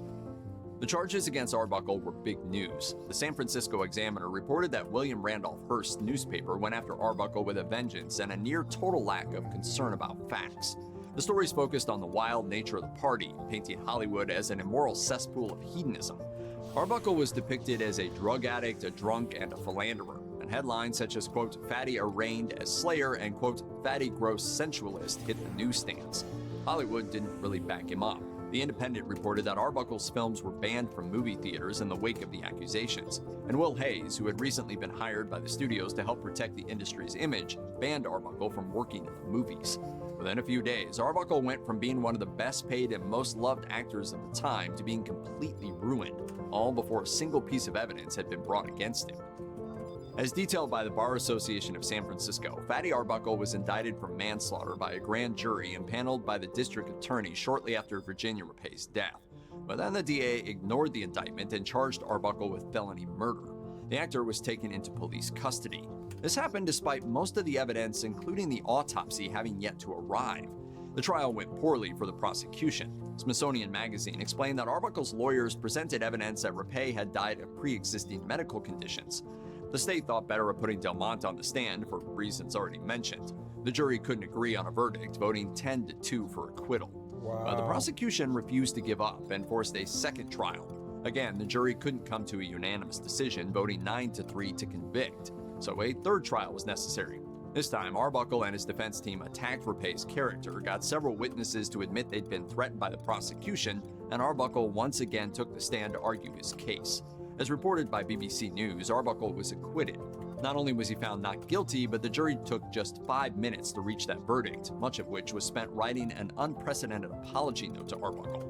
The charges against Arbuckle were big news. The San Francisco Examiner reported that William Randolph Hearst's newspaper went after Arbuckle with a vengeance and a near total lack of concern about facts. The stories focused on the wild nature of the party, painting Hollywood as an immoral cesspool of hedonism. Arbuckle was depicted as a drug addict, a drunk, and a philanderer, and headlines such as, quote, "Fatty arraigned as slayer" and, quote, "Fatty gross sensualist" hit the newsstands. Hollywood didn't really back him up. The Independent reported that Arbuckle's films were banned from movie theaters in the wake of the accusations, and Will Hayes, who had recently been hired by the studios to help protect the industry's image, banned Arbuckle from working in the movies. Within a few days, Arbuckle went from being one of the best paid and most loved actors of the time to being completely ruined, all before a single piece of evidence had been brought against him. As detailed by the Bar Association of San Francisco, Fatty Arbuckle was indicted for manslaughter by a grand jury impaneled by the district attorney shortly after Virginia Rapay's death. But then the DA ignored the indictment and charged Arbuckle with felony murder. The actor was taken into police custody. This happened despite most of the evidence, including the autopsy, having yet to arrive. The trial went poorly for the prosecution. Smithsonian Magazine explained that Arbuckle's lawyers presented evidence that Rapay had died of pre-existing medical conditions. The state thought better of putting Del Monte on the stand for reasons already mentioned. The jury couldn't agree on a verdict, voting 10-2 for acquittal. Wow. The prosecution refused to give up and forced a second trial. Again, the jury couldn't come to a unanimous decision, voting 9-3 to convict, so a third trial was necessary. This time, Arbuckle and his defense team attacked Rapay's character, got several witnesses to admit they'd been threatened by the prosecution, and Arbuckle once again took the stand to argue his case. As reported by BBC News, Arbuckle was acquitted. Not only was he found not guilty, but the jury took just 5 minutes to reach that verdict, much of which was spent writing an unprecedented apology note to Arbuckle.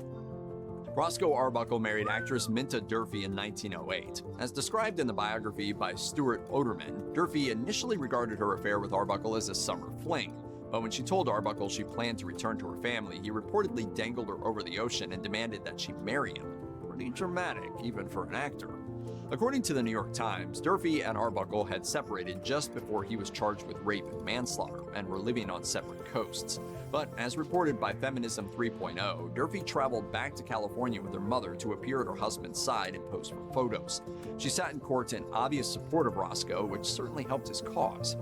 Roscoe Arbuckle married actress Minta Durfee in 1908. As described in the biography by Stuart Oderman, Durfee initially regarded her affair with Arbuckle as a summer fling. But when she told Arbuckle she planned to return to her family, he reportedly dangled her over the ocean and demanded that she marry him. Pretty dramatic, even for an actor. According to the New York Times, Durfee and Arbuckle had separated just before he was charged with rape and manslaughter and were living on separate coasts. But as reported by Feminism 3.0, Durfee traveled back to California with her mother to appear at her husband's side and pose for photos. She sat in court in obvious support of Roscoe, which certainly helped his cause.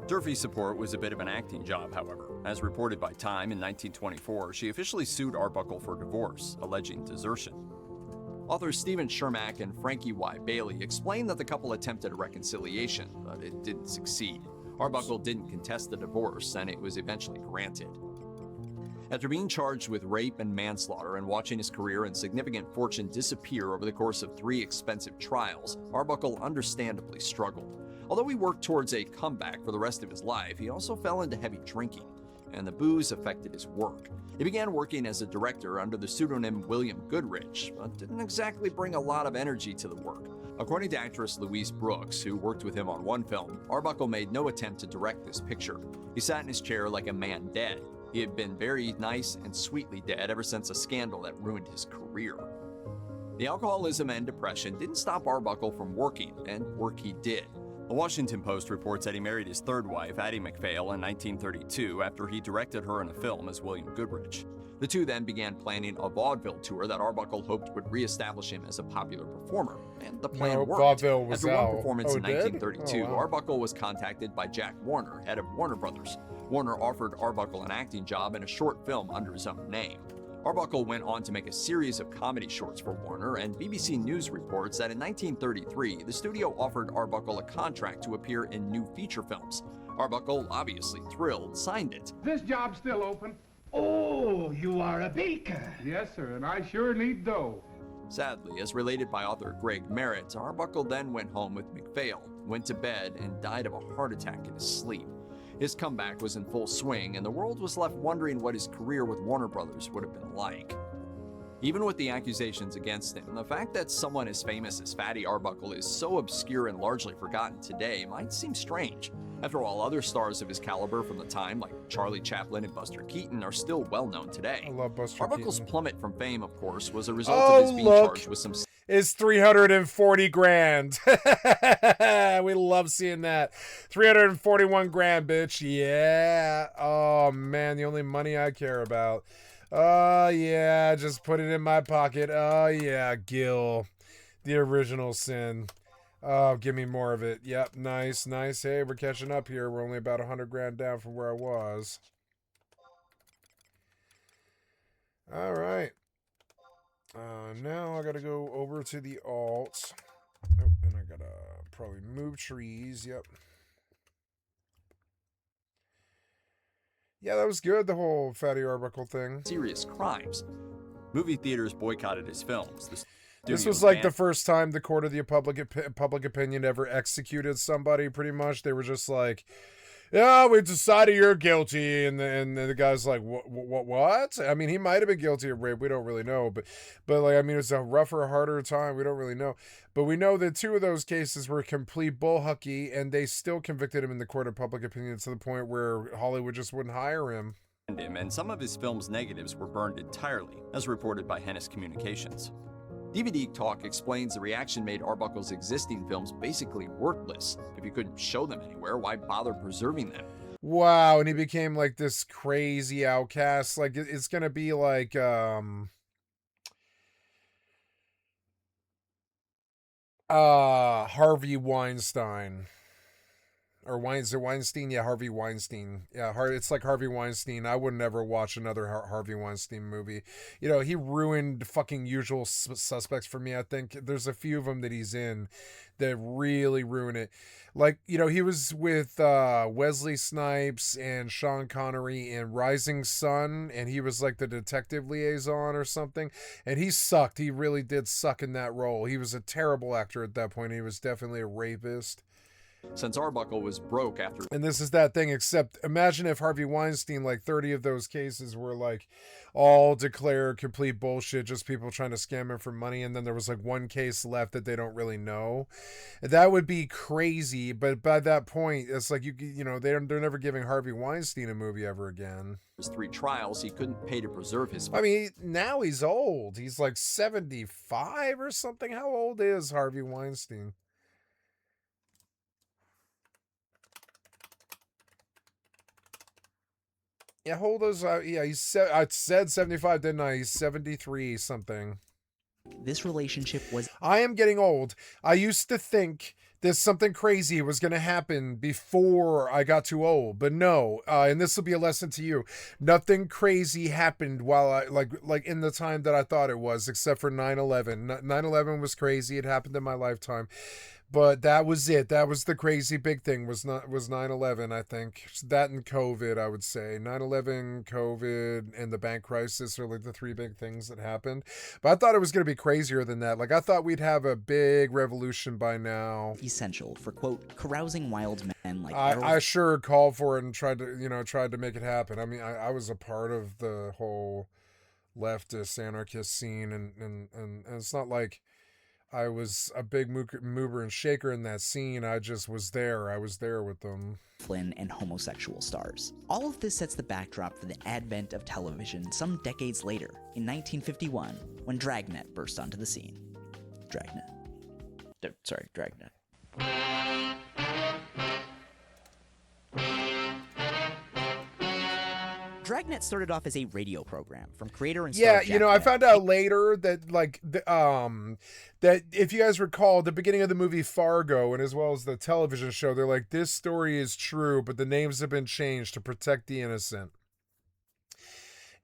Durfee's support was a bit of an acting job, however. As reported by Time in 1924, she officially sued Arbuckle for divorce, alleging desertion. Authors Stephen Shermack and Frankie Y. Bailey explained that the couple attempted a reconciliation, but it didn't succeed. Arbuckle didn't contest the divorce, and it was eventually granted. After being charged with rape and manslaughter and watching his career and significant fortune disappear over the course of 3 expensive trials, Arbuckle understandably struggled. Although he worked towards a comeback for the rest of his life, he also fell into heavy drinking, and the booze affected his work. He began working as a director under the pseudonym William Goodrich, but didn't exactly bring a lot of energy to the work. According to actress Louise Brooks, who worked with him on one film, Arbuckle made no attempt to direct this picture. He sat in his chair like a man dead. He had been very nice and sweetly dead ever since a scandal that ruined his career. The alcoholism and depression didn't stop Arbuckle from working, and work he did. The Washington Post reports that he married his third wife, Addie MacPhail, in 1932 after he directed her in a film as William Goodrich. The two then began planning a vaudeville tour that Arbuckle hoped would reestablish him as a popular performer, and the plan worked. Vaudeville was After out. one performance in It did? 1932, Oh, wow. Arbuckle was contacted by Jack Warner, head of Warner Brothers. Warner offered Arbuckle an acting job in a short film under his own name. Arbuckle went on to make a series of comedy shorts for Warner, and BBC News reports that in 1933, the studio offered Arbuckle a contract to appear in new feature films. Arbuckle, obviously thrilled, signed it. This job's still open. Oh, you are a baker. Yes, sir, and I sure need dough. Sadly, as related by author Greg Merritt, Arbuckle then went home with MacPhail, went to bed, and died of a heart attack in his sleep. His comeback was in full swing, and the world was left wondering what his career with Warner Brothers would have been like. Even with the accusations against him, the fact that someone as famous as Fatty Arbuckle is so obscure and largely forgotten today might seem strange. After all, other stars of his caliber from the time, like Charlie Chaplin and Buster Keaton, are still well known today. I love Buster Arbuckle's Keaton. plummet from fame, of course, was a result of his being charged with some... is 340 grand. We love seeing that. 341 grand, bitch. Yeah. Oh, man, the only money I care about. Oh, yeah, just put it in my pocket. Oh, yeah, Gil. The original sin. Oh, give me more of it. Yep, nice, nice. Hey, we're catching up here. We're only about 100 grand down from where I was. All right. Now I gotta go over to the alt. Oh, and I gotta probably move trees. Yep. Yeah, that was good, the whole Fatty Arbuckle thing. Serious crimes. Movie theaters boycotted his films. This was like the first time the court of the public opinion ever executed somebody, pretty much. They were just like, yeah, we decided you're guilty. And the guy's like, what? I mean, he might have been guilty of rape. We don't really know. But like, I mean, it's a rougher, harder time. We don't really know. But we know that 2 of those cases were complete bullhucky, and they still convicted him in the court of public opinion to the point where Hollywood just wouldn't hire him. And some of his film's negatives were burned entirely, as reported by Hennis Communications. DVD Talk explains the reaction made Arbuckle's existing films basically worthless. If you couldn't show them anywhere, why bother preserving them? Wow, and he became like this crazy outcast. Like, it's gonna be like Harvey Weinstein. Or Weinstein? Yeah, Harvey Weinstein. Yeah, it's like Harvey Weinstein. I would never watch another Harvey Weinstein movie. You know, he ruined fucking Usual Suspects for me, I think. There's a few of them that he's in that really ruin it. Like, you know, he was with Wesley Snipes and Sean Connery in Rising Sun, and he was like the detective liaison or something, and he sucked. He really did suck in that role. He was a terrible actor at that point. He was definitely a rapist. Since Arbuckle was broke after... And this is that thing, except imagine if Harvey Weinstein, like 30 of those cases were like all declared complete bullshit, just people trying to scam him for money, and then there was like one case left that they don't really know. That would be crazy, but by that point, it's like, you know, they're never giving Harvey Weinstein a movie ever again. His 3 trials, he couldn't pay to preserve his... I mean, now he's old. He's like 75 or something. How old is Harvey Weinstein? Yeah, hold those. Yeah, I said 75, didn't I? He's 73 something. This relationship was... I am getting old. I used to think that something crazy was going to happen before I got too old, but no. And this will be a lesson to you. Nothing crazy happened while I like in the time that I thought it was, except for 9/11. 9/11 was crazy. It happened in my lifetime. But that was it. That was the crazy big thing, was 9/11, I think. That and COVID, I would say. 9/11, COVID, and the bank crisis are like the 3 big things that happened. But I thought it was going to be crazier than that. Like, I thought we'd have a big revolution by now. Essential for, quote, carousing wild men like... I sure called for it and tried to make it happen. I mean, I was a part of the whole leftist anarchist scene, and it's not like I was a big mover and shaker in that scene. I just was there. I was there with them. Flynn and homosexual stars. All of this sets the backdrop for the advent of television some decades later, in 1951, when Dragnet burst onto the scene. Dragnet. Dragnet started off as a radio program from creator and star Jack you know, I found out later that that if you guys recall the beginning of the movie Fargo, and as well as the television show, they're like, this story is true, but the names have been changed to protect the innocent.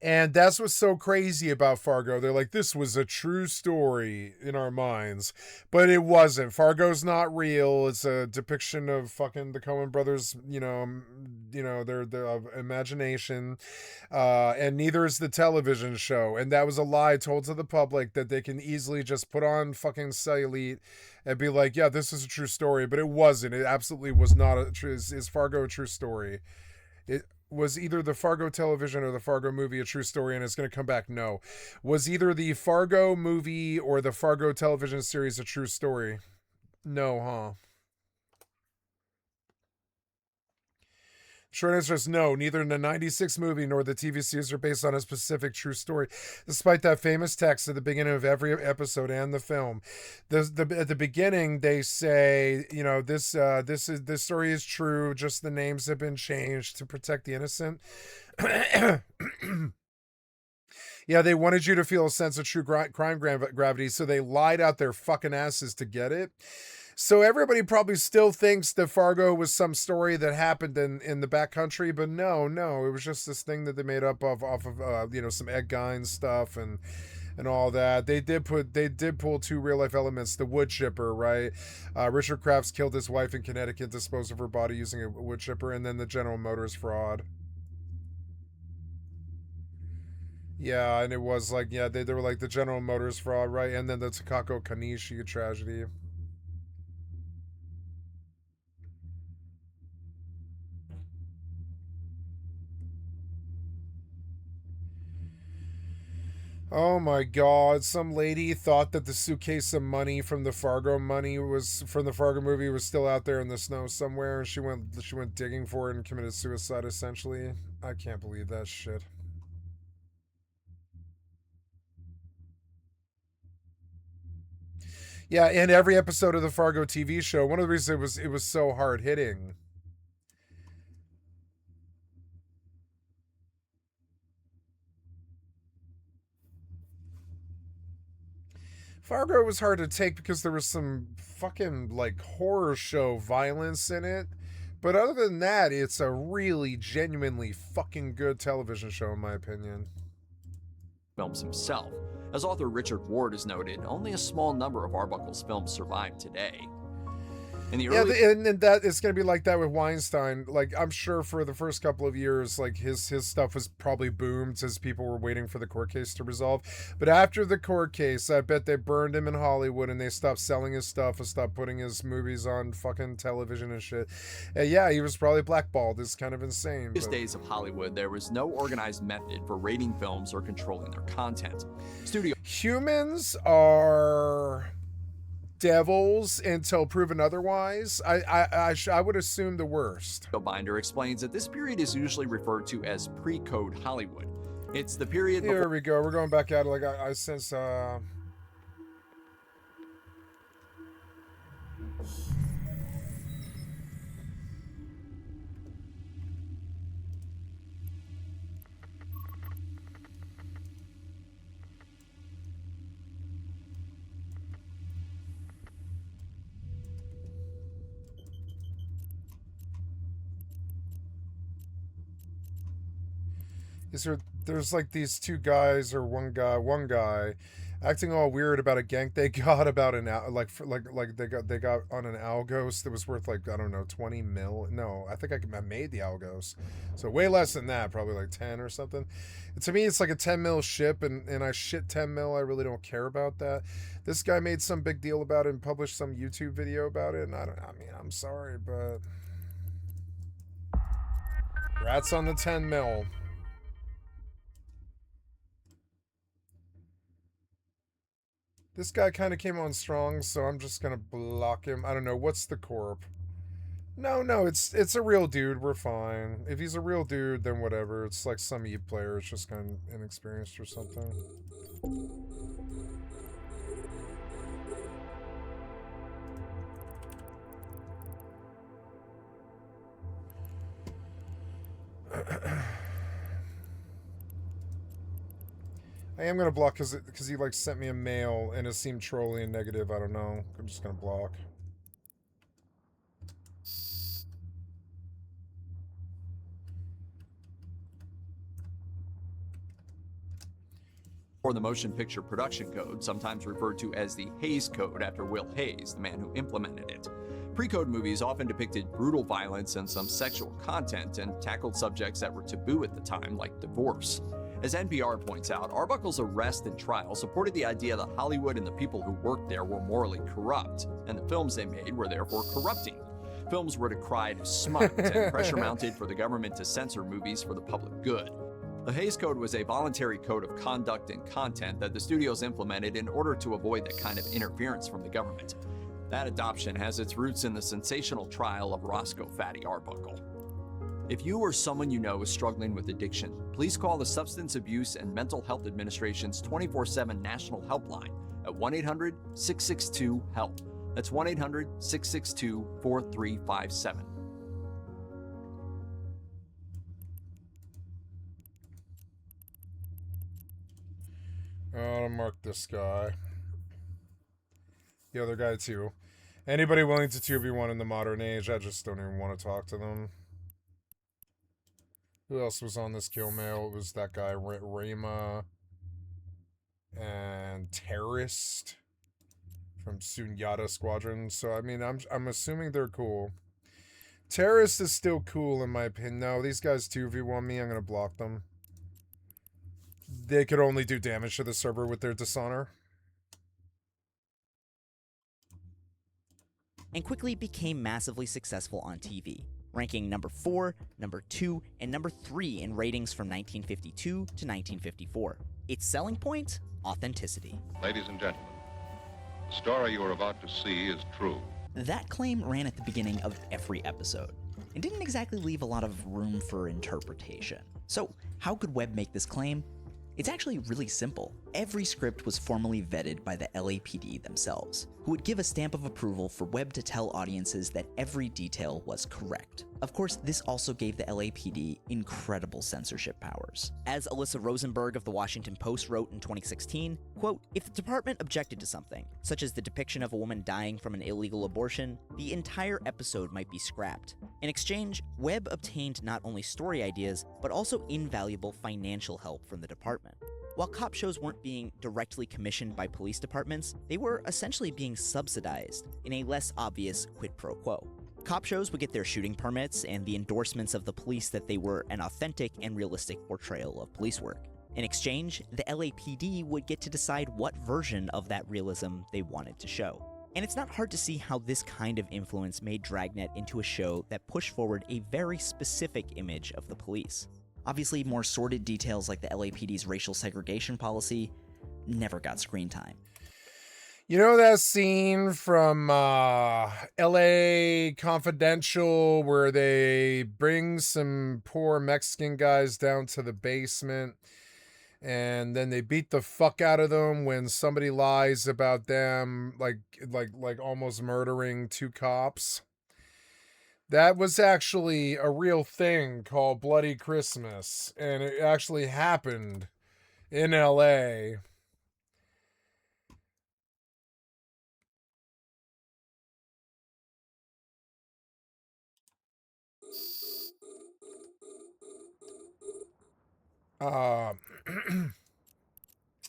And that's what's so crazy about Fargo. They're like, this was a true story in our minds, but it wasn't. Fargo's not real. It's a depiction of fucking the Coen brothers, their imagination. And neither is the television show. And that was a lie told to the public that they can easily just put on fucking Cellulite and be like, yeah, this is a true story, but it wasn't. It absolutely was not a true. Is Fargo a true story? Was either the Fargo television or the Fargo movie a true story, and it's going to come back? No. Was either the Fargo movie or the Fargo television series a true story? No, huh? Short answer is no. Neither the 96 movie nor the TV series are based on a specific true story, despite that famous text at the beginning of every episode and the film. At the beginning, they say, you know, this story is true. Just the names have been changed to protect the innocent. Yeah, they wanted you to feel a sense of true crime gravity, so they lied out their fucking asses to get it. So everybody probably still thinks that Fargo was some story that happened in the backcountry, but no, it was just this thing that they made up off of you know, some Ed Gein stuff and all that. They did pull two real life elements. The wood chipper, right? Richard Crafts killed his wife in Connecticut, disposed of her body using a wood chipper, and then the General Motors fraud. Yeah, and it was like, yeah, they were like the General Motors fraud, right? And then the Takako Kanishi tragedy. Oh my God! Some lady thought that the suitcase of money from the Fargo movie was still out there in the snow somewhere, and she went digging for it and committed suicide. Essentially, I can't believe that shit. Yeah, in every episode of the Fargo TV show, one of the reasons it was so hard hitting. Fargo was hard to take because there was some fucking like horror show violence in it. But other than that, it's a really genuinely fucking good television show in my opinion. Films himself. As author Richard Ward has noted, only a small number of Arbuckle's films survive today. In the early... and that it's going to be like that with Weinstein. Like, I'm sure for the first couple of years, like his stuff was probably boomed as people were waiting for the court case to resolve. But after the court case, I bet they burned him in Hollywood and they stopped selling his stuff and stopped putting his movies on fucking television and shit. And yeah, he was probably blackballed. It's kind of insane. In these days of Hollywood, there was no organized method for rating films or controlling their content. Humans are devils until proven otherwise. I would assume the worst. Binder explains that this period is usually referred to as pre-code Hollywood. It's the period Here we go. We're going back at it. Like I sense there's like these two guys or one guy acting all weird about a gank they got about an like they got on an Algos that was worth like, I don't know, 20 mil. No, I think I made the Algos, so way less than that, probably like 10 or something. And to me, it's like a 10 mil ship, and I shit 10 mil. I really don't care about that. This guy made some big deal about it and published some YouTube video about it, and I mean, I'm sorry, but rats on the 10 mil. This guy kind of came on strong, so I'm just gonna block him. I don't know, what's the corp? No, it's a real dude. We're fine. If he's a real dude, then whatever. It's like some Eve player. It's just kind of inexperienced or something. I am gonna block because he like sent me a mail and it seemed trolly and negative. I don't know. I'm just gonna block. Or the Motion Picture Production Code, sometimes referred to as the Hays Code after Will Hays, the man who implemented it. Pre-code movies often depicted brutal violence and some sexual content and tackled subjects that were taboo at the time, like divorce. As NPR points out, Arbuckle's arrest and trial supported the idea that Hollywood and the people who worked there were morally corrupt, and the films they made were therefore corrupting. Films were decried as smut, and pressure mounted for the government to censor movies for the public good. The Hays Code was a voluntary code of conduct and content that the studios implemented in order to avoid that kind of interference from the government. That adoption has its roots in the sensational trial of Roscoe Fatty Arbuckle. If you or someone you know is struggling with addiction, please call the Substance Abuse and Mental Health Administration's 24/7 national helpline at 1-800-662-HELP. That's 1-800-662-4357. I'll mark this guy. The other guy too. Anybody willing to 2v1 in the modern age, I just don't even want to talk to them. Who else was on this kill mail? It was that guy, Rayma, and Terrorist from Sunyata Squadron. So, I mean, I'm assuming they're cool. Terrorist is still cool in my opinion. No, these guys 2v1 me, I'm going to block them. They could only do damage to the server with their dishonor. And quickly became massively successful on TV, ranking number 4, number 2, and number 3 in ratings from 1952 to 1954. Its selling point? Authenticity. Ladies and gentlemen, the story you are about to see is true. That claim ran at the beginning of every episode, and didn't exactly leave a lot of room for interpretation. So, how could Webb make this claim? It's actually really simple. Every script was formally vetted by the LAPD themselves, who would give a stamp of approval for Webb to tell audiences that every detail was correct. Of course, this also gave the LAPD incredible censorship powers. As Alyssa Rosenberg of the Washington Post wrote in 2016, quote, "If the department objected to something, such as the depiction of a woman dying from an illegal abortion, the entire episode might be scrapped. In exchange, Webb obtained not only story ideas, but also invaluable financial help from the department. While cop shows weren't being directly commissioned by police departments, they were essentially being subsidized in a less obvious quid pro quo. Cop shows would get their shooting permits and the endorsements of the police that they were an authentic and realistic portrayal of police work. In exchange, the LAPD would get to decide what version of that realism they wanted to show. And it's not hard to see how this kind of influence made Dragnet into a show that pushed forward a very specific image of the police. Obviously, more sordid details like the LAPD's racial segregation policy never got screen time. You know that scene from LA Confidential where they bring some poor Mexican guys down to the basement and then they beat the fuck out of them when somebody lies about them like almost murdering 2 cops? That was actually a real thing called Bloody Christmas, and it actually happened in LA.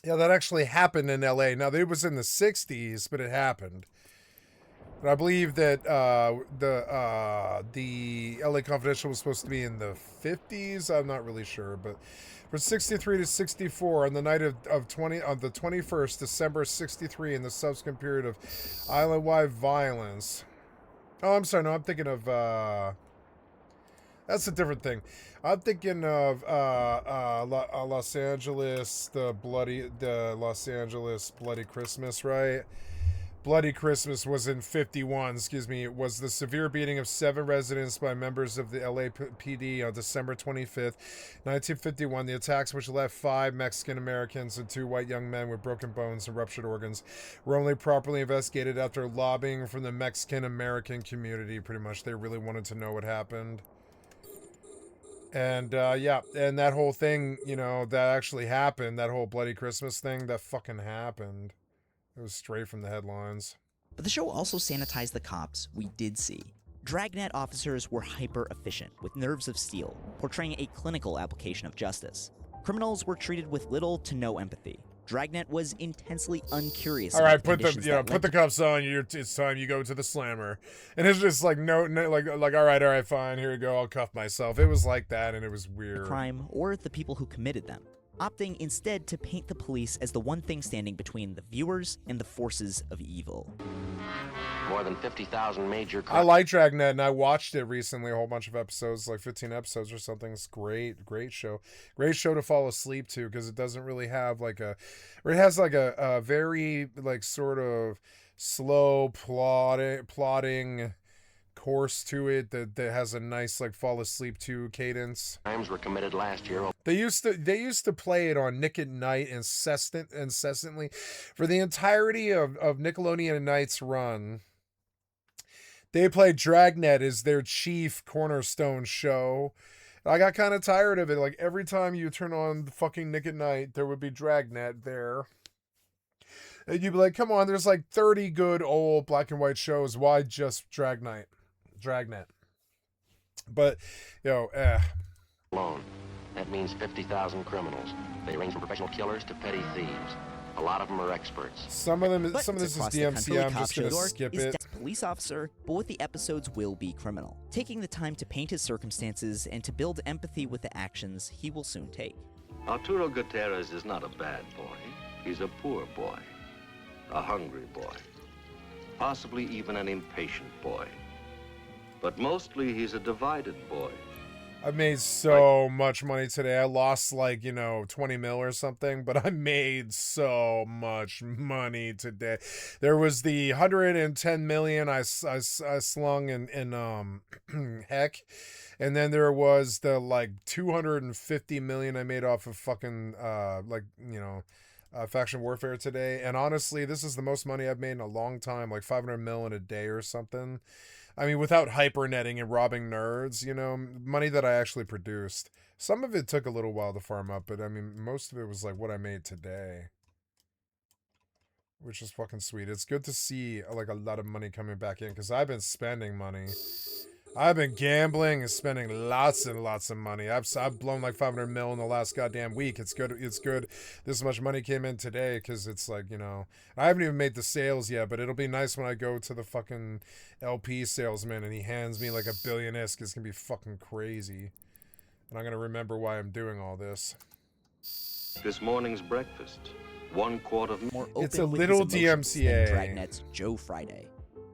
Yeah, that actually happened in LA. Now, it was in the 60s, but it happened. But I believe that the LA Confidential was supposed to be in the 50s. I'm not really sure, but from 63 to 64, on the night of the 21st December 63, in the subsequent period of island-wide violence. Oh, I'm sorry. No, I'm thinking of that's a different thing. I'm thinking of Los Angeles, the Los Angeles Bloody Christmas, right? Bloody Christmas was in 51, excuse me. It was the severe beating of 7 residents by members of the LAPD on December 25th, 1951. The attacks, which left 5 Mexican Americans and 2 white young men with broken bones and ruptured organs, were only properly investigated after lobbying from the Mexican American community. Pretty much, they really wanted to know what happened. And yeah, and that whole thing, you know, that actually happened. That whole Bloody Christmas thing, that fucking happened. It was straight from the headlines. But the show also sanitized the cops we did see. Dragnet officers were hyper-efficient, with nerves of steel, portraying a clinical application of justice. Criminals were treated with little to no empathy. Dragnet was intensely uncurious. All right, put the cuffs on. It's time you go to the slammer. And it's just like no, like all right, fine. Here you go. I'll cuff myself. It was like that, and it was weird. The crime or the people who committed them, opting instead to paint the police as the one thing standing between the viewers and the forces of evil. More than 50,000 major... I like Dragnet, and I watched it recently, a whole bunch of episodes, like 15 episodes or something. It's great show. Great show to fall asleep to, because it doesn't really have like a... Or it has like a very, like, sort of slow plotting horse to it that has a nice like fall asleep to cadence. Crimes were committed last year. They used to play it on Nick at Night incessantly for the entirety of Nickelodeon at Night's run. They played Dragnet as their chief cornerstone show. I got kind of tired of it. Like every time you turn on the fucking Nick at Night, there would be Dragnet there. And you'd be like, come on, there's like 30 good old black and white shows. Why just Dragnet? But, Alone. That means 50,000 criminals. They range from professional killers to petty thieves. A lot of them are experts. Some of this is DMCA. I'm just going to skip it. Police officer, both the episodes will be criminal, taking the time to paint his circumstances and to build empathy with the actions he will soon take. Arturo Gutierrez is not a bad boy. He's a poor boy. A hungry boy, possibly even an impatient boy. But mostly he's a divided boy. I made so much money today. I lost like, 20 mil or something, but I made so much money today. There was the 110 million I slung in Heck. And then there was the like 250 million I made off of fucking, faction warfare today. And honestly, this is the most money I've made in a long time, like 500 mil in a day or something. I mean, without hypernetting and robbing nerds, money that I actually produced. Some of it took a little while to farm up, but I mean, most of it was like what I made today, which is fucking sweet. It's good to see like a lot of money coming back in because I've been spending money. I've been gambling and spending lots and lots of money. I've blown like 500 mil in the last goddamn week. It's good. It's good. This much money came in today because it's like, I haven't even made the sales yet, but it'll be nice when I go to the fucking LP salesman and he hands me like $1 billion. It's going to be fucking crazy. And I'm going to remember why I'm doing all this. This morning's breakfast, 1 quart of more. It's a little DMCA. Dragnet's Joe Friday.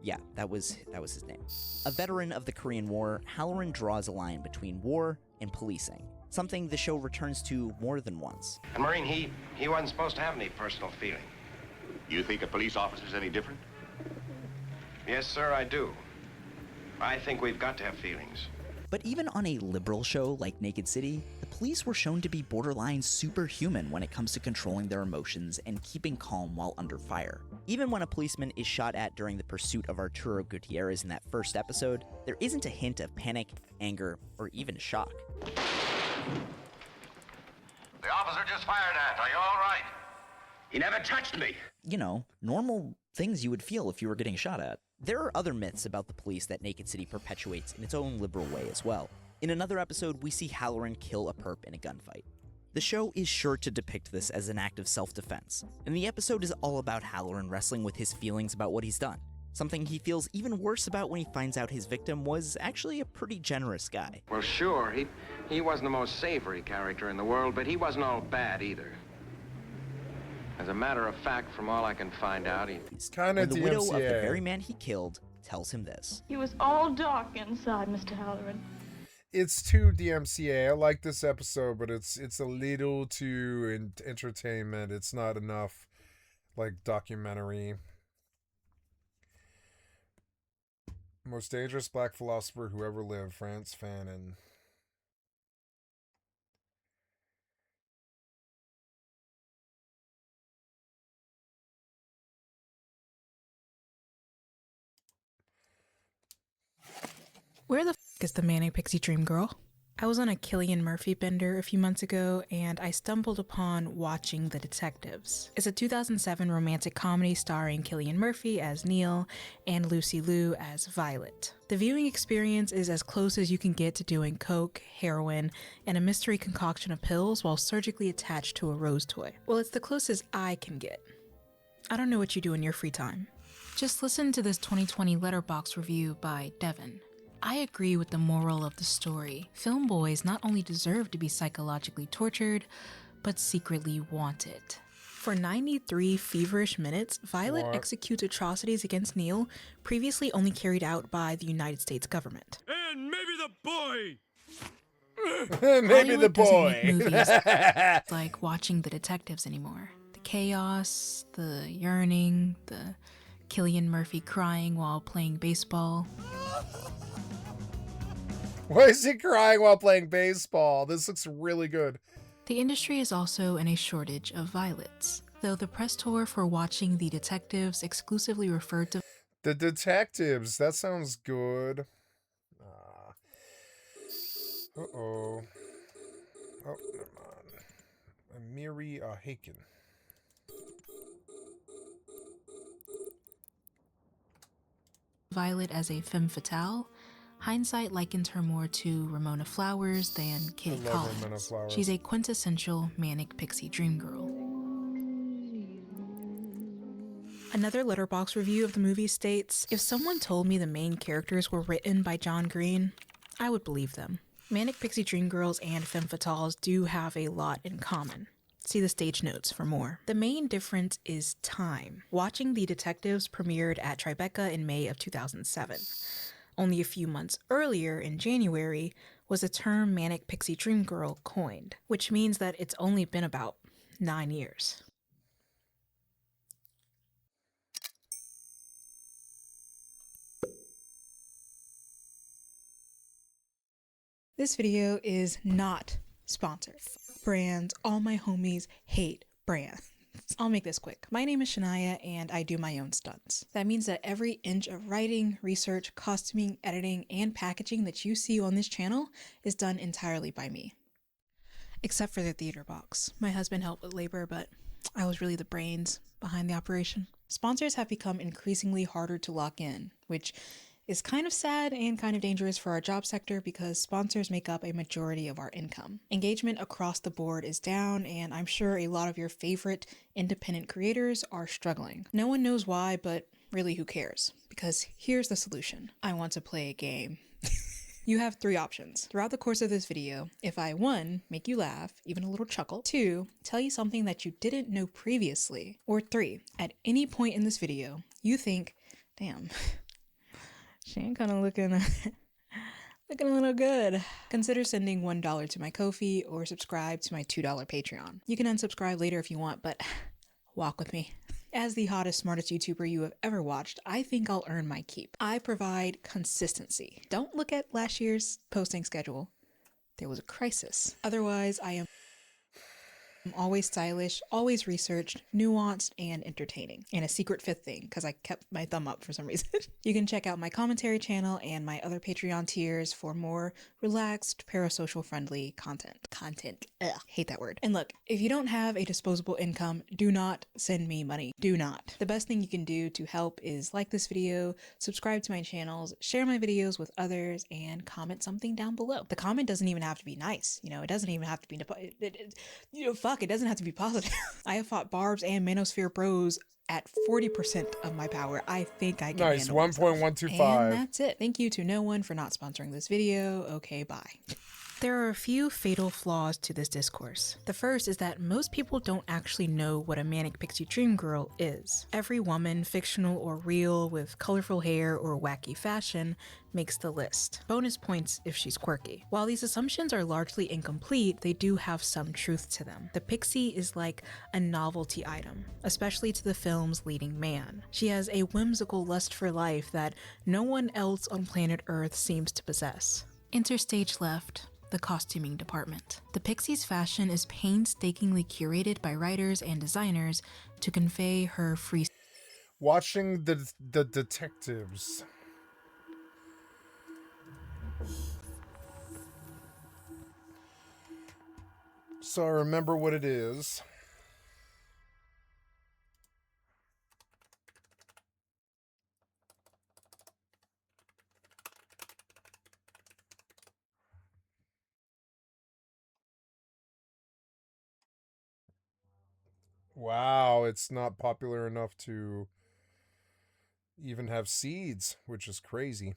Yeah, that was his name. A veteran of the Korean War, Halloran draws a line between war and policing, something the show returns to more than once. And Marine, he wasn't supposed to have any personal feeling. You think a police officer's any different? Yes, sir, I do. I think we've got to have feelings. But even on a liberal show like Naked City, the police were shown to be borderline superhuman when it comes to controlling their emotions and keeping calm while under fire. Even when a policeman is shot at during the pursuit of Arturo Gutierrez in that first episode, there isn't a hint of panic, anger, or even shock. The officer just fired at. Are you all right? He never touched me. Normal things you would feel if you were getting shot at. There are other myths about the police that Naked City perpetuates in its own liberal way as well. In another episode, we see Halloran kill a perp in a gunfight. The show is sure to depict this as an act of self-defense, and the episode is all about Halloran wrestling with his feelings about what he's done, something he feels even worse about when he finds out his victim was actually a pretty generous guy. Well, sure, he wasn't the most savory character in the world, but he wasn't all bad either. As a matter of fact, from all I can find out, he's kind of the widow of the very man he killed tells him this. He was all dark inside, Mr. Halloran. It's too DMCA. I like this episode, but it's a little too entertainment. It's not enough like documentary. Most dangerous black philosopher who ever lived, Frantz Fanon. Where the f*** is the Manic Pixie Dream Girl? I was on a Cillian Murphy bender a few months ago, and I stumbled upon Watching the Detectives. It's a 2007 romantic comedy starring Cillian Murphy as Neil and Lucy Liu as Violet. The viewing experience is as close as you can get to doing coke, heroin, and a mystery concoction of pills while surgically attached to a rose toy. Well, it's the closest I can get. I don't know what you do in your free time. Just listen to this 2020 Letterboxd review by Devin. I agree with the moral of the story. Film boys not only deserve to be psychologically tortured, but secretly want it. For 93 feverish minutes, Violet executes atrocities against Neil, previously only carried out by the United States government. And maybe the boy! Maybe the boy! Doesn't make movies like Watching the Detectives anymore. The chaos, the yearning, the Cillian Murphy crying while playing baseball. Why is he crying while playing baseball? This looks really good. The industry is also in a shortage of violets, though the press tour for watching the detectives exclusively referred to The detectives. That sounds good. Uh-oh. Oh, never mind. Amiri Haken. Violet as a femme fatale. Hindsight likens her more to Ramona Flowers than Kitty I love Ramona Collins. Flowers. She's a quintessential manic pixie dream girl. Another Letterboxd review of the movie states, if someone told me the main characters were written by John Green, I would believe them. Manic pixie dream girls and femme fatales do have a lot in common. See the stage notes for more. The main difference is time. Watching the Detectives premiered at Tribeca in May of 2007. Only a few months earlier, in January, was the term Manic Pixie Dream Girl coined, which means that it's only been about 9 years. This video is not sponsored. Brands, all my homies hate brands. I'll make this quick. My name is Shania and I do my own stunts. That means that every inch of writing, research, costuming, editing, and packaging that you see on this channel is done entirely by me. Except for the theater box. My husband helped with labor, but I was really the brains behind the operation. Sponsors have become increasingly harder to lock in, which is kind of sad and kind of dangerous for our job sector because sponsors make up a majority of our income. Engagement across the board is down, and I'm sure a lot of your favorite independent creators are struggling. No one knows why, but really who cares? Because here's the solution. I want to play a game. You have 3 options. Throughout the course of this video, if I 1, make you laugh, even a little chuckle, 2, tell you something that you didn't know previously, or 3, at any point in this video, you think, damn, she ain't kind of looking a little good. Consider sending $1 to my Ko-fi or subscribe to my $2 Patreon. You can unsubscribe later if you want, but walk with me. As the hottest, smartest YouTuber you have ever watched, I think I'll earn my keep. I provide consistency. Don't look at last year's posting schedule. There was a crisis. Otherwise, I am always stylish, always researched, nuanced, and entertaining. And a secret 5th thing, because I kept my thumb up for some reason. You can check out my commentary channel and my other Patreon tiers for more relaxed, parasocial friendly content. Hate that word. And look, if you don't have a disposable income, do not send me money. Do not. The best thing you can do to help is like this video, subscribe to my channels, share my videos with others, and comment something down below. The comment doesn't even have to be nice. You know, it doesn't even have to be, it doesn't have to be positive. I have fought Barbs and Manosphere Bros at 40% of my power. I think I can nice, handle 1.125. And that's it. Thank you to no one for not sponsoring this video. Okay, bye. There are a few fatal flaws to this discourse. The first is that most people don't actually know what a manic pixie dream girl is. Every woman, fictional or real, with colorful hair or wacky fashion, makes the list. Bonus points if she's quirky. While these assumptions are largely incomplete, they do have some truth to them. The pixie is like a novelty item, especially to the film's leading man. She has a whimsical lust for life that no one else on planet Earth seems to possess. Enter stage left. The costuming department. The Pixie's fashion is painstakingly curated by writers and designers to convey her free. Watching the detectives. So I remember what it is. Wow, it's not popular enough to even have seeds, which is crazy.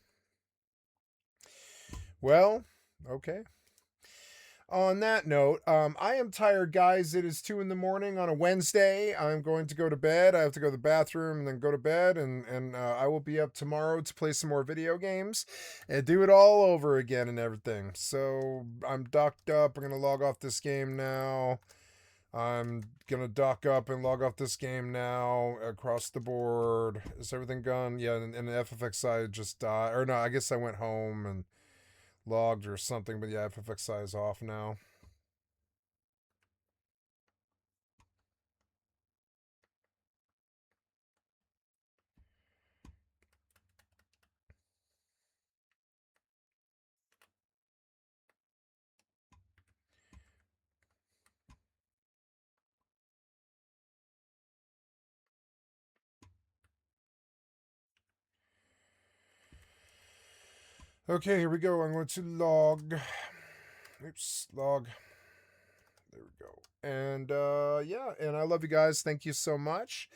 Well, okay. On that note, I am tired, guys. It is 2 in the morning on a Wednesday. I'm going to go to bed. I have to go to the bathroom and then go to bed, and I will be up tomorrow to play some more video games and do it all over again and everything. So I'm docked up. I'm going to log off this game now. I'm gonna dock up and log off this game now across the board. Is everything gone? Yeah, and the FFXI just died. Or no, I guess I went home and logged or something, but yeah, FFXI is off now. Okay, here we go. I'm going to log. Oops, log. There we go. And yeah, and I love you guys. Thank you so much.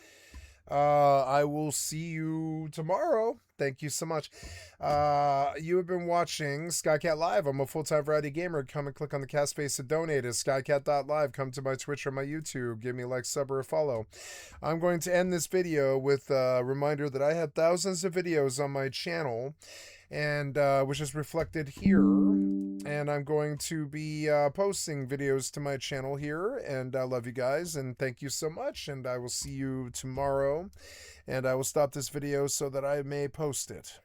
I will see you tomorrow. Thank you so much. You have been watching Skycat Live. I'm a full-time variety gamer. Come and click on the cat space to donate at skycat.live. Come to my Twitch or my YouTube. Give me a like, sub, or a follow. I'm going to end this video with a reminder that I have thousands of videos on my channel, and which is reflected here. And I'm going to be posting videos to my channel here, and I love you guys, and thank you so much, and I will see you tomorrow, and I will stop this video so that I may post it.